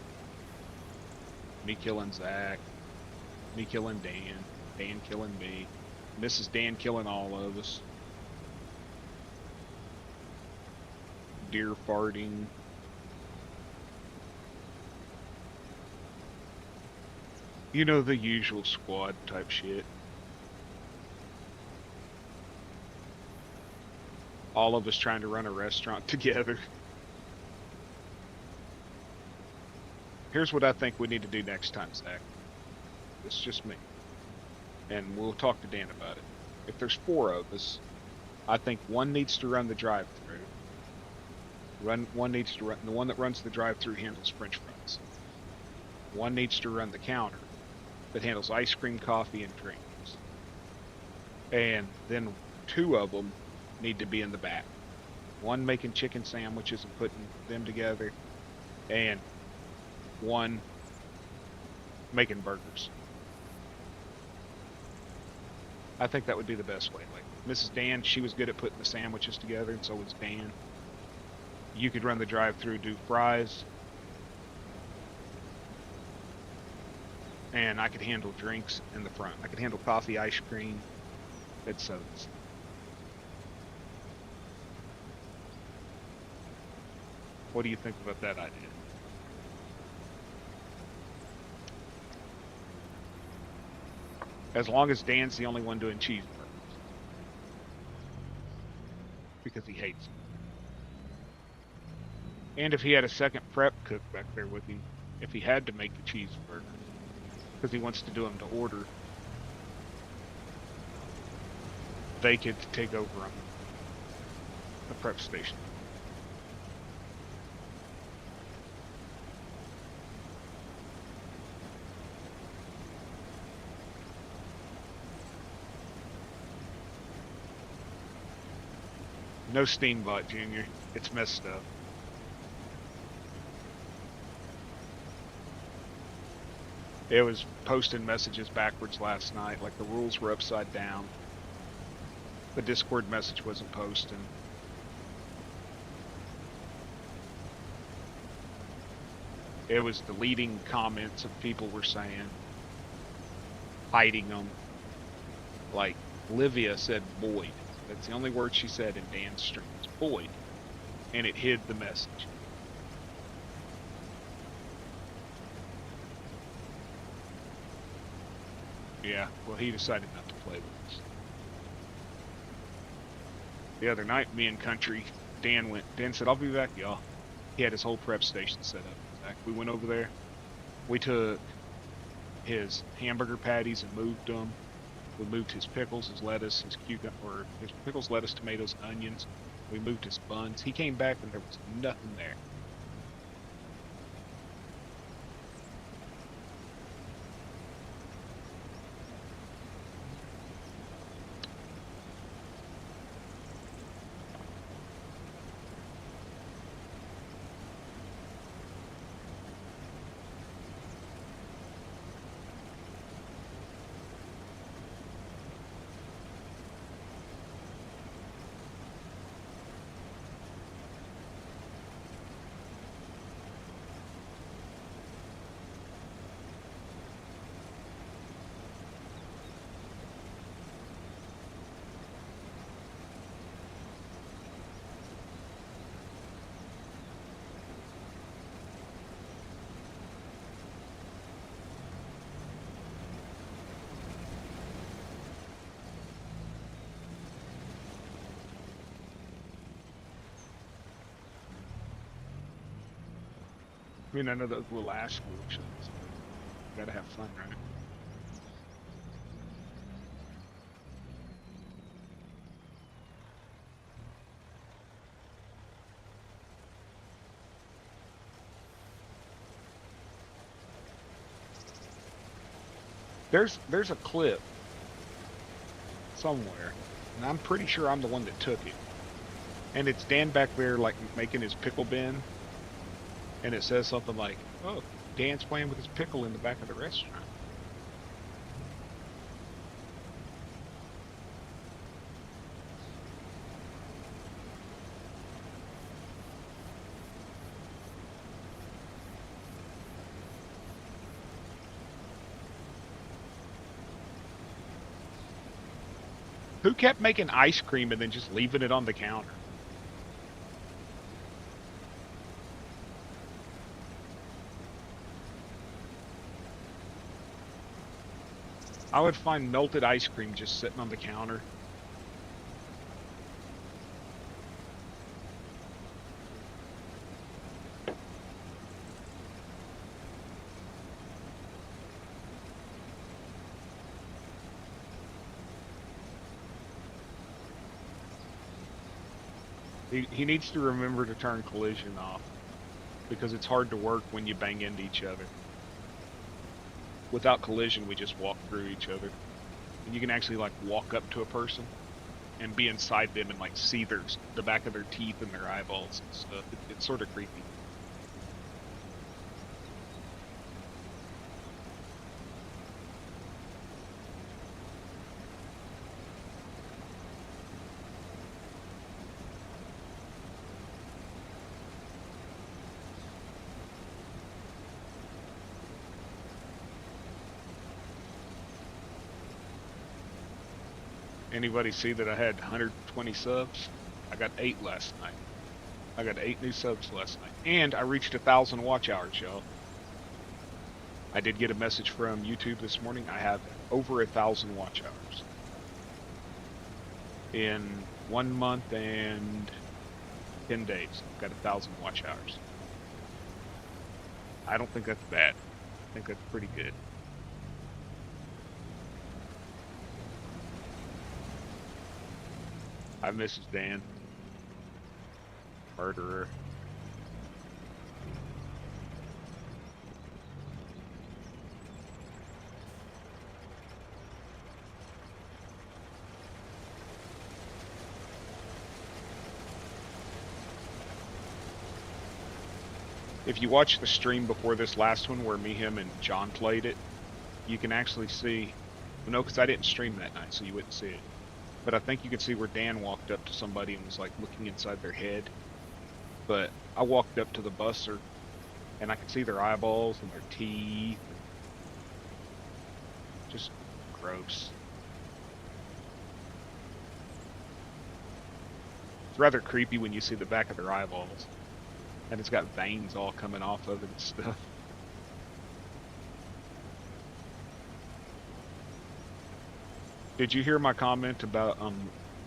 killing Zach, me killing Dan, Dan killing me, Mrs. Dan killing all of us, deer farting. You know, the usual squad type shit. All of us trying to run a restaurant together. Here's what I think we need to do next time, Zach. It's just me. And we'll talk to Dan about it. If there's 4 of us, I think one needs to run the drive-through. One needs to run, the one that runs the drive-through handles French fries. One needs to run the counter that handles ice cream, coffee, and drinks. And then 2 of them need to be in the back. One making chicken sandwiches and putting them together, and one making burgers. I think that would be the best way. Like Mrs. Dan, she was good at putting the sandwiches together, and so was Dan. You could run the drive-through, do fries, and I could handle drinks in the front. I could handle coffee, ice cream, and sodas. What do you think about that idea? As long as Dan's the only one doing cheeseburgers. Because he hates them. And if he had a second prep cook back there with him, if he had to make the cheeseburgers, because he wants to do them to order, they could take over on the prep station. No Steambot, Junior. It's messed up. It was posting messages backwards last night, like the rules were upside down. The Discord message wasn't posting. It was deleting comments of people were saying, hiding them. Like, Livia said void. That's the only word she said in Dan's stream. It's void. And it hid the message. Yeah, well, he decided not to play with us. The other night, me and Country, Dan said, I'll be back, y'all. He had his whole prep station set up. We went over there. We took his hamburger patties and moved them. We moved his pickles, his lettuce, his cucumber, his pickles, lettuce, tomatoes, and onions. We moved his buns. He came back and there was nothing there. I mean, I know those little ash solutions. Gotta have fun, right? There's a clip somewhere, and I'm pretty sure I'm the one that took it. And it's Dan back there, like, making his pickle bin. And it says something like, oh, Dan's playing with his pickle in the back of the restaurant. Who kept making ice cream and then just leaving it on the counter? I would find melted ice cream just sitting on the counter. He needs to remember to turn collision off, because it's hard to work when you bang into each other. Without collision, we just walk through each other. And you can actually, like, walk up to a person and be inside them and, like, see the back of their teeth and their eyeballs and stuff. It's sort of creepy. Anybody see that I had 120 subs? I got 8 last night. I got 8 new subs last night. And I reached 1,000 watch hours, y'all. I did get a message from YouTube this morning. I have over 1,000 watch hours. In 1 month and 10 days, I've got 1,000 watch hours. I don't think that's bad. I think that's pretty good. Hi, Mrs. Dan. Murderer. If you watch the stream before this last one where me, him, and John played it, you can actually see, well, no, because I didn't stream that night, so you wouldn't see it. But I think you can see where Dan walked up to somebody and was like looking inside their head. But I walked up to the busser and I could see their eyeballs and their teeth. Just gross. It's rather creepy when you see the back of their eyeballs. And it's got veins all coming off of it and stuff. Did you hear my comment about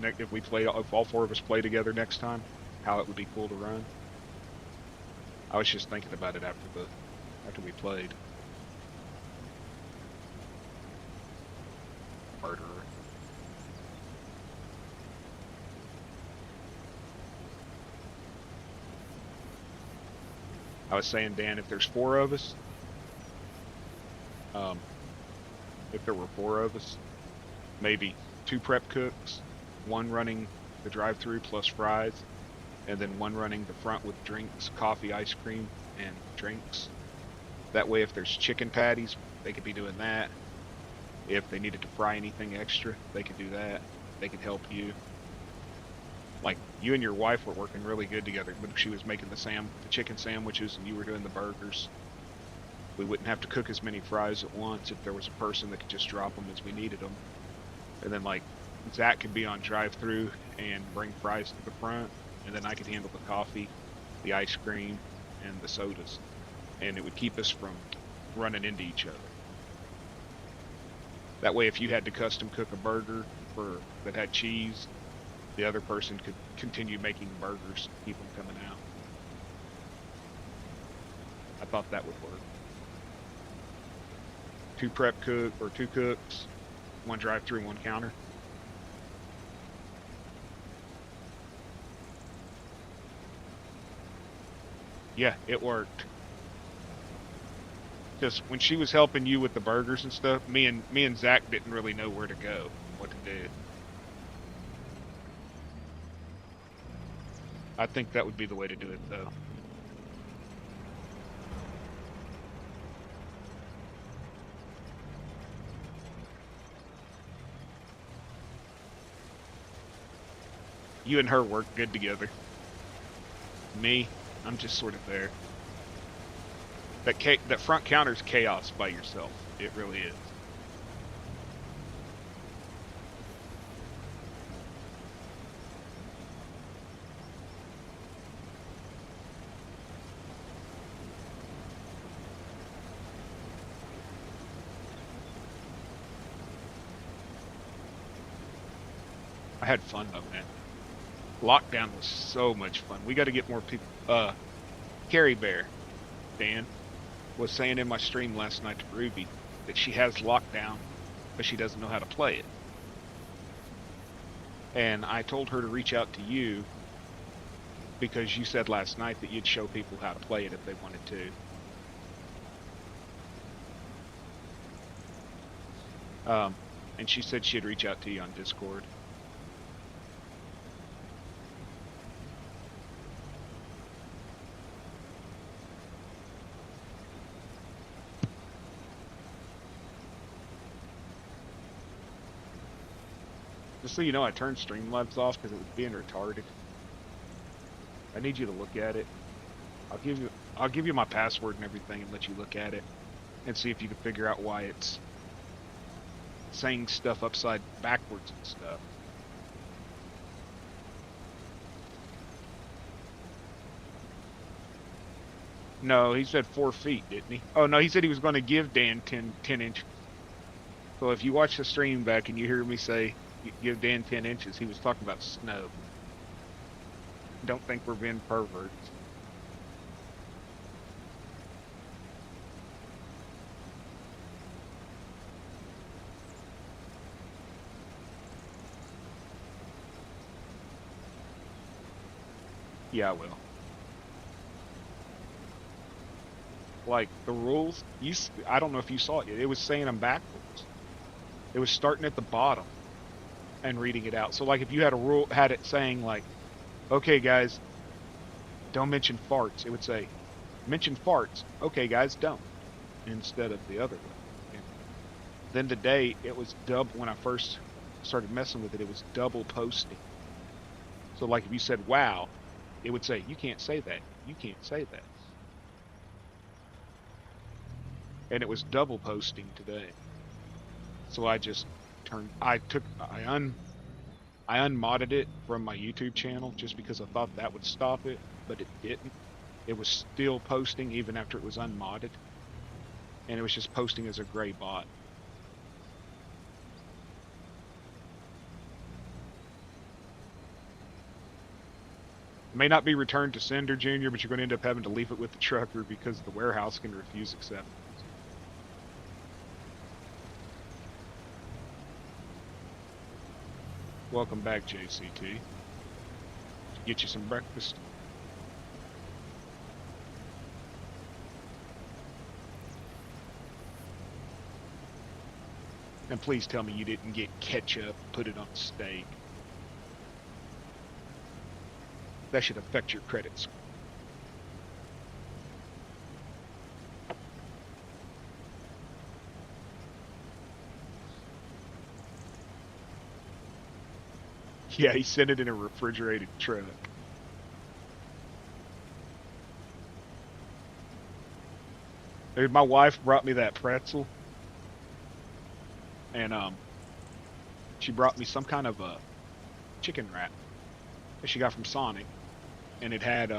if all 4 of us play together next time, how it would be cool to run? I was just thinking about it after we played. Murderer. I was saying, Dan, if there's 4 of us, if there were 4 of us, maybe 2 prep cooks, 1 running the drive-through plus fries, and then 1 running the front with drinks, coffee, ice cream, and drinks. That way, if there's chicken patties, they could be doing that. If they needed to fry anything extra, they could do that. They could help you. Like, you and your wife were working really good together, but if she was making the chicken sandwiches and you were doing the burgers, we wouldn't have to cook as many fries at once if there was a person that could just drop them as we needed them. And then, like, Zach could be on drive-through and bring fries to the front, and then I could handle the coffee, the ice cream, and the sodas. And it would keep us from running into each other. That way, if you had to custom cook a burger that had cheese, the other person could continue making burgers, keep them coming out. I thought that would work. 2 cooks, 1 drive-through, 1 counter. Yeah, it worked. Just when she was helping you with the burgers and stuff, me and Zach didn't really know where to go, what to do. I think that would be the way to do it, though. You and her work good together. Me, I'm just sort of there. That front counter's chaos by yourself. It really is. I had fun though, man. Lockdown was so much fun. We got to get more people. Carrie Bear, Dan, was saying in my stream last night to Ruby that she has Lockdown, but she doesn't know how to play it. And I told her to reach out to you because you said last night that you'd show people how to play it if they wanted to. And she said she'd reach out to you on Discord. Just so you know, I turned Streamlabs off because it was being retarded. I need you to look at it. I'll give you my password and everything and let you look at it and see if you can figure out why it's saying stuff backwards and stuff. No, he said 4 feet, didn't he? Oh no, he said he was going to give Dan 10 inches. So if you watch the stream back and you hear me say give Dan 10 inches, he was talking about snow. Don't think we're being perverts. Yeah, I will. Like the rules, I don't know if you saw it yet. It was saying them backwards. It was starting at the bottom and reading it out. So like if you had a rule, had it saying like, okay guys, don't mention farts, it would say, mention farts. Okay guys, don't. Instead of the other way. And then today it was double. When I first started messing with it, it was double posting. So like if you said wow, it would say you can't say that. You can't say that. And it was double posting today. So I just I unmodded it from my YouTube channel just because I thought that would stop it, but it didn't. It was still posting even after it was unmodded. And it was just posting as a gray bot. It may not be returned to sender, Junior, but you're going to end up having to leave it with the trucker because the warehouse can refuse acceptance. Welcome back, JCT. Get you some breakfast. And please tell me you didn't get ketchup, put it on steak. That should affect your credit score. Yeah, he sent it in a refrigerated truck. Dude, my wife brought me that pretzel. And she brought me some kind of a chicken wrap that she got from Sonic. And it had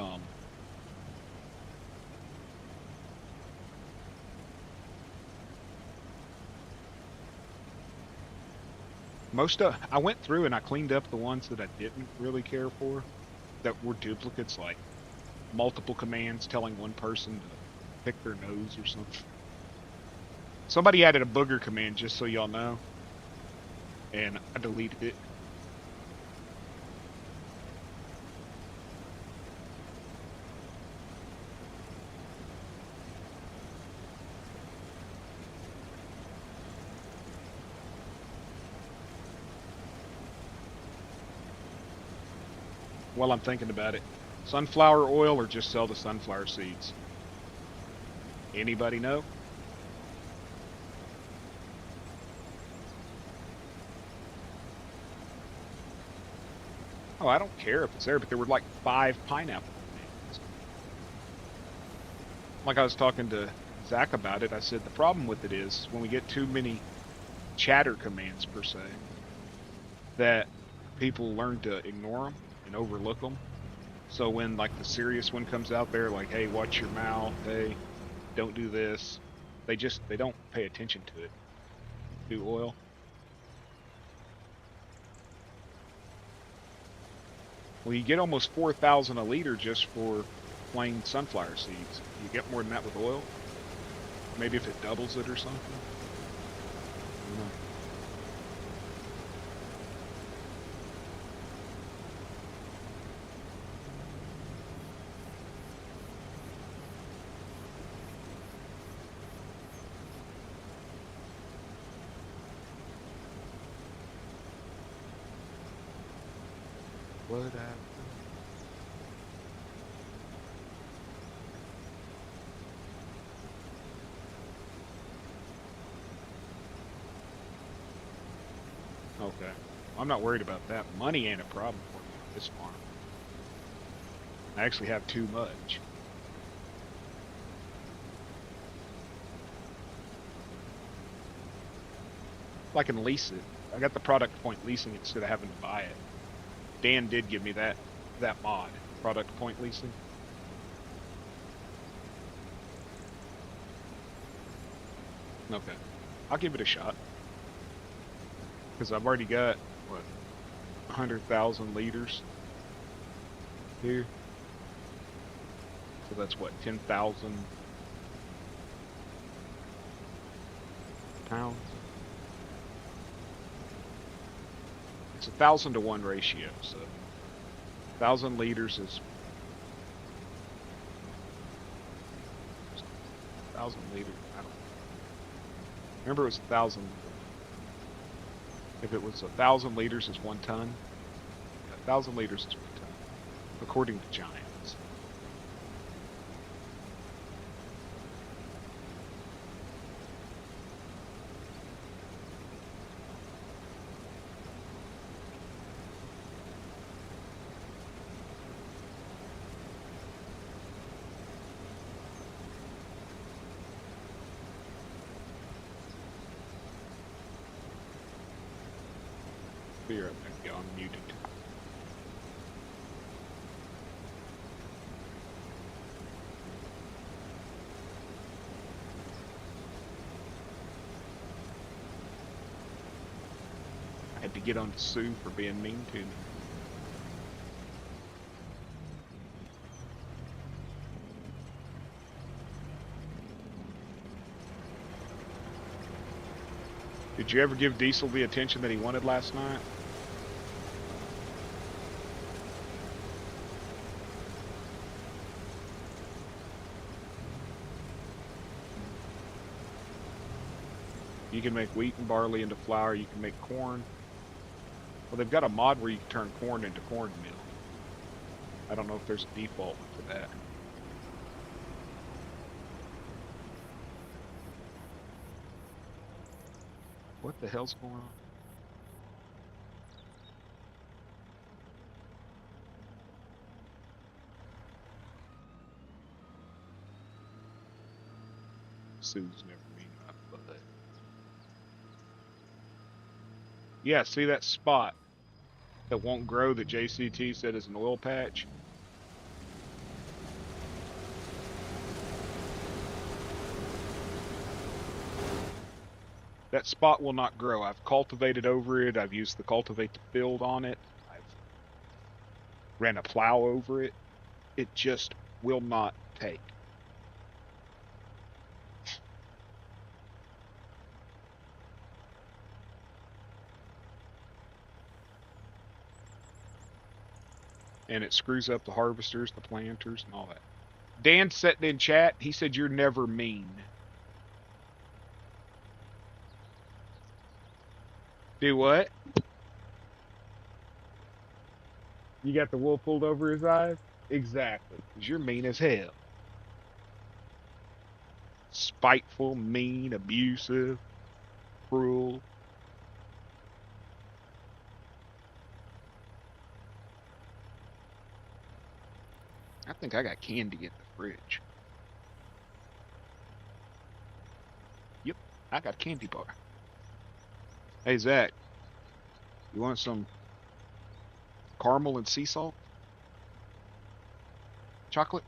I went through and I cleaned up the ones that I didn't really care for, that were duplicates, like multiple commands telling one person to pick their nose or something. Somebody added a booger command, just so y'all know, and I deleted it. While I'm thinking about it, sunflower oil or just sell the sunflower seeds? Anybody know? Oh, I don't care if it's there, but there were like 5 pineapple commands. Like I was talking to Zach about it, I said the problem with it is when we get too many chatter commands per se, that people learn to ignore them and overlook them. So when like the serious one comes out there, like, hey, watch your mouth, hey, don't do this, they don't pay attention to it. Do oil. Well, you get almost 4,000 a liter just for plain sunflower seeds. You get more than that with oil. Maybe if it doubles it or something. I don't know. What happened? Okay. I'm not worried about that. Money ain't a problem for me on this farm. I actually have too much. I can lease it. I got the product point leasing it instead of having to buy it. Dan did give me that mod, product point leasing. Okay. I'll give it a shot. Because I've already got, what, 100,000 liters here. So that's what, 10,000 pounds? It's 1,000 to 1 ratio, so 1,000 liters is 1,000 liters. I don't remember it was 1,000. If it was 1,000 liters is 1 ton. 1,000 liters is 1 ton, according to Giants. Here, there we go. I'm muted. I had to get on to Sue for being mean to me. Did you ever give Diesel the attention that he wanted last night? You can make wheat and barley into flour. You can make corn. Well, they've got a mod where you can turn corn into cornmeal. I don't know if there's a default for that. What the hell's going on? Sue's never mean my butt. Yeah, see that spot that won't grow that JCT said is an oil patch? That spot will not grow. I've cultivated over it. I've used the cultivate to build on it. I've ran a plow over it. It just will not take. And it screws up the harvesters, the planters, and all that. Dan said in chat, he said, "You're never mean." Do what? You got the wool pulled over his eyes? Exactly. Because you're mean as hell. Spiteful, mean, abusive, cruel. I think I got candy in the fridge. Yep, I got a candy bar. Hey, Zach, you want some caramel and sea salt? Chocolate?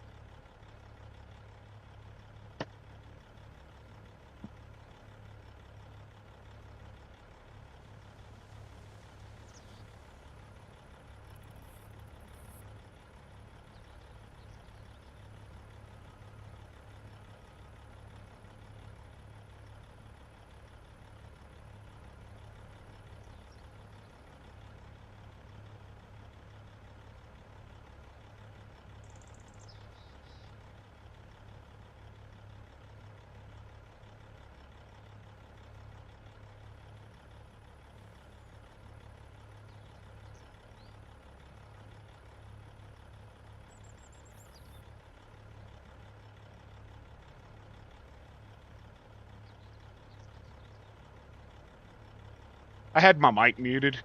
I had my mic muted,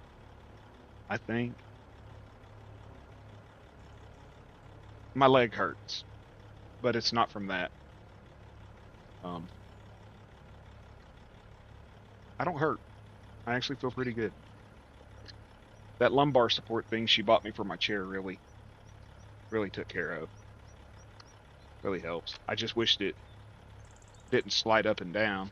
I think. My leg hurts, but it's not from that. I don't hurt. I actually feel pretty good. That lumbar support thing she bought me for my chair really took care of. Really helps. I just wished it didn't slide up and down.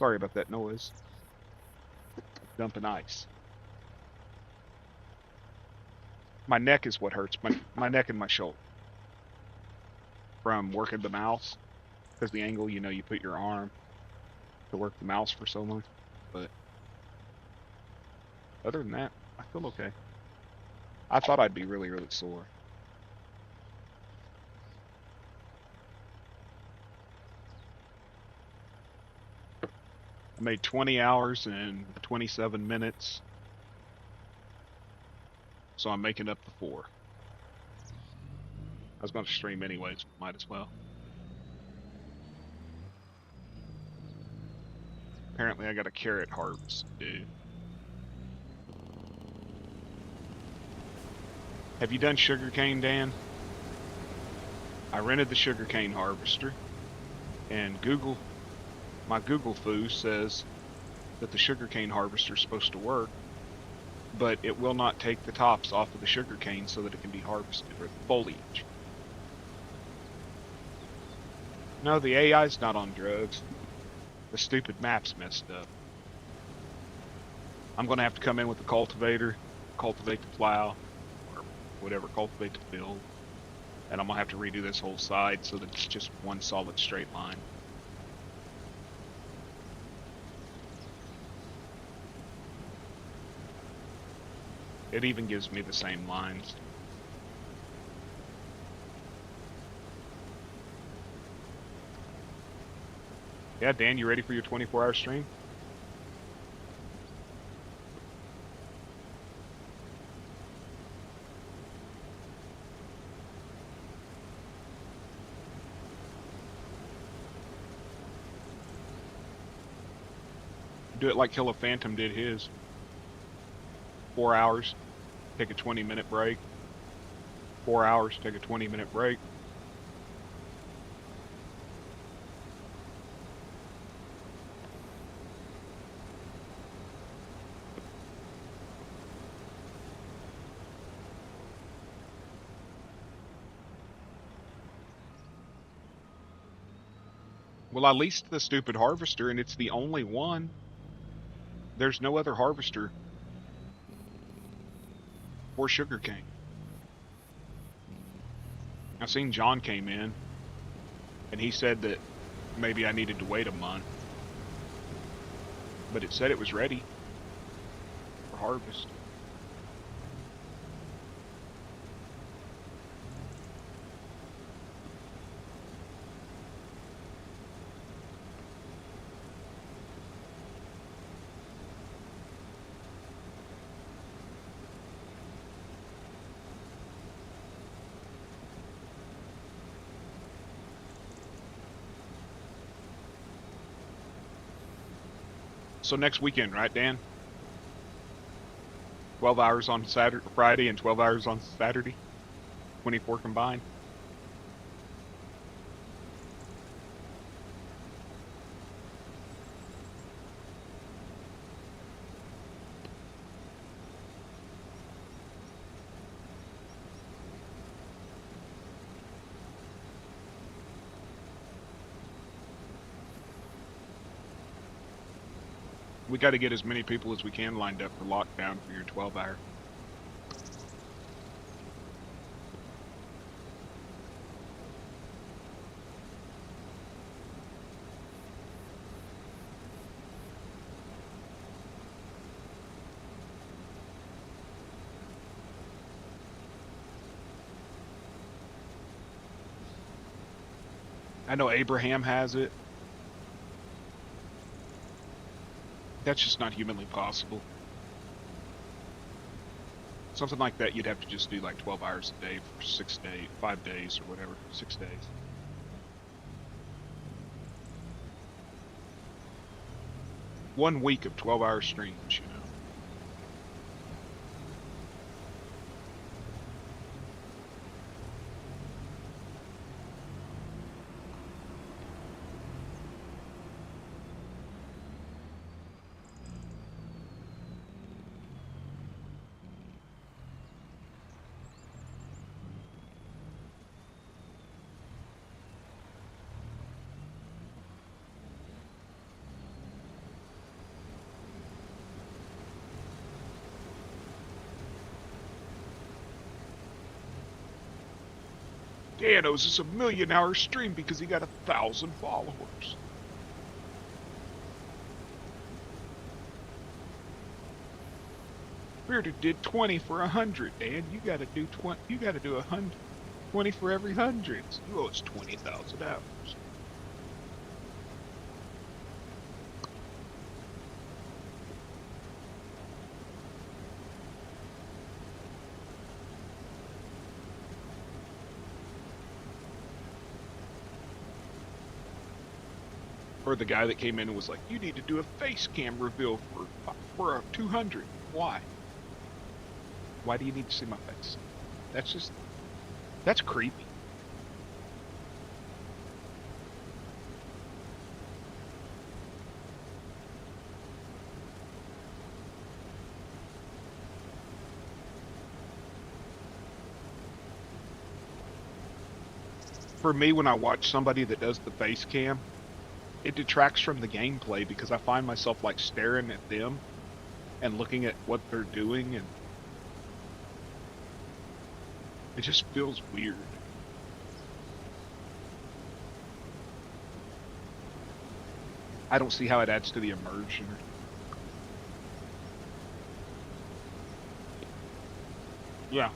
Sorry about that noise. Dumping ice. My neck is what hurts. My neck and my shoulder. From working the mouse. Because the angle, you know, you put your arm to work the mouse for so long. But other than that, I feel okay. I thought I'd be really, really sore. I made 20 hours and 27 minutes. So I'm making up the 4. I was going to stream anyways, might as well. Apparently I got a carrot harvest to do. Have you done sugarcane, Dan? I rented the sugarcane harvester, and my Google foo says that the sugarcane harvester is supposed to work, but it will not take the tops off of the sugarcane so that it can be harvested, or the foliage. No, the AI's not on drugs. The stupid map's messed up. I'm going to have to come in with the cultivator, cultivate the plow, or whatever, cultivate the field. And I'm going to have to redo this whole side so that it's just one solid straight line. It even gives me the same lines. Yeah, Dan, you ready for your 24-hour stream? Do it like Killer Phantom did his. 4 hours, take a 20-minute break. 4 hours, take a 20-minute break. Well, I leased the stupid harvester, and it's the only one. There's no other harvester for sugarcane. I seen John came in, and he said that maybe I needed to wait a month. But it said it was ready for harvest. So next weekend, right, Dan? 12 hours on Friday and 12 hours on Saturday? 24 combined? We got to get as many people as we can lined up for lockdown for your 12-hour. I know Abraham has it. That's just not humanly possible. Something like that, you'd have to just do like 12 hours a day for 6 days, 5 days, or whatever, 6 days. One week of 12-hour streams, you know. Dan owes us a $1 million stream because he got 1,000 followers. Bearded did 20 for 100, Dan. You gotta do 20. You gotta do 100, 20 for every 100. You owe us 20,000 hours. Or the guy that came in and was like, "You need to do a face cam reveal for a 200." Why? Why do you need to see my face? That's creepy. For me, when I watch somebody that does the face cam, it detracts from the gameplay because I find myself like staring at them and looking at what they're doing, and it just feels weird. I don't see how it adds to the immersion. Yeah.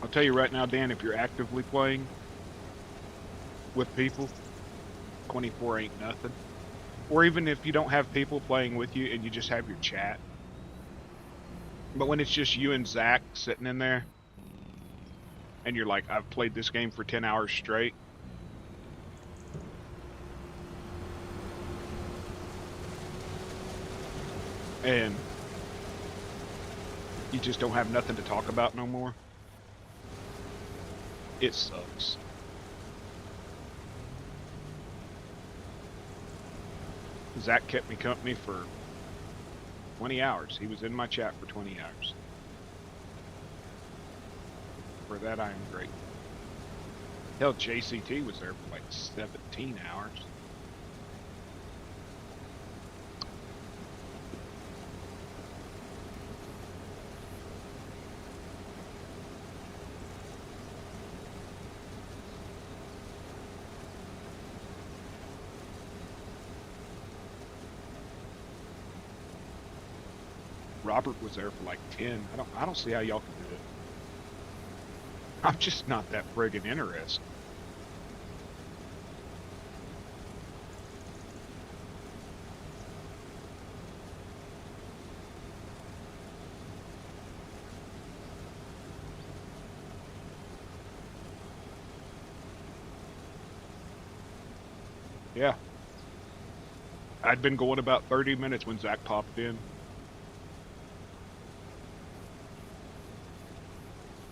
I'll tell you right now, Dan, if you're actively playing with people, 24 ain't nothing. Or even if you don't have people playing with you and you just have your chat. But when it's just you and Zach sitting in there, and you're like, I've played this game for 10 hours straight. And you just don't have nothing to talk about no more. It sucks. Zach kept me company for 20 hours. He was in my chat for 20 hours. For that, I am grateful. Hell, JCT was there for like 17 hours. Robert was there for like 10. I don't see how y'all can do it. I'm just not that friggin' interested. Yeah. I'd been going about 30 minutes when Zach popped in.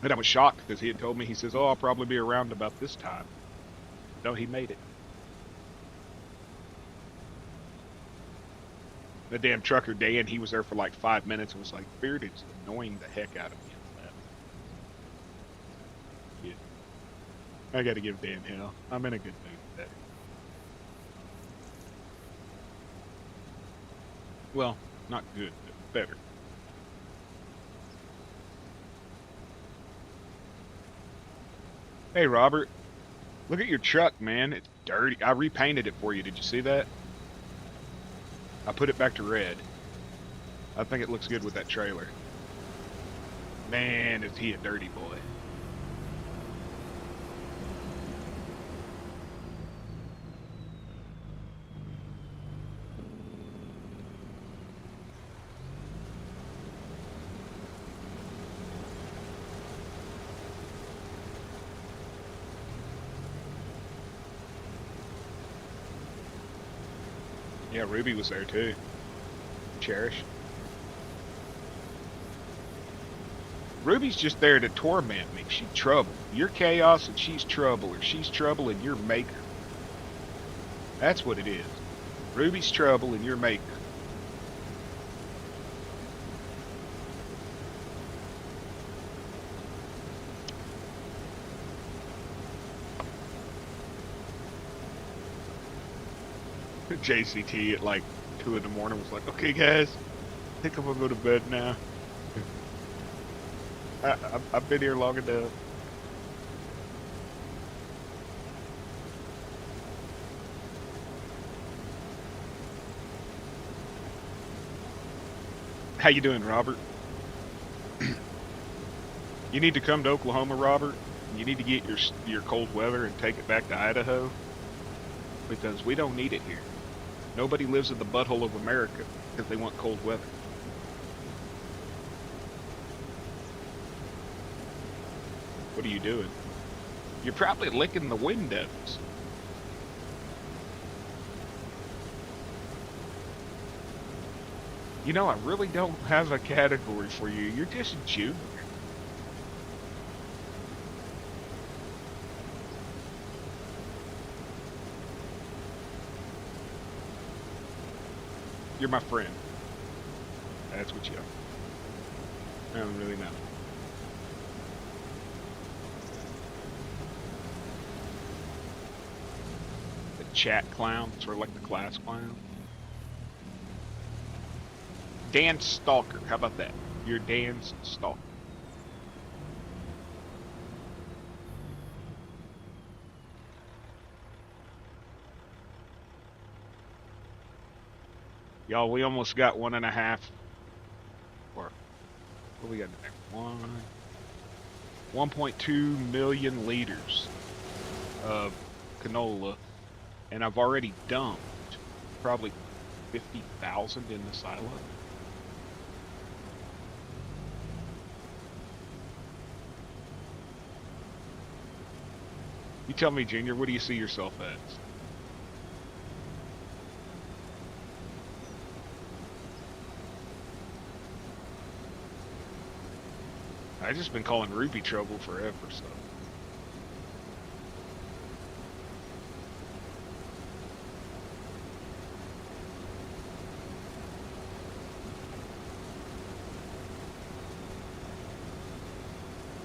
And I was shocked because he had told me, he says, "Oh, I'll probably be around about this time." No, he made it. The damn trucker Dan, he was there for like 5 minutes and was like, "Bearded's annoying the heck out of me." Yeah. I gotta give Dan hell. I'm in a good mood today. Well, not good, but better. Hey, Robert, look at your truck, man. It's dirty. I repainted it for you. Did you see that? I put it back to red. I think it looks good with that trailer. Man, is he a dirty boy. Yeah, Ruby was there too. Cherish. Ruby's just there to torment me. She's trouble. You're chaos and she's trouble, or she's trouble and you're maker. That's what it is. Ruby's trouble and you're maker. JCT at like 2 in the morning was like, okay, guys, I think I'm gonna go to bed now. I've been here long enough. How you doing, Robert? You need to come to Oklahoma, Robert. You need to get your cold weather and take it back to Idaho because we don't need it here. Nobody lives in the butthole of America because they want cold weather. What are you doing? You're probably licking the windows. You know, I really don't have a category for you. You're just Junior. You're my friend. That's what you are. I don't really know. The chat clown, sort of like the class clown. Dan Stalker. How about that? You're Dan's Stalker. Y'all, we almost got 1.5. Or what we got there? 1.2 million liters of canola, and I've already dumped probably 50,000 in the silo. You tell me, Junior, what do you see yourself as? I've just been calling Ruby trouble forever, so.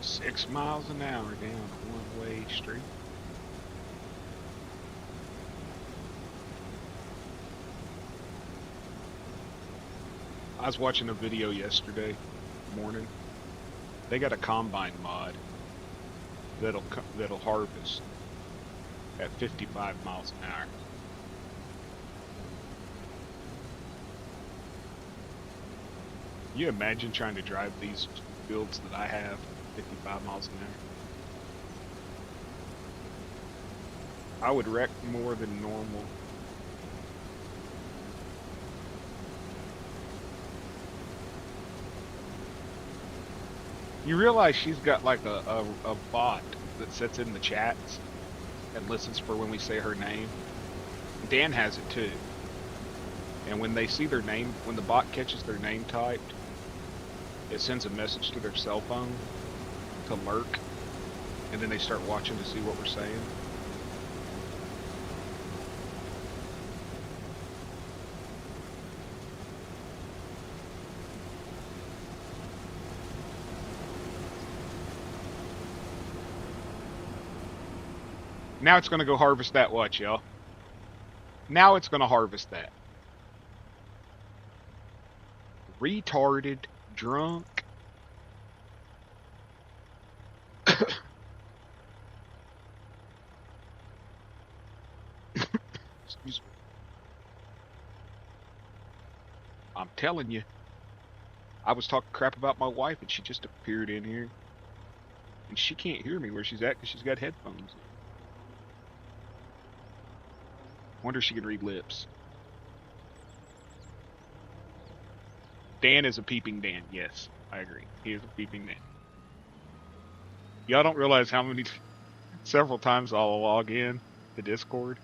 Six miles an hour down a one-way street. I was watching a video yesterday morning. They got a combine mod that'll harvest at 55 miles an hour. You imagine trying to drive these fields that I have 55 miles an hour? I would wreck more than normal. You realize she's got like a bot that sits in the chats and listens for when we say her name? Dan has it too. And when they see their name, when the bot catches their name typed, it sends a message to their cell phone to lurk, and then they start watching to see what we're saying. Now it's going to go harvest that, watch, y'all. Now it's going to harvest that. Retarded, drunk. Excuse me. I'm telling you. I was talking crap about my wife and she just appeared in here. And she can't hear me where she's at because she's got headphones. Wonder if she can read lips. Dan is a peeping Dan. Yes, I agree. He is a peeping Dan. Y'all don't realize how many, several times I'll log in to Discord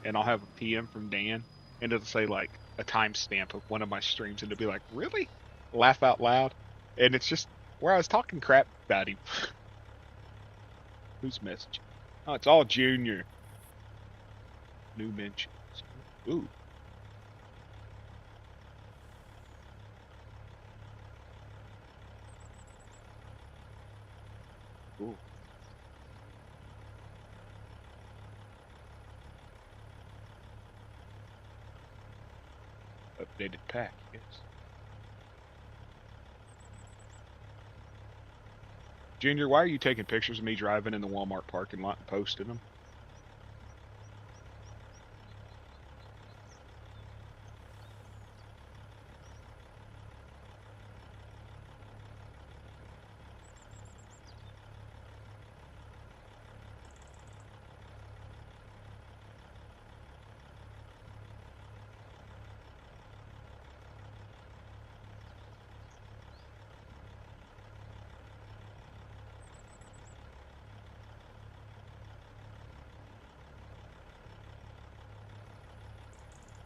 and I'll have a PM from Dan and it'll say like a timestamp of one of my streams and it'll be like, really? Laugh out loud. And it's just where I was talking crap about him. Who's messaging? Oh, it's all Junior. New mentions. Ooh. Ooh. They did pack, yes. Junior, why are you taking pictures of me driving in the Walmart parking lot and posting them?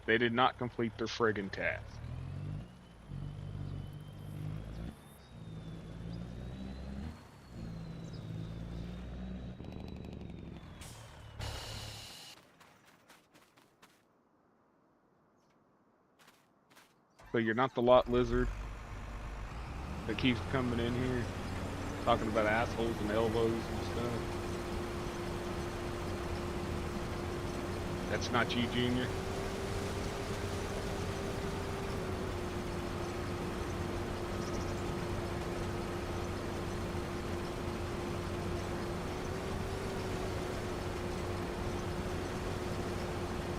They did not complete their friggin' task. So you're not the lot lizard that keeps coming in here talking about assholes and elbows and stuff? That's not you, Junior?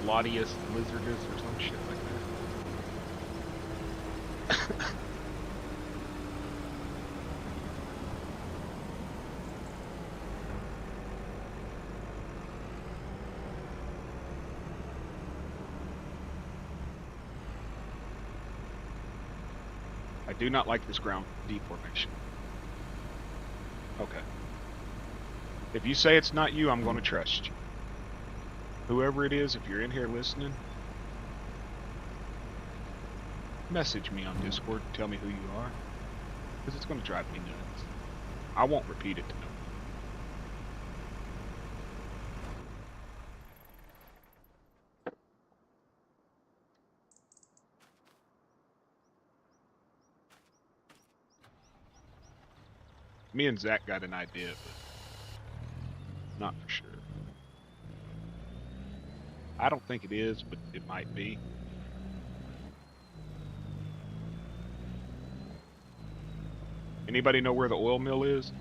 Lottius lizardus or some shit like that. I do not like this ground deformation. Okay. If you say it's not you, I'm going to trust you. Whoever it is, if you're in here listening, message me on Discord and tell me who you are, because it's going to drive me nuts. I won't repeat it to no one. Me and Zach got an idea, but not for sure. I don't think it is, but it might be. Anybody know where the oil mill is?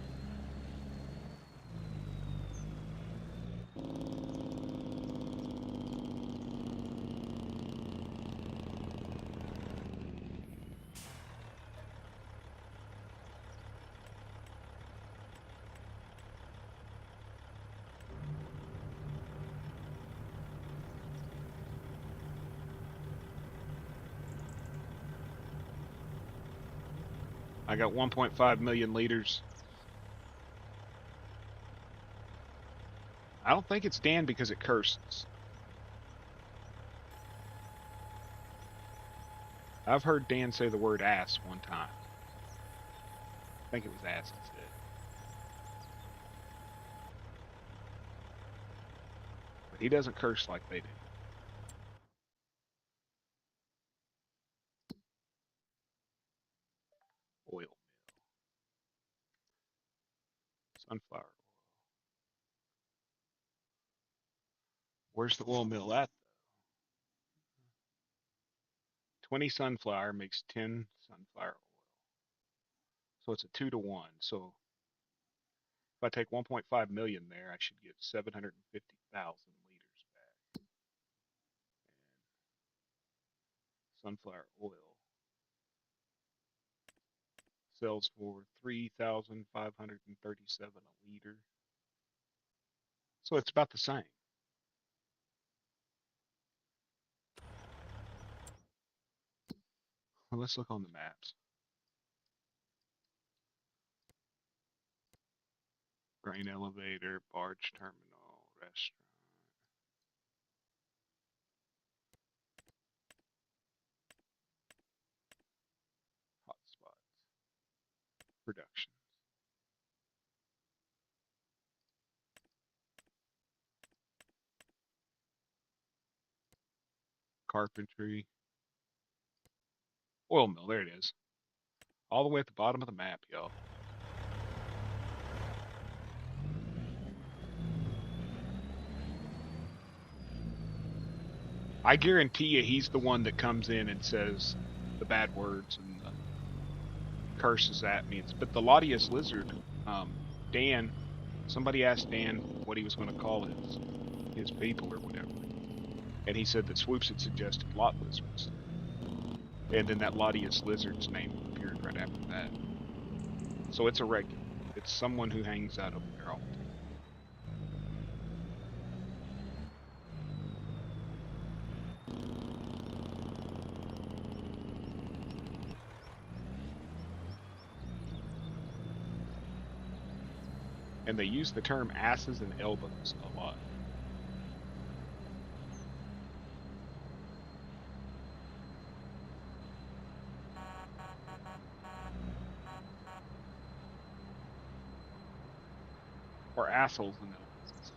I got 1.5 million liters. I don't think it's Dan because it curses. I've heard Dan say the word ass one time. I think it was ass instead. But he doesn't curse like they do. Oil mill. Sunflower oil. Where's the oil mill at? 20 sunflower makes 10 sunflower oil. So it's a 2-to-1. So if I take 1.5 million there, I should get 750,000 liters back. And sunflower oil sells for 3,537 a liter. So it's about the same. Well, let's look on the maps. Grain elevator, barge terminal, restaurant. Hotspots. Productions. Carpentry. Oil mill, there it is. All the way at the bottom of the map, y'all. I guarantee you he's the one that comes in and says the bad words and the curses at me. But the Latius lizard, Dan, somebody asked Dan what he was going to call his people or whatever, and he said that Swoops had suggested lot lizards, and then that Latius lizard's name appeared right after that. So it's a regular. It's someone who hangs out over there all the time. And they use the term asses and elbows a lot. Or assholes and elbows, I'm sorry.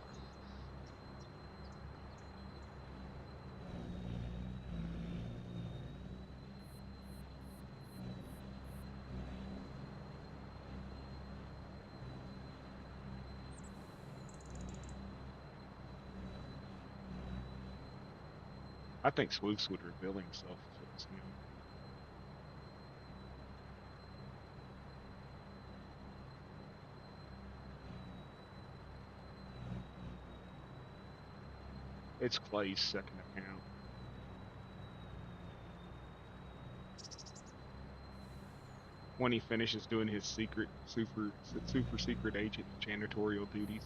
I think Swoops would reveal himself if it was him. It's Clay's second account. When he finishes doing his super secret agent janitorial duties,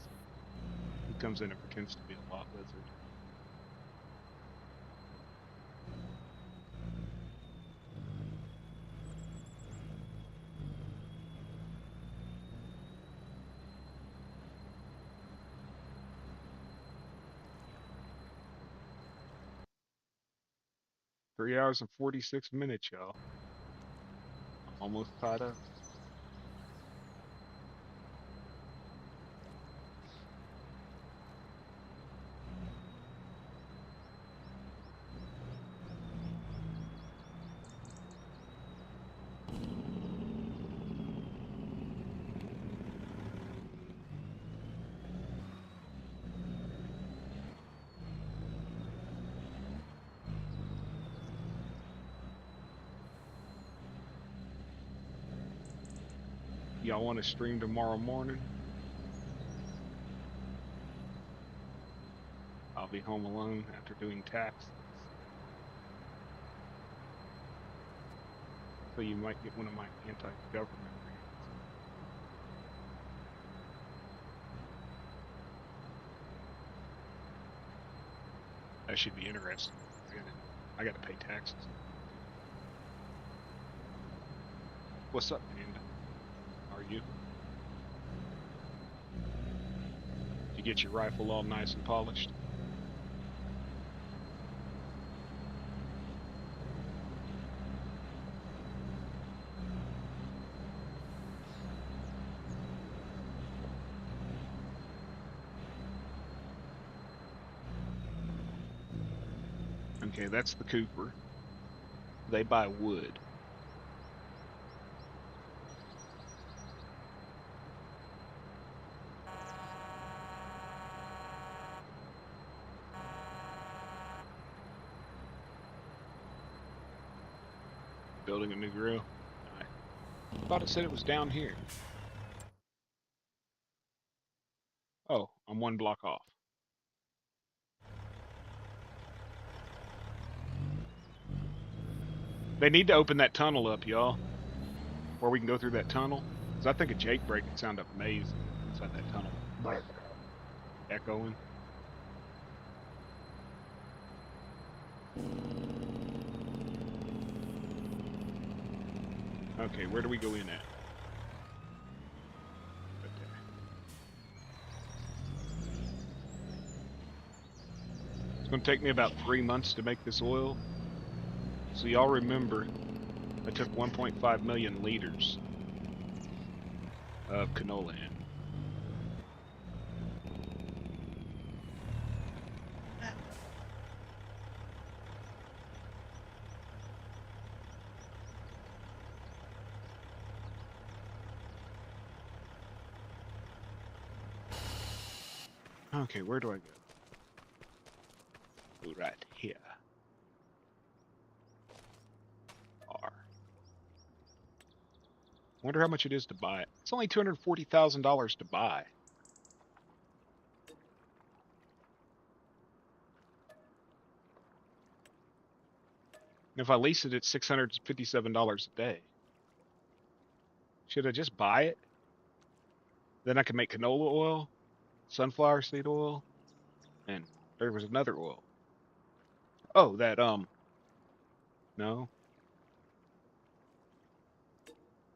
he comes in and pretends to be a lot lizard. Three hours and 46 minutes, y'all. I'm almost caught up. Y'all want to stream tomorrow morning? I'll be home alone after doing taxes. So you might get one of my anti-government rants. That should be interesting. I gotta pay taxes. What's up, Panda? How are you? Did you get your rifle all nice and polished? Okay, that's the Cooper. They buy wood. Building a new grill. I thought it said it was down here. Oh, I'm one block off. They need to open that tunnel up, y'all. Where we can go through that tunnel. Because I think a Jake break would sound amazing inside that tunnel. Echoing. Okay, where do we go in at? Okay. It's going to take me about 3 months to make this oil. So y'all remember, I took 1.5 million liters of canola in. Okay, where do I go? Go right here. Wonder how much it is to buy it. It's only $240,000 to buy. And if I lease it, it's $657 a day. Should I just buy it? Then I can make canola oil, sunflower seed oil, and there was another oil. Oh, that no.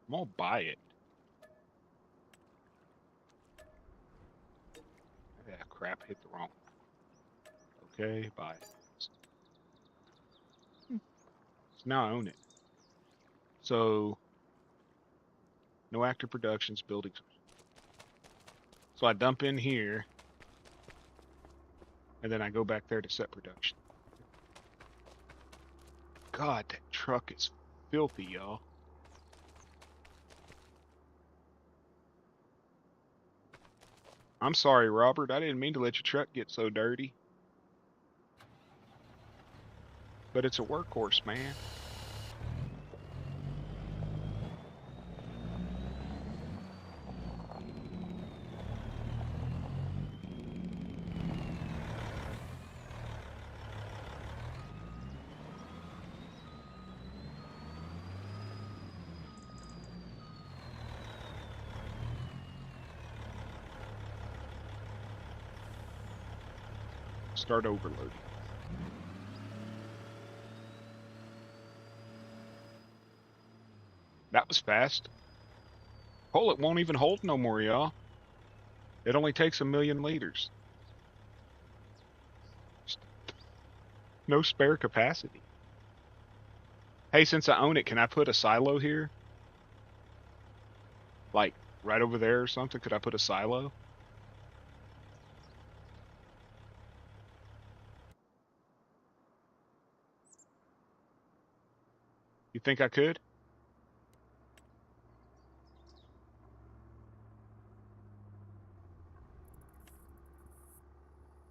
I'm gonna buy it. Yeah, crap, hit the wrong. Okay, buy. So now I own it. So no active productions, buildings. So I dump in here, and then I go back there to set production. God, that truck is filthy, y'all. I'm sorry, Robert. I didn't mean to let your truck get so dirty. But it's a workhorse, man. Start overloading. That was fast. Oh, it won't even hold no more, y'all. It only takes 1,000,000 liters. No spare capacity. Hey, since I own it, can I put a silo here? Like, right over there or something? Could I put a silo? You think I could?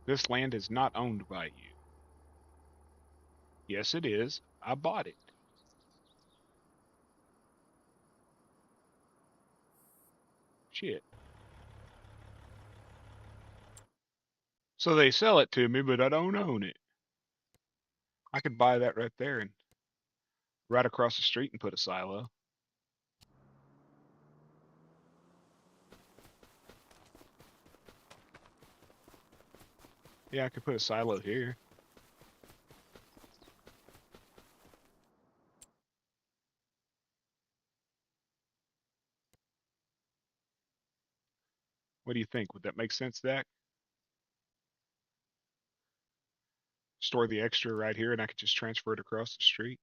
This land is not owned by you. Yes, it is. I bought it. Shit. So they sell it to me, but I don't own it. I could buy that right there and right across the street and put a silo. Yeah, I could put a silo here. What do you think? Would that make sense, Zach? Store the extra right here and I could just transfer it across the street.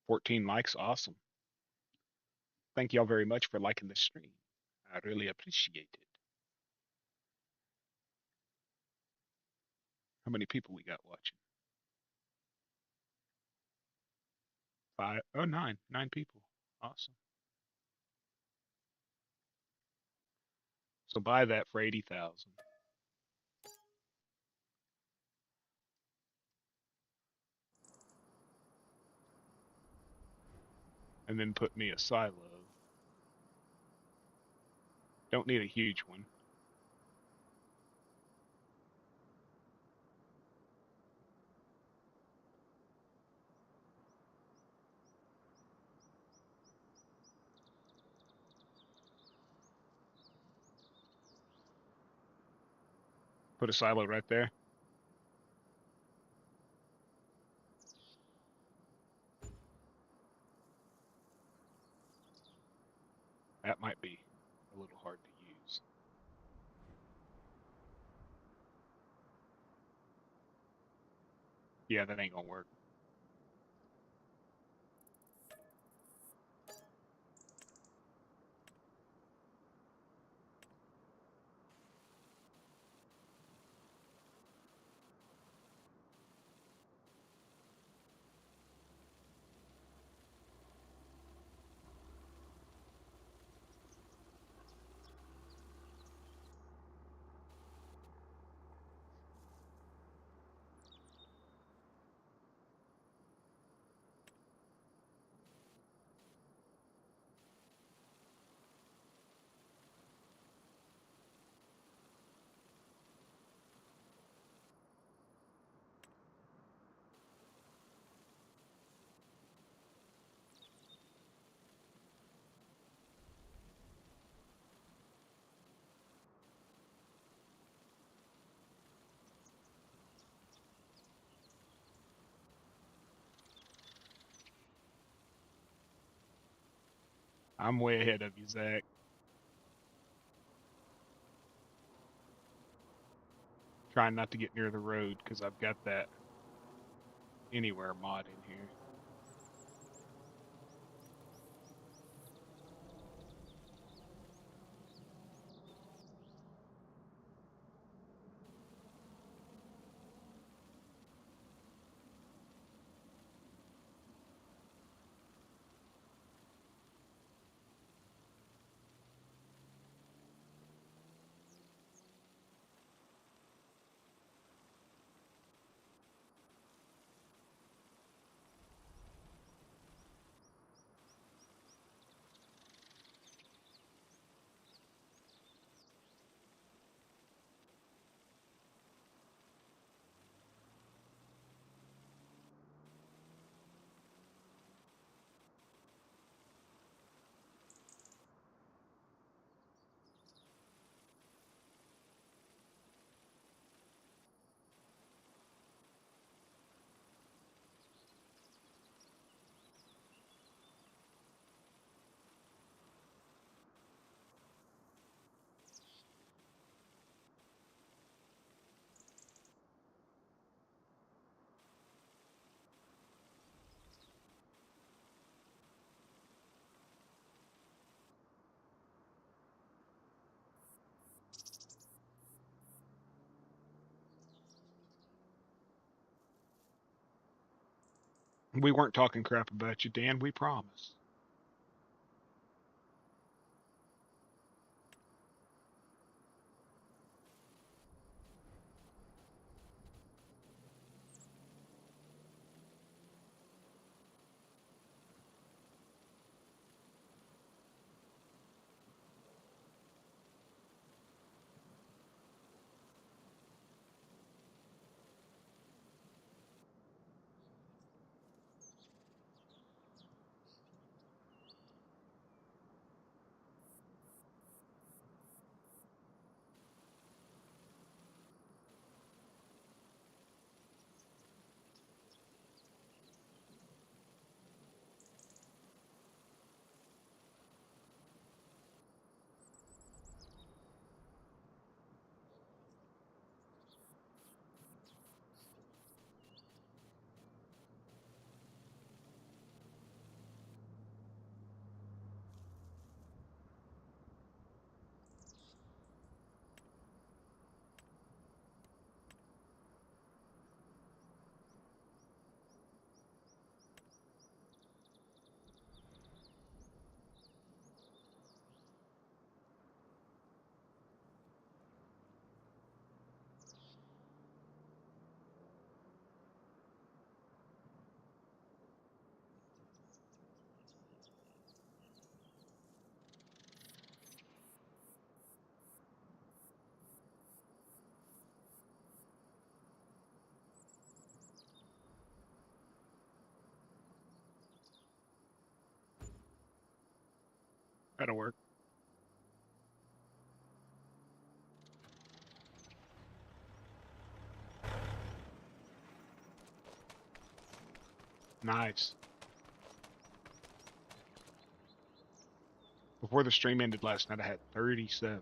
14 likes, awesome. Thank y'all very much for liking the stream. I really appreciate it. How many people we got watching? Five, oh, nine people. Awesome. So buy that for 80,000. And then put me a silo. Don't need a huge one. Put a silo right there. That might be a little hard to use. Yeah, that ain't gonna work. I'm way ahead of you, Zach. Trying not to get near the road because I've got that anywhere mod in here. We weren't talking crap about you, Dan. We promise. That'll work. Nice. Before the stream ended last night, I had 37.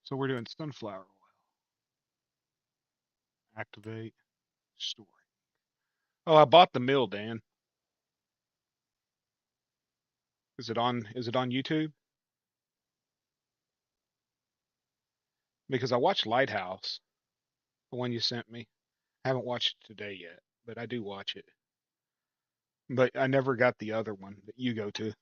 So we're doing sunflower oil. Activate. Story. Oh, I bought the mill, Dan. Is it on YouTube? Because I watched Lighthouse, the one you sent me. I haven't watched it today yet, but I do watch it. But I never got the other one that you go to.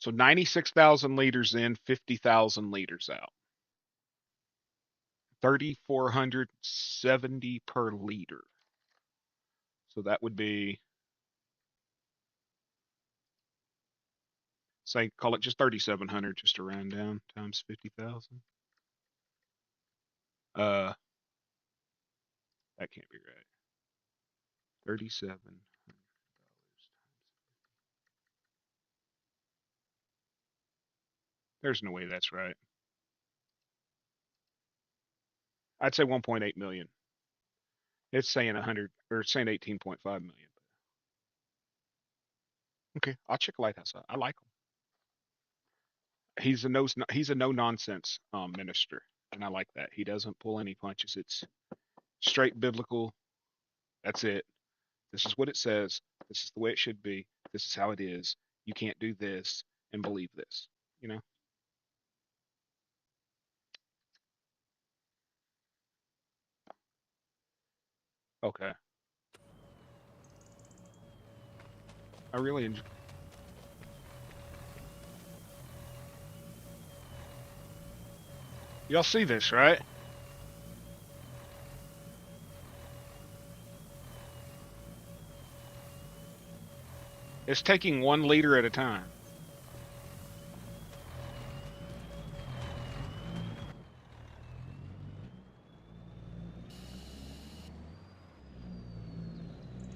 So 96,000 liters in, 50,000 liters out. 3,470 per liter. So that would be, say, call it just 3,700 just to round down times 50,000. That can't be right. 3,700. There's no way that's right. I'd say 1.8 million. It's saying 100 or it's saying 18.5 million. Okay, I'll check Lighthouse out. I like him. He's a no nonsense minister, and I like that. He doesn't pull any punches. It's straight biblical. That's it. This is what it says. This is the way it should be. This is how it is. You can't do this and believe this. You know? Okay. I really enjoy. Y'all see this, right? It's taking 1 liter at a time.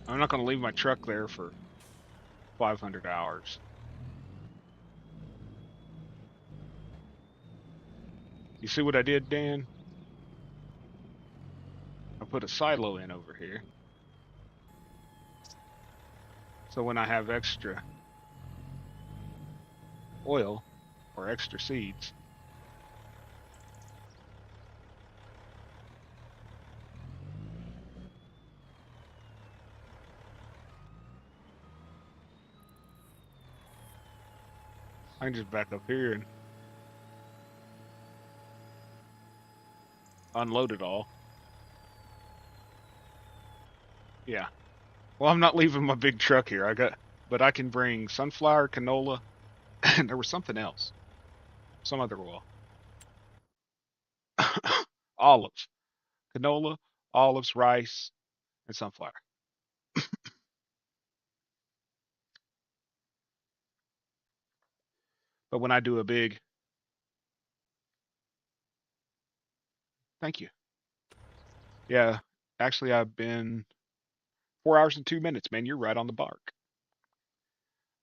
I'm not going to leave my truck there for 500 hours. You see what I did, Dan? I put a silo in over here. So when I have extra oil or extra seeds, I can just back up here and unload it all. Yeah. Well, I'm not leaving my big truck here. But I can bring sunflower, canola, and there was something else. Some other oil. Olives. Canola, olives, rice, and sunflower. But when I do a big, thank you. Yeah, actually, I've been 4 hours and 2 minutes, man. You're right on the mark.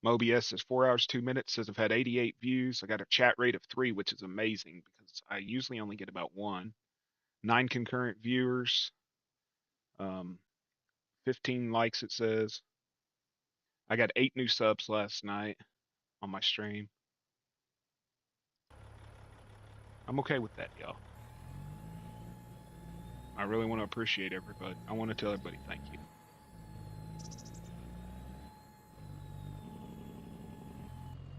MobiS says 4 hours, 2 minutes. Says I've had 88 views. I got a chat rate of 3, which is amazing because I usually only get about 1. 9 concurrent viewers. 15 likes, it says. I got 8 new subs last night on my stream. I'm okay with that, y'all. I really want to appreciate everybody. I want to tell everybody thank you.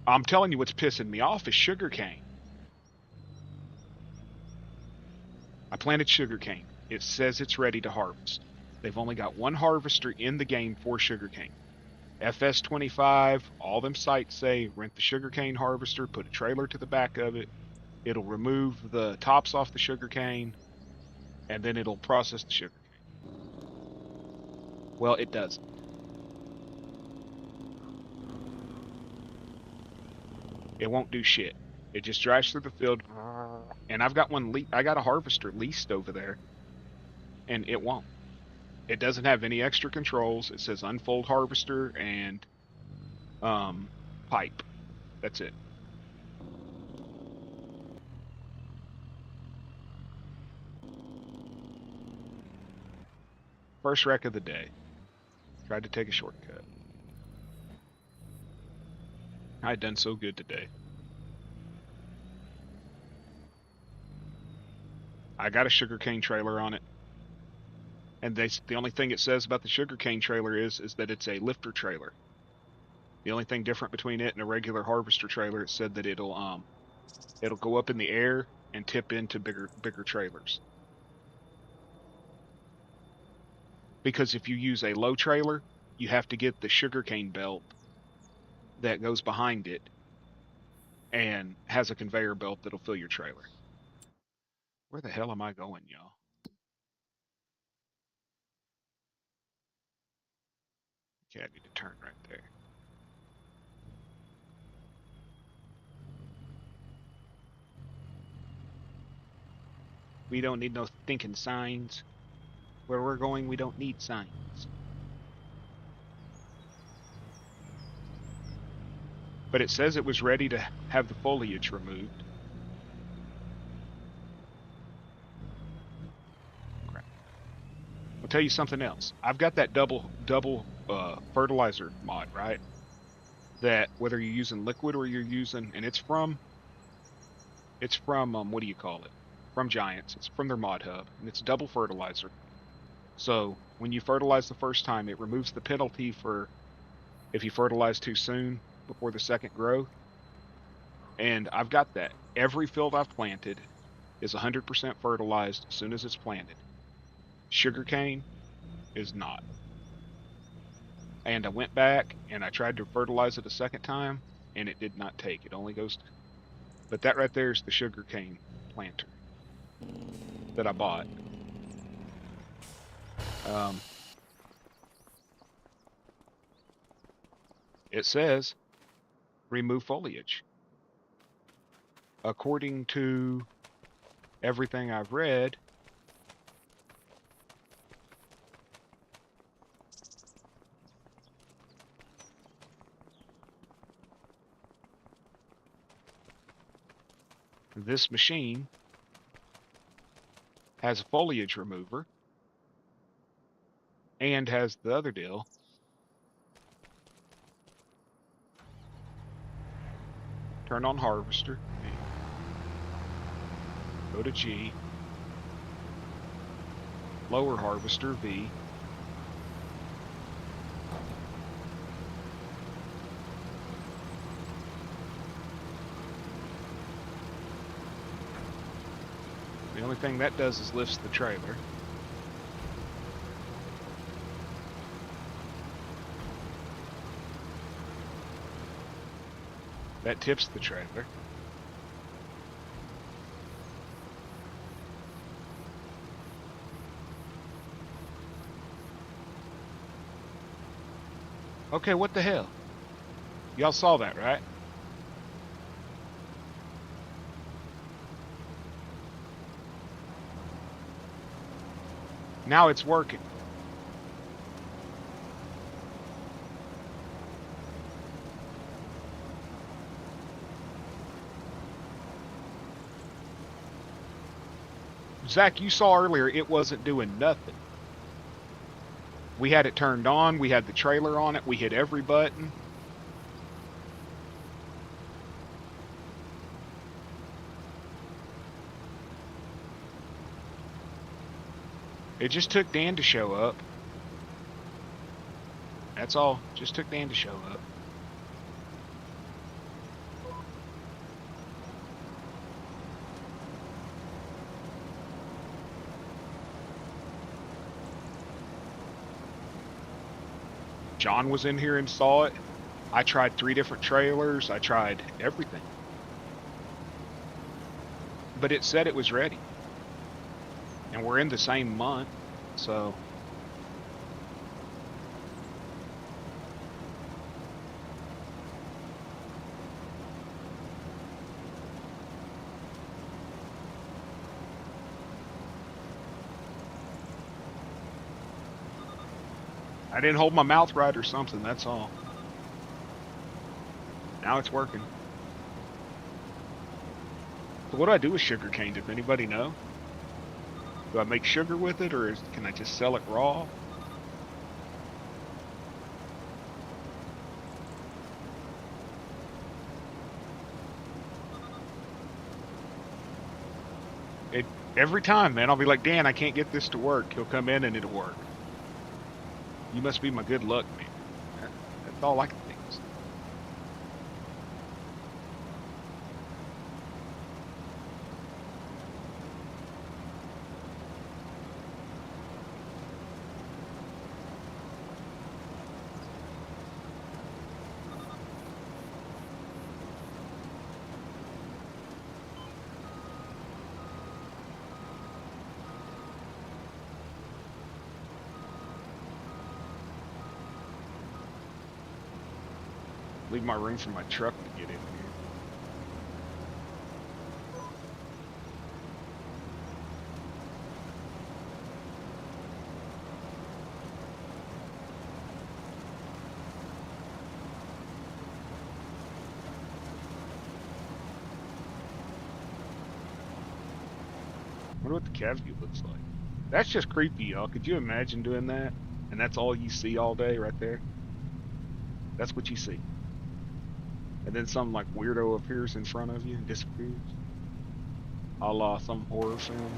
I'm telling you what's pissing me off is sugarcane. I planted sugarcane. It says it's ready to harvest. They've only got 1 harvester in the game for sugarcane. FS25, all them sites say rent the sugarcane harvester, put a trailer to the back of it. It'll remove the tops off the sugarcane, and then it'll process the sugarcane. Well, it doesn't. It won't do shit. It just drives through the field, and I've got I got a harvester leased over there, and it won't. It doesn't have any extra controls. It says unfold harvester and pipe. That's it. First wreck of the day. Tried to take a shortcut. I had done so good today. I got a sugarcane trailer on it. And the only thing it says about the sugarcane trailer is that it's a lifter trailer. The only thing different between it and a regular harvester trailer, it said that it'll go up in the air and tip into bigger trailers. Because if you use a low trailer, you have to get the sugarcane belt that goes behind it and has a conveyor belt that'll fill your trailer. Where the hell am I going, y'all? Okay, I need to turn right there. We don't need no thinking signs. Where we're going, we don't need signs. But it says it was ready to have the foliage removed. tell you something else. I've got that double fertilizer mod, right? That whether you're using liquid or you're using, and it's from what do you call it? From Giants. It's from their mod hub, and it's double fertilizer. So when you fertilize the first time, it removes the penalty for if you fertilize too soon before the second growth. And I've got that. Every field I've planted is 100% fertilized as soon as it's planted. Sugarcane is not. And I went back and I tried to fertilize it a second time, and it did not take. It only goes. But that right there is the sugarcane planter that I bought. It says remove foliage. According to everything I've read, this machine has a foliage remover and has the other deal. Turn on harvester. Go to G. Lower harvester, V. The only thing that does is lifts the trailer. That tips the trailer. Okay, what the hell? Y'all saw that, right? Now it's working. Zach, you saw earlier it wasn't doing nothing. We had it turned on. We had the trailer on it. We hit every button. It just took Dan to show up. That's all. Just took Dan to show up. John was in here and saw it. I tried 3 different trailers. I tried everything. But it said it was ready. And we're in the same month, so... I didn't hold my mouth right or something, that's all. Now it's working. So what do I do with sugarcane? Does anybody know? Do I make sugar with it, or can I just sell it raw? Every time, man, I'll be like, Dan, I can't get this to work. He'll come in and it'll work. You must be my good luck, man. That's all I can think. Leave my room for my truck to get in here. I wonder what the cab view looks like. That's just creepy, y'all. Could you imagine doing that? And that's all you see all day right there? That's what you see. And then some like weirdo appears in front of you and disappears. A la some horror film.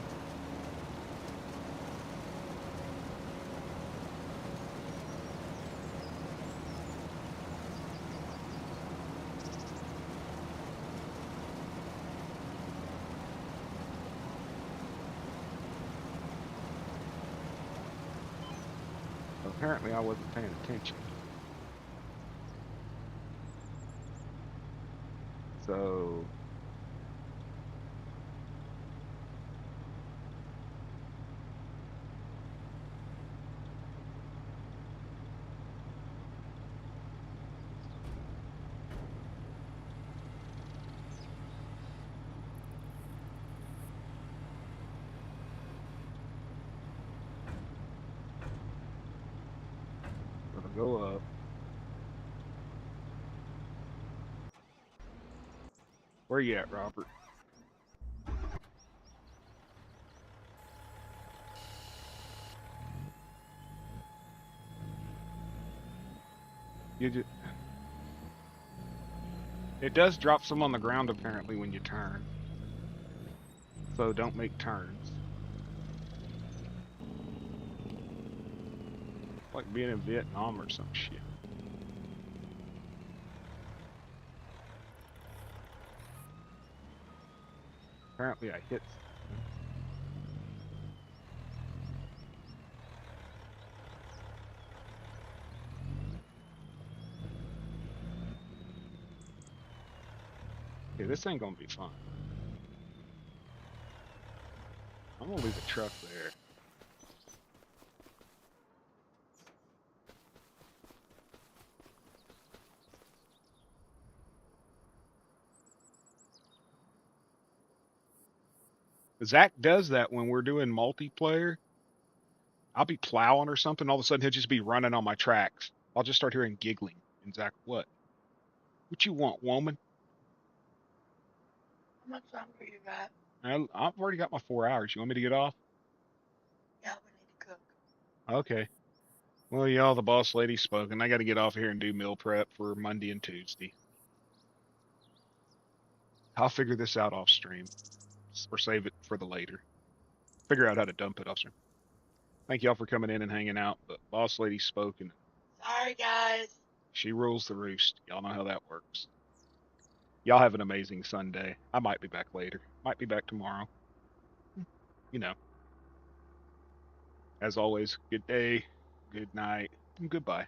Apparently I wasn't paying attention. So gonna go up. Where you at, Robert? You just, it does drop some on the ground apparently when you turn. So don't make turns. Like being in Vietnam or some shit. Apparently I hit something. Yeah, this ain't gonna be fun. I'm gonna leave the truck there. Zach does that when we're doing multiplayer. I'll be plowing or something. All of a sudden, he'll just be running on my tracks. I'll just start hearing giggling. And Zach, what? What you want, woman? How much longer you got? I've already got my 4 hours. You want me to get off? Yeah, we need to cook. Okay. Well, y'all, the boss lady's spoken. I got to get off here and do meal prep for Monday and Tuesday. I'll figure this out off stream or save it for the later. Figure out how to dump it off stream. Thank y'all for coming in and hanging out. But boss lady's spoken. Sorry, guys. She rules the roost. Y'all know how that works. Y'all have an amazing Sunday. I might be back later. Might be back tomorrow. You know, as always, good day, good night, and goodbye.